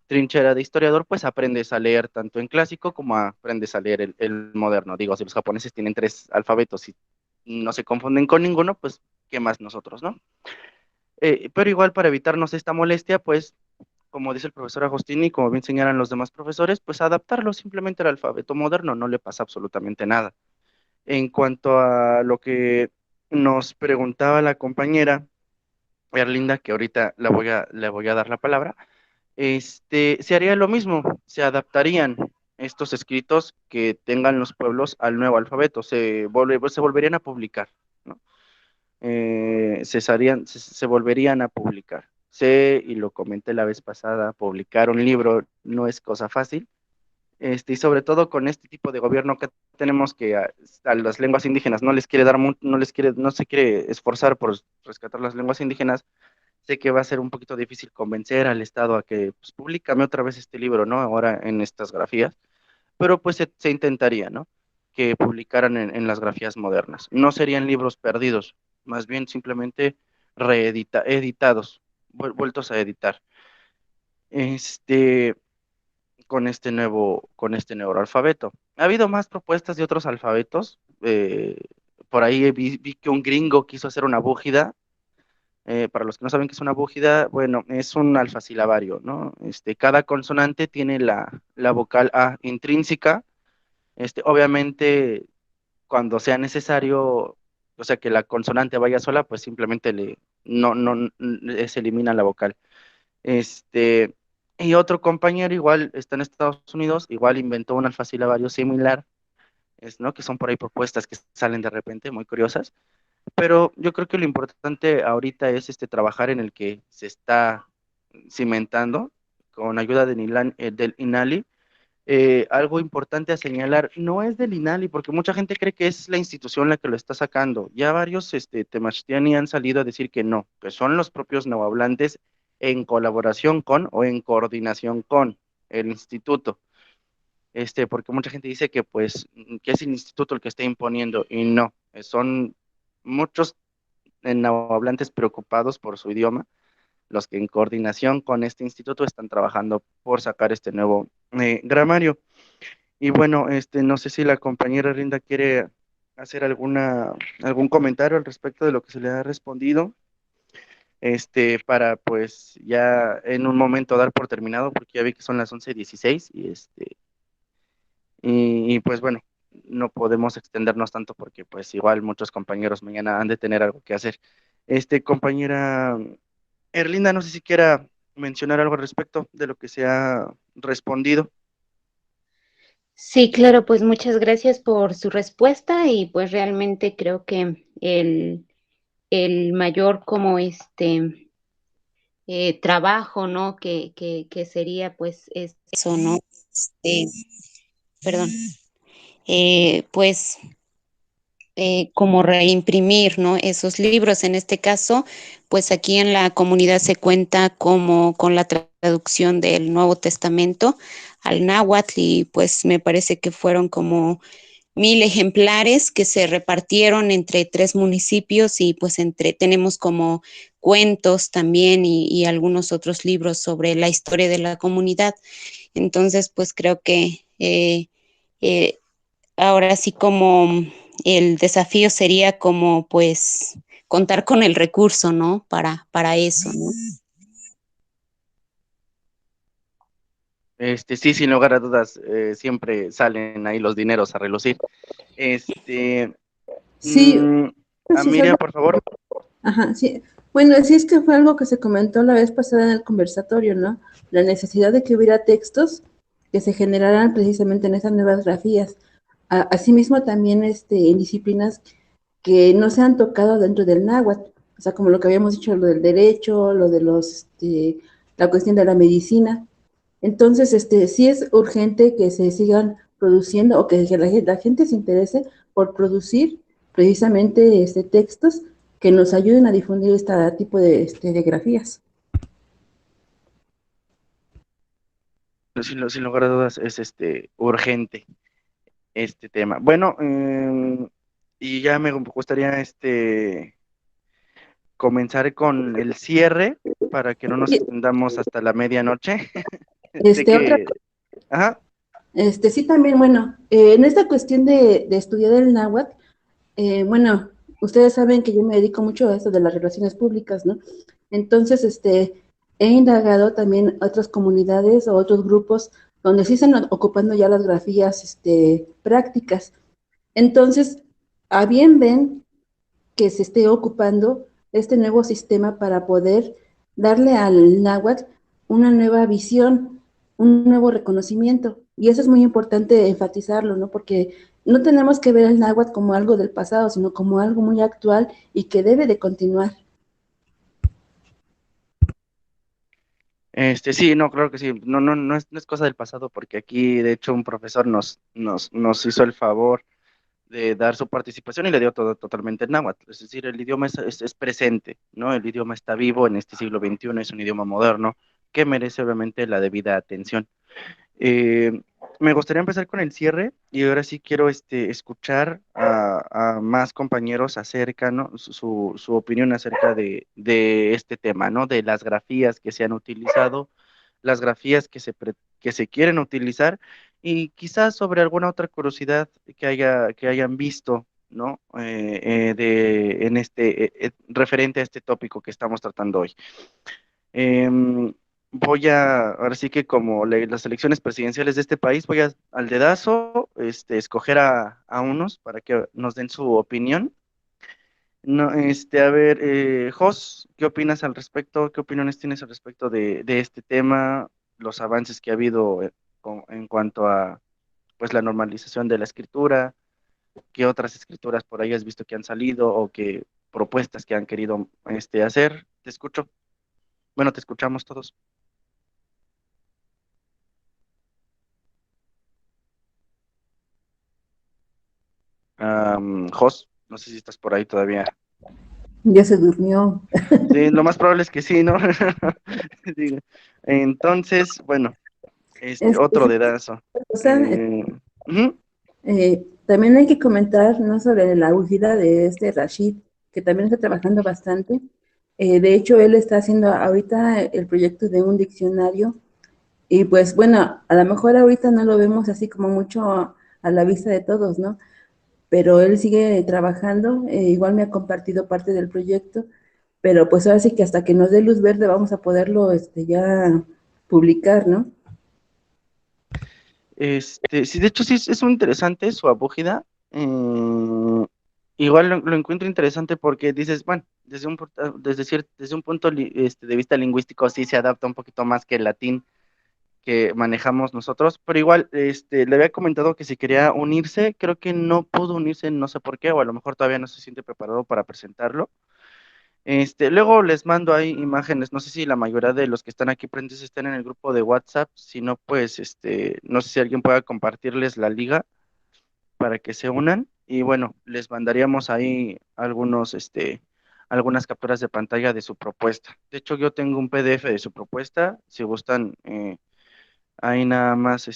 trinchera de historiador, pues aprendes a leer tanto en clásico como aprendes a leer el moderno. Digo, si los japoneses tienen 3 alfabetos y no se confunden con ninguno, pues qué más nosotros, ¿no? Pero igual para evitarnos esta molestia, pues como dice el profesor Agostini, y como bien señalan los demás profesores, pues adaptarlo simplemente al alfabeto moderno, no le pasa absolutamente nada. En cuanto a lo que nos preguntaba la compañera Erlinda, que ahorita le voy a dar la palabra, se haría lo mismo, se adaptarían estos escritos que tengan los pueblos al nuevo alfabeto, se volverían a publicar, ¿no? Se volverían a publicar. Sé, y lo comenté la vez pasada, publicar un libro no es cosa fácil, y sobre todo con este tipo de gobierno que tenemos que a las lenguas indígenas no les quiere dar, no se quiere esforzar por rescatar las lenguas indígenas. Sé que va a ser un poquito difícil convencer al Estado a que pues, públicame otra vez este libro, ¿no? Ahora en estas grafías, pero pues se intentaría, ¿no? Que publicaran en las grafías modernas. No serían libros perdidos, más bien simplemente editados, vueltos a editar. Este, con este nuevo alfabeto. Ha habido más propuestas de otros alfabetos. Por ahí vi que un gringo quiso hacer una búgida. Para los que no saben qué es una búgida, bueno, es un alfasilabario, ¿no? Cada consonante tiene la vocal A intrínseca. Obviamente, cuando sea necesario, o sea, que la consonante vaya sola, pues simplemente se elimina la vocal. Este, y otro compañero igual está en Estados Unidos, igual inventó un alfasilabario similar, ¿no? Que son por ahí propuestas que salen de repente, muy curiosas. Pero yo creo que lo importante ahorita es trabajar en el que se está cimentando con ayuda del INALI. Algo importante a señalar, no es del INALI, porque mucha gente cree que es la institución la que lo está sacando. Ya varios Temachtini han salido a decir que no, que son los propios neohablantes en colaboración con o en coordinación con el instituto. Porque mucha gente dice que pues que es el instituto el que está imponiendo y no, son muchos neohablantes preocupados por su idioma, los que en coordinación con este instituto están trabajando por sacar este nuevo gramario. Y bueno, no sé si la compañera Rinda quiere hacer algún comentario al respecto de lo que se le ha respondido, para pues ya en un momento dar por terminado, porque ya vi que son las 11:16 y pues bueno, no podemos extendernos tanto porque pues igual muchos compañeros mañana han de tener algo que hacer. Compañera Erlinda, no sé si quiera mencionar algo al respecto de lo que se ha respondido. Sí, claro, pues muchas gracias por su respuesta y pues realmente creo que el mayor como trabajo, ¿no? Que sería pues es eso, ¿no? Perdón, pues como reimprimir, ¿no? Esos libros. En este caso, pues aquí en la comunidad se cuenta como con la traducción del Nuevo Testamento al náhuatl y pues me parece que fueron como 1,000 ejemplares que se repartieron entre 3 municipios y pues tenemos como cuentos también y algunos otros libros sobre la historia de la comunidad. Entonces, pues creo que eh, ahora sí como el desafío sería como pues contar con el recurso, ¿no? Para eso, ¿no? Sí, sin lugar a dudas, siempre salen ahí los dineros a relucir. Sí, pues es Amiria, algo, por favor. ajá, sí. Bueno, sí es que fue algo que se comentó la vez pasada en el conversatorio, ¿no? La necesidad de que hubiera textos que se generaran precisamente en esas nuevas grafías. Asimismo, también en disciplinas que no se han tocado dentro del náhuatl, o sea, como lo que habíamos dicho, lo del derecho, lo de la cuestión de la medicina. Entonces, sí es urgente que se sigan produciendo o que la gente se interese por producir precisamente textos que nos ayuden a difundir este tipo de grafías. Sin lugar a dudas, es urgente este tema. Bueno, y ya me gustaría comenzar con el cierre para que no nos Y, extendamos hasta la medianoche. Sé otra, que, ajá, sí también, bueno, en esta cuestión de estudiar el náhuatl, bueno, ustedes saben que yo me dedico mucho a esto de las relaciones públicas, ¿no? Entonces, he indagado también otras comunidades o otros grupos donde sí están ocupando ya las grafías, prácticas. Entonces, a bien ven que se esté ocupando este nuevo sistema para poder darle al náhuatl una nueva visión, un nuevo reconocimiento. Y eso es muy importante enfatizarlo, ¿no? Porque no tenemos que ver el náhuatl como algo del pasado, sino como algo muy actual y que debe de continuar. sí, no, claro que sí. No, no, no es cosa del pasado, porque aquí, de hecho, un profesor nos hizo el favor de dar su participación y le dio todo totalmente en náhuatl. Es decir, el idioma es presente, ¿no? El idioma está vivo en este siglo XXI, es un idioma moderno que merece obviamente la debida atención. Eh, Me gustaría empezar con el cierre y ahora sí quiero escuchar a más compañeros acerca, ¿no? Su opinión acerca de este tema, ¿no? De las grafías que se han utilizado, las grafías que se quieren utilizar y quizás sobre alguna otra curiosidad que hayan visto, ¿no? Referente a este tópico que estamos tratando hoy. Em, Ahora sí que como las elecciones presidenciales de este país, al dedazo, escoger a unos para que nos den su opinión. No, a ver, Jos, ¿qué opinas al respecto? ¿Qué opiniones tienes al respecto de este tema? Los avances que ha habido en cuanto a, pues, la normalización de la escritura. ¿Qué otras escrituras por ahí has visto que han salido o qué propuestas que han querido, hacer? Te escucho. Bueno, te escuchamos todos. Jos, no sé si estás por ahí todavía. Ya se durmió. Sí, lo más probable es que sí, ¿no? Digo, entonces, bueno, otro Sí, dedazo. o sea, Eh, Ujú. también hay que comentar, ¿no? Sobre la huida de Rashid, que también está trabajando bastante. De hecho, él está haciendo ahorita el proyecto de un diccionario y pues bueno, a lo mejor ahorita no lo vemos así como mucho a la vista de todos, ¿no? Pero él sigue trabajando, igual me ha compartido parte del proyecto, pero pues ahora sí que hasta que nos dé luz verde vamos a poderlo ya publicar, ¿no? Sí, de hecho sí es muy interesante su abúgida. Igual lo encuentro interesante porque dices, bueno, desde un punto de vista lingüístico sí se adapta un poquito más que el latín que manejamos nosotros, pero igual le había comentado que si quería unirse, creo que no pudo unirse, no sé por qué, o a lo mejor todavía no se siente preparado para presentarlo. Luego les mando ahí imágenes, no sé si la mayoría de los que están aquí presentes están en el grupo de WhatsApp, si no, pues, no sé si alguien pueda compartirles la liga para que se unan, y bueno, les mandaríamos ahí algunas capturas de pantalla de su propuesta. De hecho, yo tengo un PDF de su propuesta, si gustan, ahí nada más,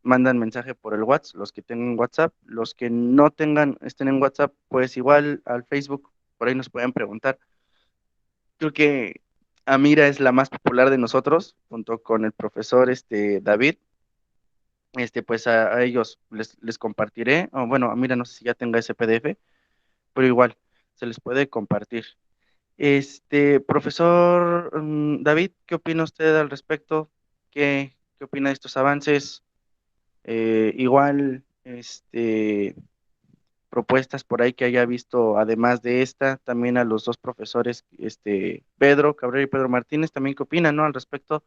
mandan mensaje por el WhatsApp, los que tengan WhatsApp, los que no estén en WhatsApp, pues igual al Facebook, por ahí nos pueden preguntar. Creo que Amira es la más popular de nosotros, junto con el profesor David. Pues a ellos les compartiré. O bueno, Amira no sé si ya tenga ese PDF, pero igual se les puede compartir. Profesor David, ¿qué opina usted al respecto? ¿Qué ¿Qué opina de estos avances? Igual, propuestas por ahí que haya visto, además de esta, también a los dos profesores, Pedro Cabrera y Pedro Martínez, también qué opinan, ¿no? Al respecto,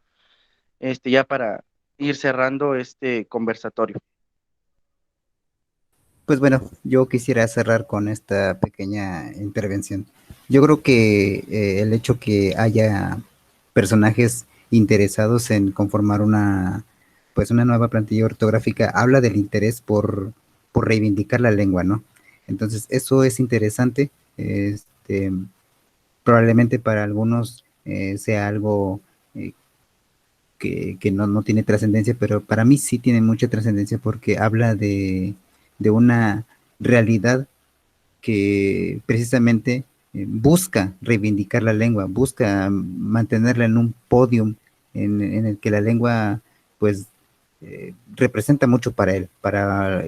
ya para ir cerrando este conversatorio. Pues bueno, yo quisiera cerrar con esta pequeña intervención. Yo creo que el hecho que haya personajes interesados en conformar pues una nueva plantilla ortográfica habla del interés por reivindicar la lengua, ¿no? Entonces, eso es interesante. Probablemente para algunos sea algo que no tiene trascendencia, pero para mí sí tiene mucha trascendencia porque habla de una realidad que precisamente busca reivindicar la lengua, busca mantenerla en un podium en el que la lengua pues representa mucho para él, para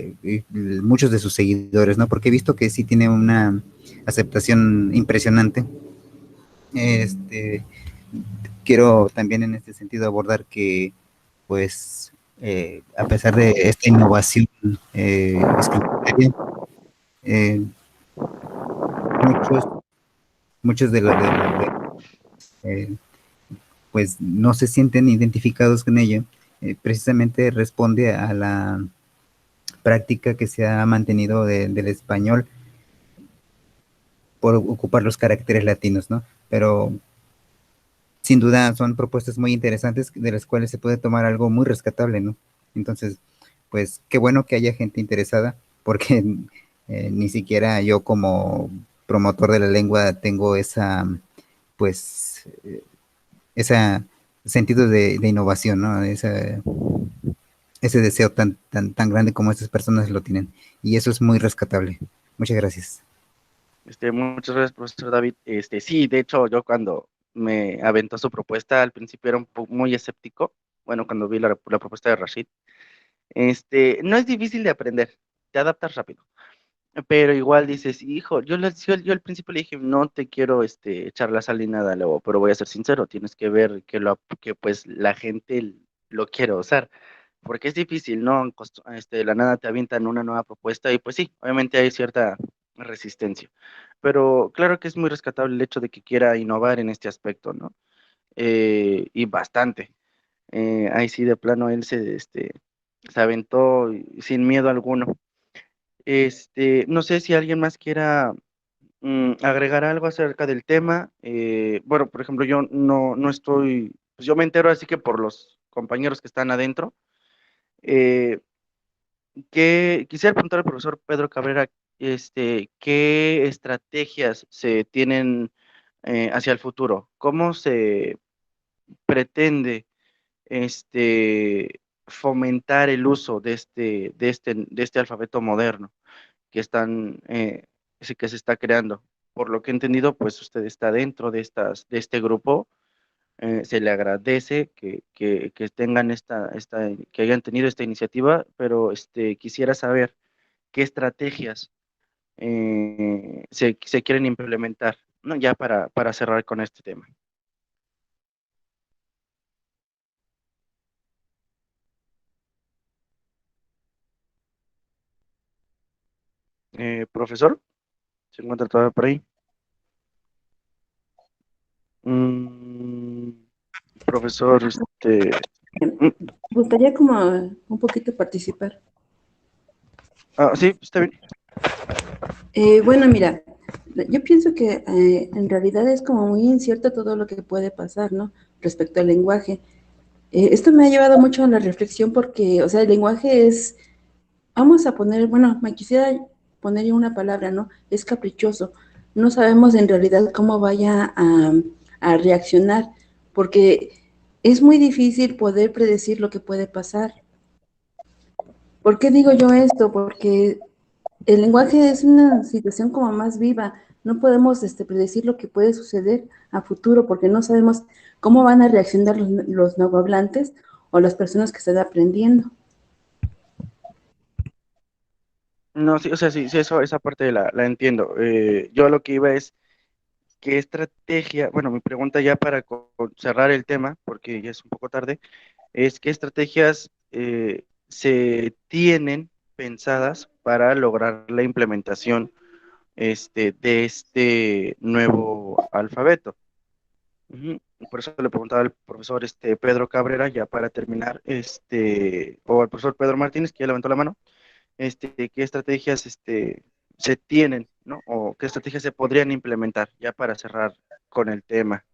muchos de sus seguidores, ¿no? Porque he visto que sí tiene una aceptación impresionante. Quiero también en este sentido abordar que pues a pesar de esta innovación escritura, eh, muchos eh, pues no se sienten identificados con ello, precisamente responde a la práctica que se ha mantenido del español por ocupar los caracteres latinos, ¿no? Pero sin duda son propuestas muy interesantes de las cuales se puede tomar algo muy rescatable, ¿no? Entonces, pues qué bueno que haya gente interesada, porque ni siquiera yo como promotor de la lengua tengo pues, ese sentido de innovación, ¿no? Ese deseo tan grande como estas personas lo tienen. Y eso es muy rescatable. Muchas gracias. Muchas gracias, profesor David. Sí, de hecho, yo cuando me aventó su propuesta, al principio era muy escéptico. Bueno, cuando vi la propuesta de Rashid, no es difícil de aprender, te adaptas rápido. Pero igual dices, hijo, yo al principio le dije, no te quiero echar la sal ni nada, luego, pero voy a ser sincero, tienes que ver que pues la gente lo quiere usar, porque es difícil, ¿no? De la nada te avientan una nueva propuesta y pues sí, obviamente hay cierta resistencia, pero claro que es muy rescatable el hecho de que quiera innovar en este aspecto, ¿no? Y bastante. Ahí sí, de plano, él se aventó sin miedo alguno. No sé si alguien más quiera agregar algo acerca del tema. Bueno, por ejemplo, yo no estoy, pues yo me entero así que por los compañeros que están adentro. Eh, que quisiera preguntar al profesor Pedro Cabrera, ¿qué estrategias se tienen hacia el futuro? ¿Cómo se pretende fomentar el uso de este alfabeto moderno que que se está creando? Por lo que he entendido, pues usted está dentro de este grupo. Se le agradece que tengan que hayan tenido esta iniciativa, pero quisiera saber qué estrategias se quieren implementar, ¿no? Ya para cerrar con este tema. Profesor, ¿se encuentra todavía por ahí? Mm, profesor, mm, Me gustaría como un poquito participar. sí, está bien. Bueno, mira, yo pienso que en realidad es como muy incierto todo lo que puede pasar, ¿no? Respecto al lenguaje. Esto me ha llevado mucho a la reflexión porque, o sea, el lenguaje es, vamos a poner, bueno, me quisiera poner una palabra, ¿no? Es caprichoso. No sabemos en realidad cómo vaya a reaccionar, porque es muy difícil poder predecir lo que puede pasar. ¿Por qué digo yo esto? Porque el lenguaje es una situación como más viva. No podemos predecir lo que puede suceder a futuro porque no sabemos cómo van a reaccionar los novohablantes o las personas que están aprendiendo. No, sí, o sea, sí, sí, esa parte la entiendo. Yo a lo que iba es, ¿qué estrategia? Bueno, mi pregunta ya para cerrar el tema, porque ya es un poco tarde, es qué estrategias se tienen pensadas para lograr la implementación de este nuevo alfabeto. Ujú. Por eso le preguntaba al profesor Pedro Cabrera, ya para terminar, o al profesor Pedro Martínez, que ya levantó la mano, qué estrategias se tienen, ¿no? O qué estrategias se podrían implementar, ya para cerrar con el tema.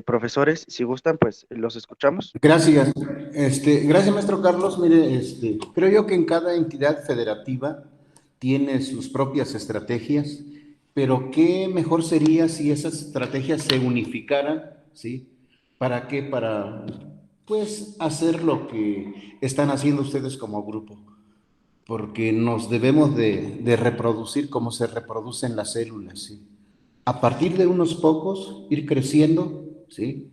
Profesores, si gustan, pues los escuchamos. Gracias. Gracias, maestro Carlos. Mire, creo yo que en cada entidad federativa tiene sus propias estrategias, pero qué mejor sería si esas estrategias se unificaran, ¿sí? ¿Para qué? Para, pues, hacer lo que están haciendo ustedes como grupo, porque nos debemos de reproducir como se reproducen las células, ¿sí? A partir de unos pocos, ir creciendo, ¿sí?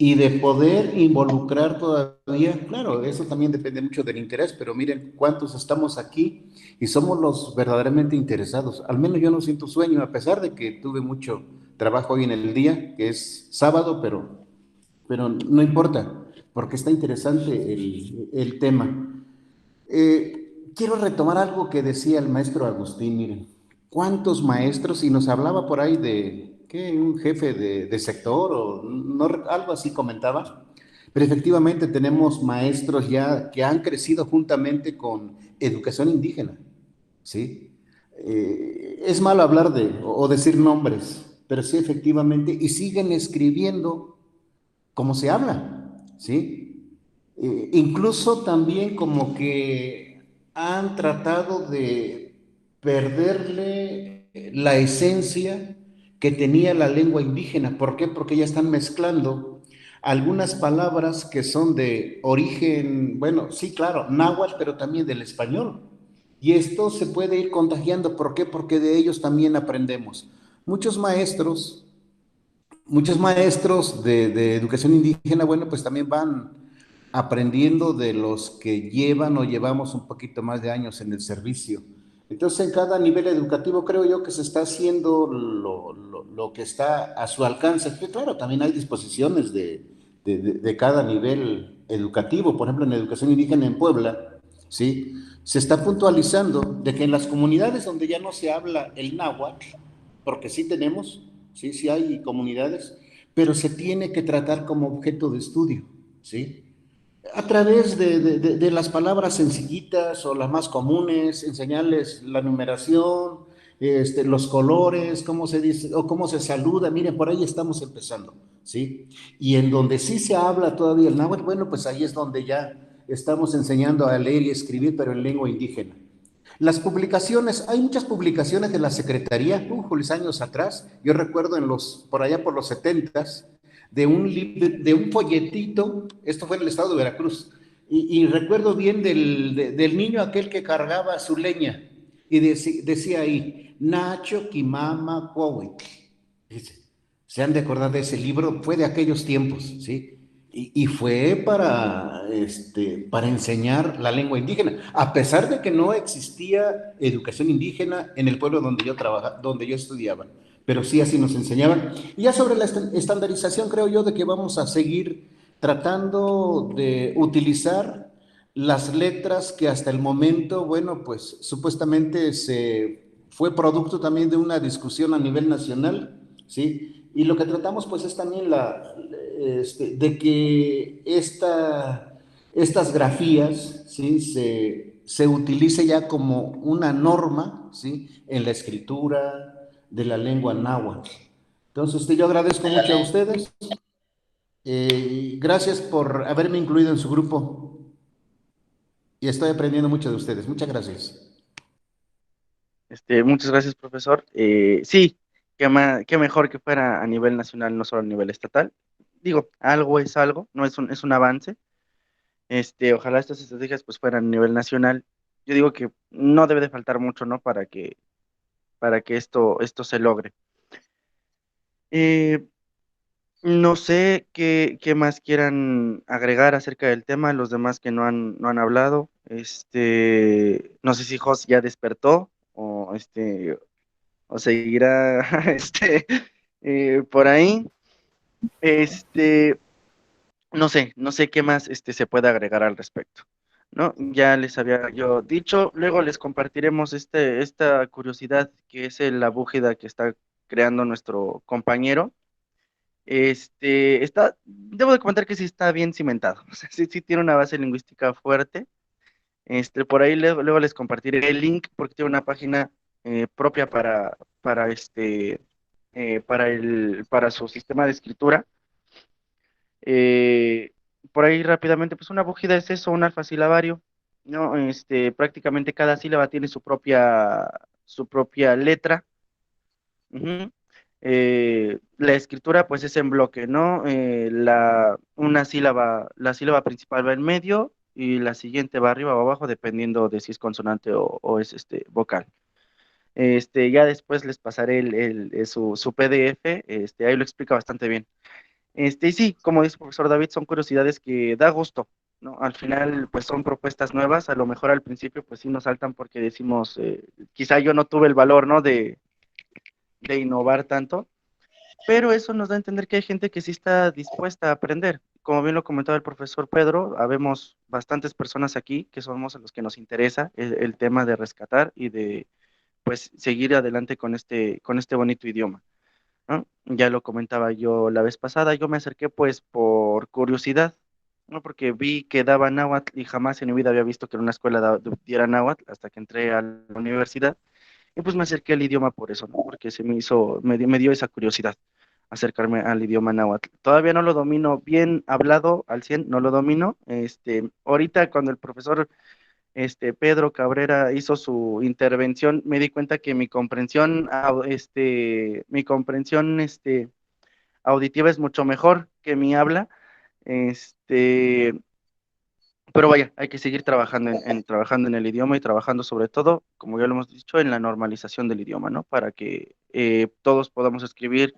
Y de poder involucrar todavía, claro, eso también depende mucho del interés, pero miren cuántos estamos aquí y somos los verdaderamente interesados. Al menos yo no siento sueño, a pesar de que tuve mucho trabajo hoy en el día, que es sábado, pero no importa, porque está interesante el tema. Quiero retomar algo que decía el maestro Agustín, miren, ¿cuántos maestros? Y nos hablaba por ahí de, ¿qué? Un jefe de sector o no, algo así comentaba, pero efectivamente tenemos maestros ya que han crecido juntamente con educación indígena, ¿sí? Es malo hablar de o decir nombres, pero sí efectivamente, y siguen escribiendo como se habla, ¿sí? Incluso también como que han tratado de perderle la esencia que tenía la lengua indígena. ¿Por qué? Porque ya están mezclando algunas palabras que son de origen, bueno, sí, claro, náhuatl, pero también del español. Y esto se puede ir contagiando. ¿Por qué? Porque de ellos también aprendemos. Muchos maestros Muchos maestros de educación indígena, bueno, pues también van aprendiendo de los que llevan o llevamos un poquito más de años en el servicio. Entonces, en cada nivel educativo creo yo que se está haciendo lo que está a su alcance. Que claro, también hay disposiciones de cada nivel educativo. Por ejemplo, en educación indígena en Puebla, ¿sí? Se está puntualizando de que en las comunidades donde ya no se habla el náhuatl, porque sí tenemos, sí hay comunidades, pero se tiene que tratar como objeto de estudio, ¿sí? A través de las palabras sencillitas o las más comunes, enseñarles la numeración, los colores, cómo se dice o cómo se saluda. Miren, por ahí estamos empezando, ¿sí? Y en donde sí se habla todavía el náhuatl, bueno, pues ahí es donde ya estamos enseñando a leer y escribir, pero en lengua indígena. Las publicaciones, hay muchas publicaciones de la Secretaría, años atrás, yo recuerdo por allá por los 70s, de un folletito, esto fue en el estado de Veracruz, y recuerdo bien del niño aquel que cargaba su leña, y decía ahí, Nacho Quimama Cuauhitl. Se han de acordar de ese libro, fue de aquellos tiempos, ¿sí? Y fue para enseñar la lengua indígena, a pesar de que no existía educación indígena en el pueblo donde yo trabajaba, donde yo estudiaba, pero sí así nos enseñaban. Y ya sobre la estandarización, creo yo de que vamos a seguir tratando de utilizar las letras que hasta el momento, bueno, pues supuestamente fue producto también de una discusión a nivel nacional, ¿sí? Y lo que tratamos pues es también de que estas grafías, ¿sí? Se utilice ya como una norma, ¿sí? En la escritura de la lengua náhuatl. Entonces, yo agradezco mucho a ustedes. Gracias por haberme incluido en su grupo y estoy aprendiendo mucho de ustedes. Muchas gracias. Muchas gracias, profesor. Sí, qué mejor que fuera a nivel nacional, no solo a nivel estatal. Digo, algo es algo, no es un avance. Ojalá estas estrategias pues fueran a nivel nacional. Yo digo que no debe de faltar mucho, ¿no? Para que esto se logre. Eh, no sé qué más quieran agregar acerca del tema, los demás que no han hablado. No sé si Jos ya despertó o seguirá por ahí. Este, no sé qué más se puede agregar al respecto, ¿no? Ya les había yo dicho, luego les compartiremos esta curiosidad que es la búgida que está creando nuestro compañero. Debo de comentar que sí está bien cimentado, o sea, sí, sí tiene una base lingüística fuerte. Por ahí luego les compartiré el link porque tiene una página propia para para su sistema de escritura. Eh, por ahí rápidamente, pues una búgida es eso, un alfasilabario, ¿no? Prácticamente cada sílaba tiene su propia letra. Ujú. La escritura, pues es en bloque, ¿no? La sílaba principal va en medio y la siguiente va arriba o abajo, dependiendo de si es consonante o es vocal. Ya después les pasaré su PDF, ahí lo explica bastante bien. Y sí, como dice el profesor David, son curiosidades que da gusto, ¿no? Al final, pues son propuestas nuevas, a lo mejor al principio, pues sí nos saltan porque decimos, quizá yo no tuve el valor, ¿no? De innovar tanto, pero eso nos da a entender que hay gente que sí está dispuesta a aprender. Como bien lo comentaba el profesor Pedro, habemos bastantes personas aquí que somos a los que nos interesa el tema de rescatar y de, pues, seguir adelante con este bonito idioma, ¿no? Ya lo comentaba yo la vez pasada, yo me acerqué pues por curiosidad, ¿no? Porque vi que daba náhuatl y jamás en mi vida había visto que en una escuela diera náhuatl hasta que entré a la universidad y pues me acerqué al idioma por eso, ¿no? Porque me dio esa curiosidad acercarme al idioma náhuatl. Todavía no lo domino bien hablado al 100, no lo domino. Ahorita cuando el profesor Pedro Cabrera hizo su intervención, me di cuenta que mi comprensión auditiva es mucho mejor que mi habla. Este, pero vaya, hay que seguir trabajando trabajando en el idioma y trabajando sobre todo, como ya lo hemos dicho, en la normalización del idioma, ¿no? Para que todos podamos escribir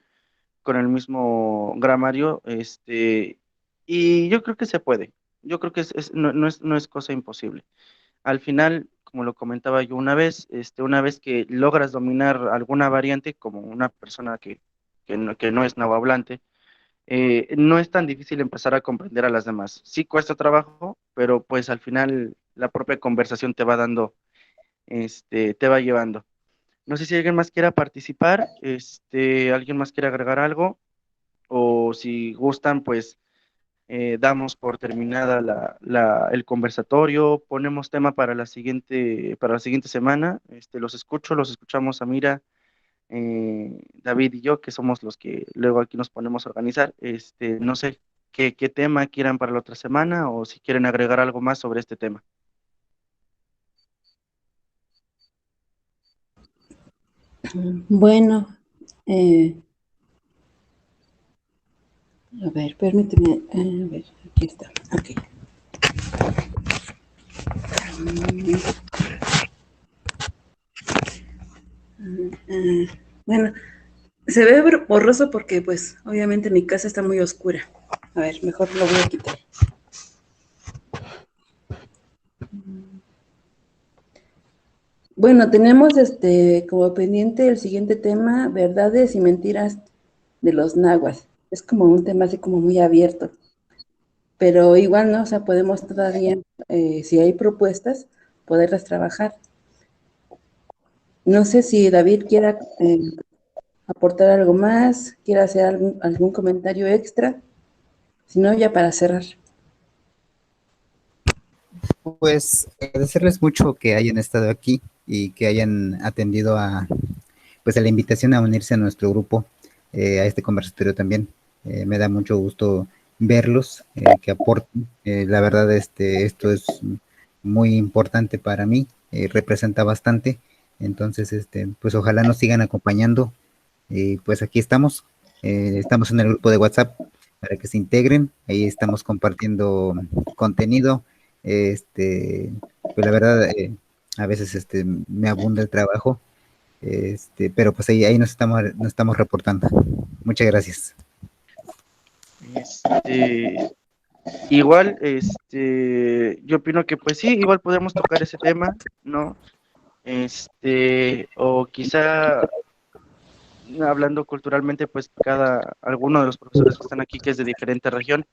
con el mismo gramario, y yo creo que se puede. Yo creo que no es cosa imposible. Al final, como lo comentaba yo una vez que logras dominar alguna variante, como una persona que no es nahuablante, no es tan difícil empezar a comprender a las demás. Sí cuesta trabajo, pero pues al final la propia conversación te va dando, te va llevando. No sé si alguien más quiera participar, alguien más quiere agregar algo, o si gustan, pues damos por terminada el conversatorio, ponemos tema para la siguiente semana. Los escuchamos a Mira, David y yo, que somos los que luego aquí nos ponemos a organizar. No sé qué tema quieran para la otra semana o si quieren agregar algo más sobre este tema. Bueno, a ver, permíteme, a ver, aquí está, ok. Bueno, se ve borroso porque pues obviamente mi casa está muy oscura. A ver, mejor lo voy a quitar. Bueno, tenemos como pendiente el siguiente tema, verdades y mentiras de los nahuas. Es como un tema así como muy abierto. Pero igual, ¿no? O sea, podemos todavía, si hay propuestas, poderlas trabajar. No sé si David quiera aportar algo más, quiera hacer algún comentario extra. Si no, ya para cerrar. Pues agradecerles mucho que hayan estado aquí y que hayan atendido pues a la invitación a unirse a nuestro grupo, a este conversatorio también. Me da mucho gusto verlos, que aporten. La verdad, esto es muy importante para mí, representa bastante. Entonces, pues ojalá nos sigan acompañando. Pues aquí estamos en el grupo de WhatsApp para que se integren. Ahí estamos compartiendo contenido. Pues la verdad, a veces me abunda el trabajo, pero pues ahí nos estamos reportando. Muchas gracias. Igual, yo opino que pues sí, igual podemos tocar ese tema, ¿no? O quizá hablando culturalmente, pues alguno de los profesores que están aquí, que es de diferente región,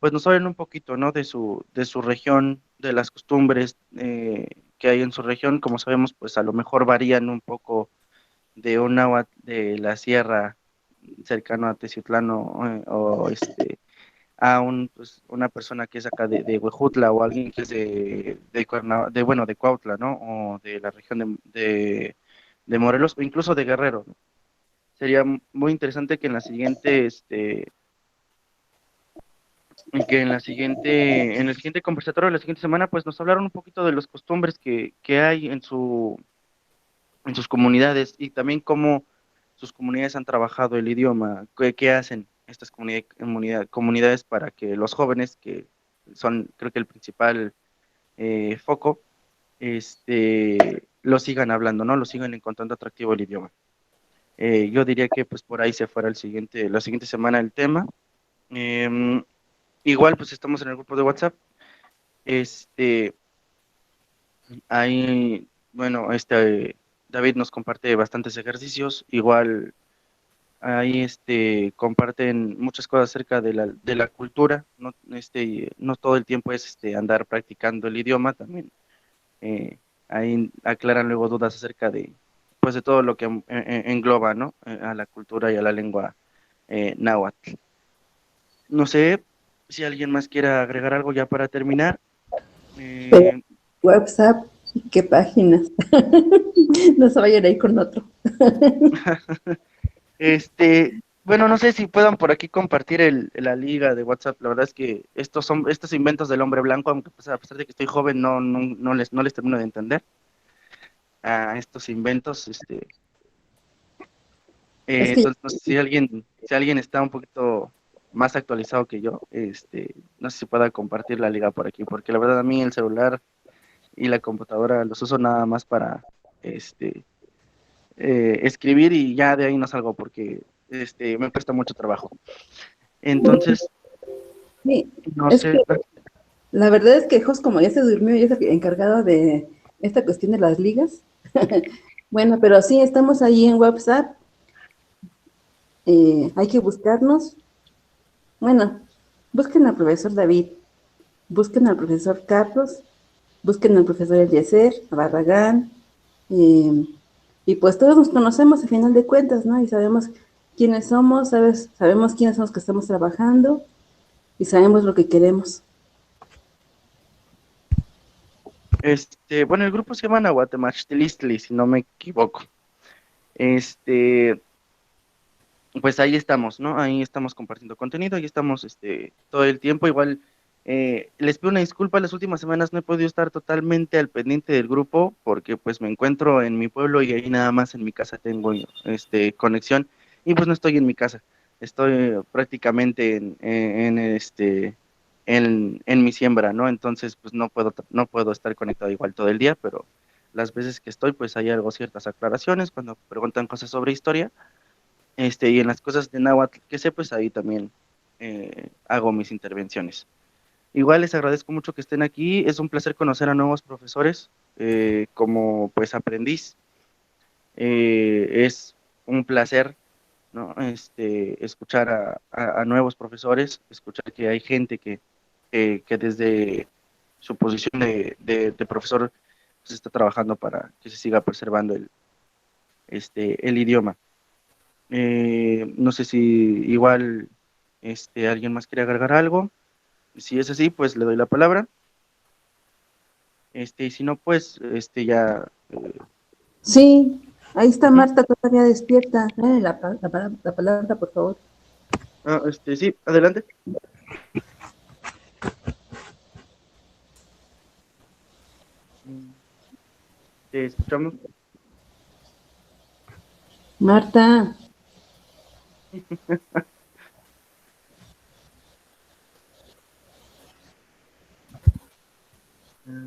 pues nos hablen un poquito, ¿no? De su región, de las costumbres que hay en su región. Como sabemos, pues a lo mejor varían un poco de un náhuatl de la sierra cercano a Teciutlán o a pues, una persona que es acá de Huejutla o alguien que es bueno, de Cuautla, ¿no? O de la región de Morelos o incluso de Guerrero, ¿no? Sería muy interesante que en la siguiente, en el siguiente conversatorio de la siguiente semana, pues nos hablaron un poquito de las costumbres que hay en sus comunidades y también cómo sus comunidades han trabajado el idioma, qué hacen estas comunidades para que los jóvenes, que son creo que el principal foco, lo sigan hablando, ¿no? Lo sigan encontrando atractivo el idioma. Yo diría que pues por ahí se fuera la siguiente semana el tema. Em, Igual pues estamos en el grupo de WhatsApp. Este, Ahí, bueno, David nos comparte bastantes ejercicios. Igual ahí comparten muchas cosas acerca de la cultura. No, no todo el tiempo es andar practicando el idioma, también ahí aclaran luego dudas acerca pues de todo lo que engloba, ¿no? A la cultura y a la lengua náhuatl. No sé si alguien más quiera agregar algo ya para terminar. Pero WhatsApp, ¿qué páginas? No se vayan a ir con otro. Bueno, no sé si puedan por aquí compartir la liga de WhatsApp. La verdad es que estos inventos del hombre blanco, aunque pues, a pesar de que estoy joven, no les termino de entender a estos inventos. Es que Entonces, no sé si alguien está un poquito más actualizado que yo, no sé si pueda compartir la liga por aquí, porque la verdad a mí el celular y la computadora los uso nada más para escribir y ya de ahí no salgo porque me cuesta mucho trabajo. Entonces, sí, no es que sé. la verdad es que Jos, como ya se durmió y es el encargado de esta cuestión de las ligas. Bueno, pero sí, estamos ahí en WhatsApp. Hay que buscarnos. Bueno, busquen al profesor David, busquen al profesor Carlos, busquen al profesor Eliezer, a Barragán, eh, y pues todos nos conocemos a final de cuentas, ¿no? Y sabemos quiénes somos, sabemos quiénes somos que estamos trabajando y sabemos lo que queremos. Bueno, el grupo se llama Nahuatemachtli, si no me equivoco. Este, pues ahí estamos, ¿no? Ahí estamos compartiendo contenido, ahí estamos todo el tiempo. Igual les pido una disculpa, las últimas semanas no he podido estar totalmente al pendiente del grupo porque pues me encuentro en mi pueblo y ahí nada más en mi casa tengo conexión y pues no estoy en mi casa. Estoy prácticamente en mi siembra, ¿no? Entonces pues no puedo estar conectado igual todo el día, pero las veces que estoy pues hay algo, ciertas aclaraciones cuando preguntan cosas sobre historia. Y en las cosas de náhuatl que sé, pues ahí también hago mis intervenciones. Igual les agradezco mucho que estén aquí, es un placer conocer a nuevos profesores como pues aprendiz. Es un placer, ¿no? Escuchar a nuevos profesores, escuchar que hay gente que desde su posición de profesor pues está trabajando para que se siga preservando el idioma. No sé si igual alguien más quiere agregar algo. Si es así, pues le doy la palabra. Y si no, pues ya. Sí, ahí está Ujú. Marta todavía despierta. La palabra, por favor. Sí, adelante. Te escuchamos. Marta,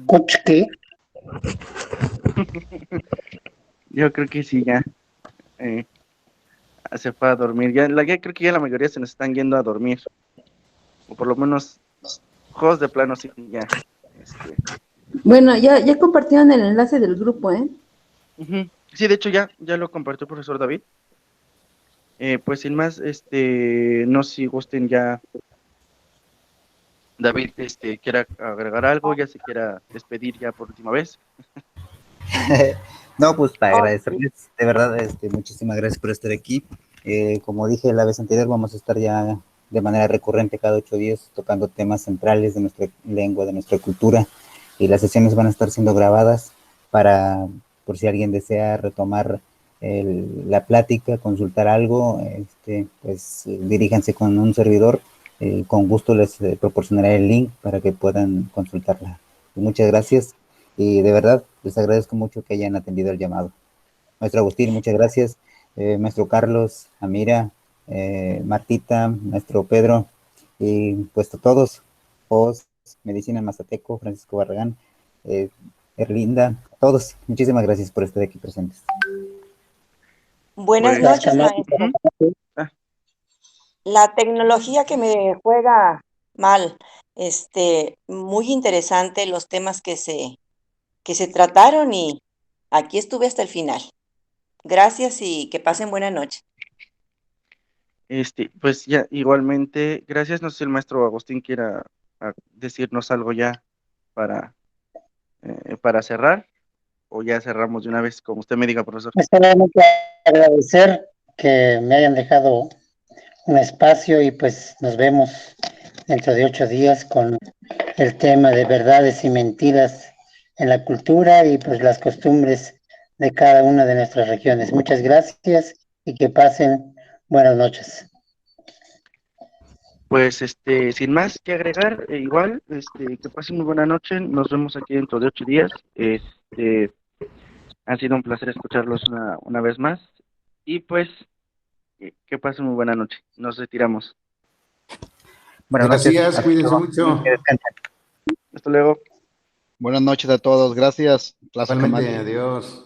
¿Coach qué? Yo creo que sí, ya. eh, Se fue a dormir. Ya creo que ya la mayoría se nos están yendo a dormir. O por lo menos, juegos de plano, sí, ya. bueno, ya compartieron el enlace del grupo, ¿eh? Ujú. Sí, de hecho ya lo compartió el profesor David. Pues sin más, no sé si gusten ya David, quiera agregar algo, ya se quiera despedir ya por última vez. No, pues para agradecerles, de verdad, muchísimas gracias por estar aquí. Como dije la vez anterior, vamos a estar ya de manera recurrente cada 8 días tocando temas centrales de nuestra lengua, de nuestra cultura, y las sesiones van a estar siendo grabadas para, por si alguien desea retomar la plática, consultar algo, pues diríjanse con un servidor, con gusto les proporcionaré el link para que puedan consultarla. Muchas gracias. Y de verdad, les agradezco mucho que hayan atendido el llamado. Maestro Agustín, muchas gracias. Maestro Carlos, Amira, Martita, Maestro Pedro, y pues a todos, Oz, Medicina Mazateco, Francisco Barragán, Erlinda, a todos, muchísimas gracias por estar aquí presentes. Buenas Pues, noches, maestro. Ah. La tecnología que me juega mal, muy interesante los temas que se trataron y aquí estuve hasta el final. Gracias y que pasen buena noche. Pues ya, igualmente, gracias. No sé si el maestro Agustín quiera decirnos algo ya para cerrar, o ya cerramos de una vez, como usted me diga, profesor. Solamente agradecer que me hayan dejado un espacio y pues nos vemos dentro de 8 días con el tema de verdades y mentiras en la cultura y pues las costumbres de cada una de nuestras regiones. Muchas gracias y que pasen buenas noches. Pues, sin más que agregar, igual, que pasen muy buena noche. Nos vemos aquí dentro de 8 días. Ha sido un placer escucharlos una vez más. Y pues, que pasen muy buena noche. Nos retiramos. Buenas noches. Gracias, cuídense mucho. Que descansen. Hasta luego. Buenas noches a todos. Gracias. Igualmente, adiós.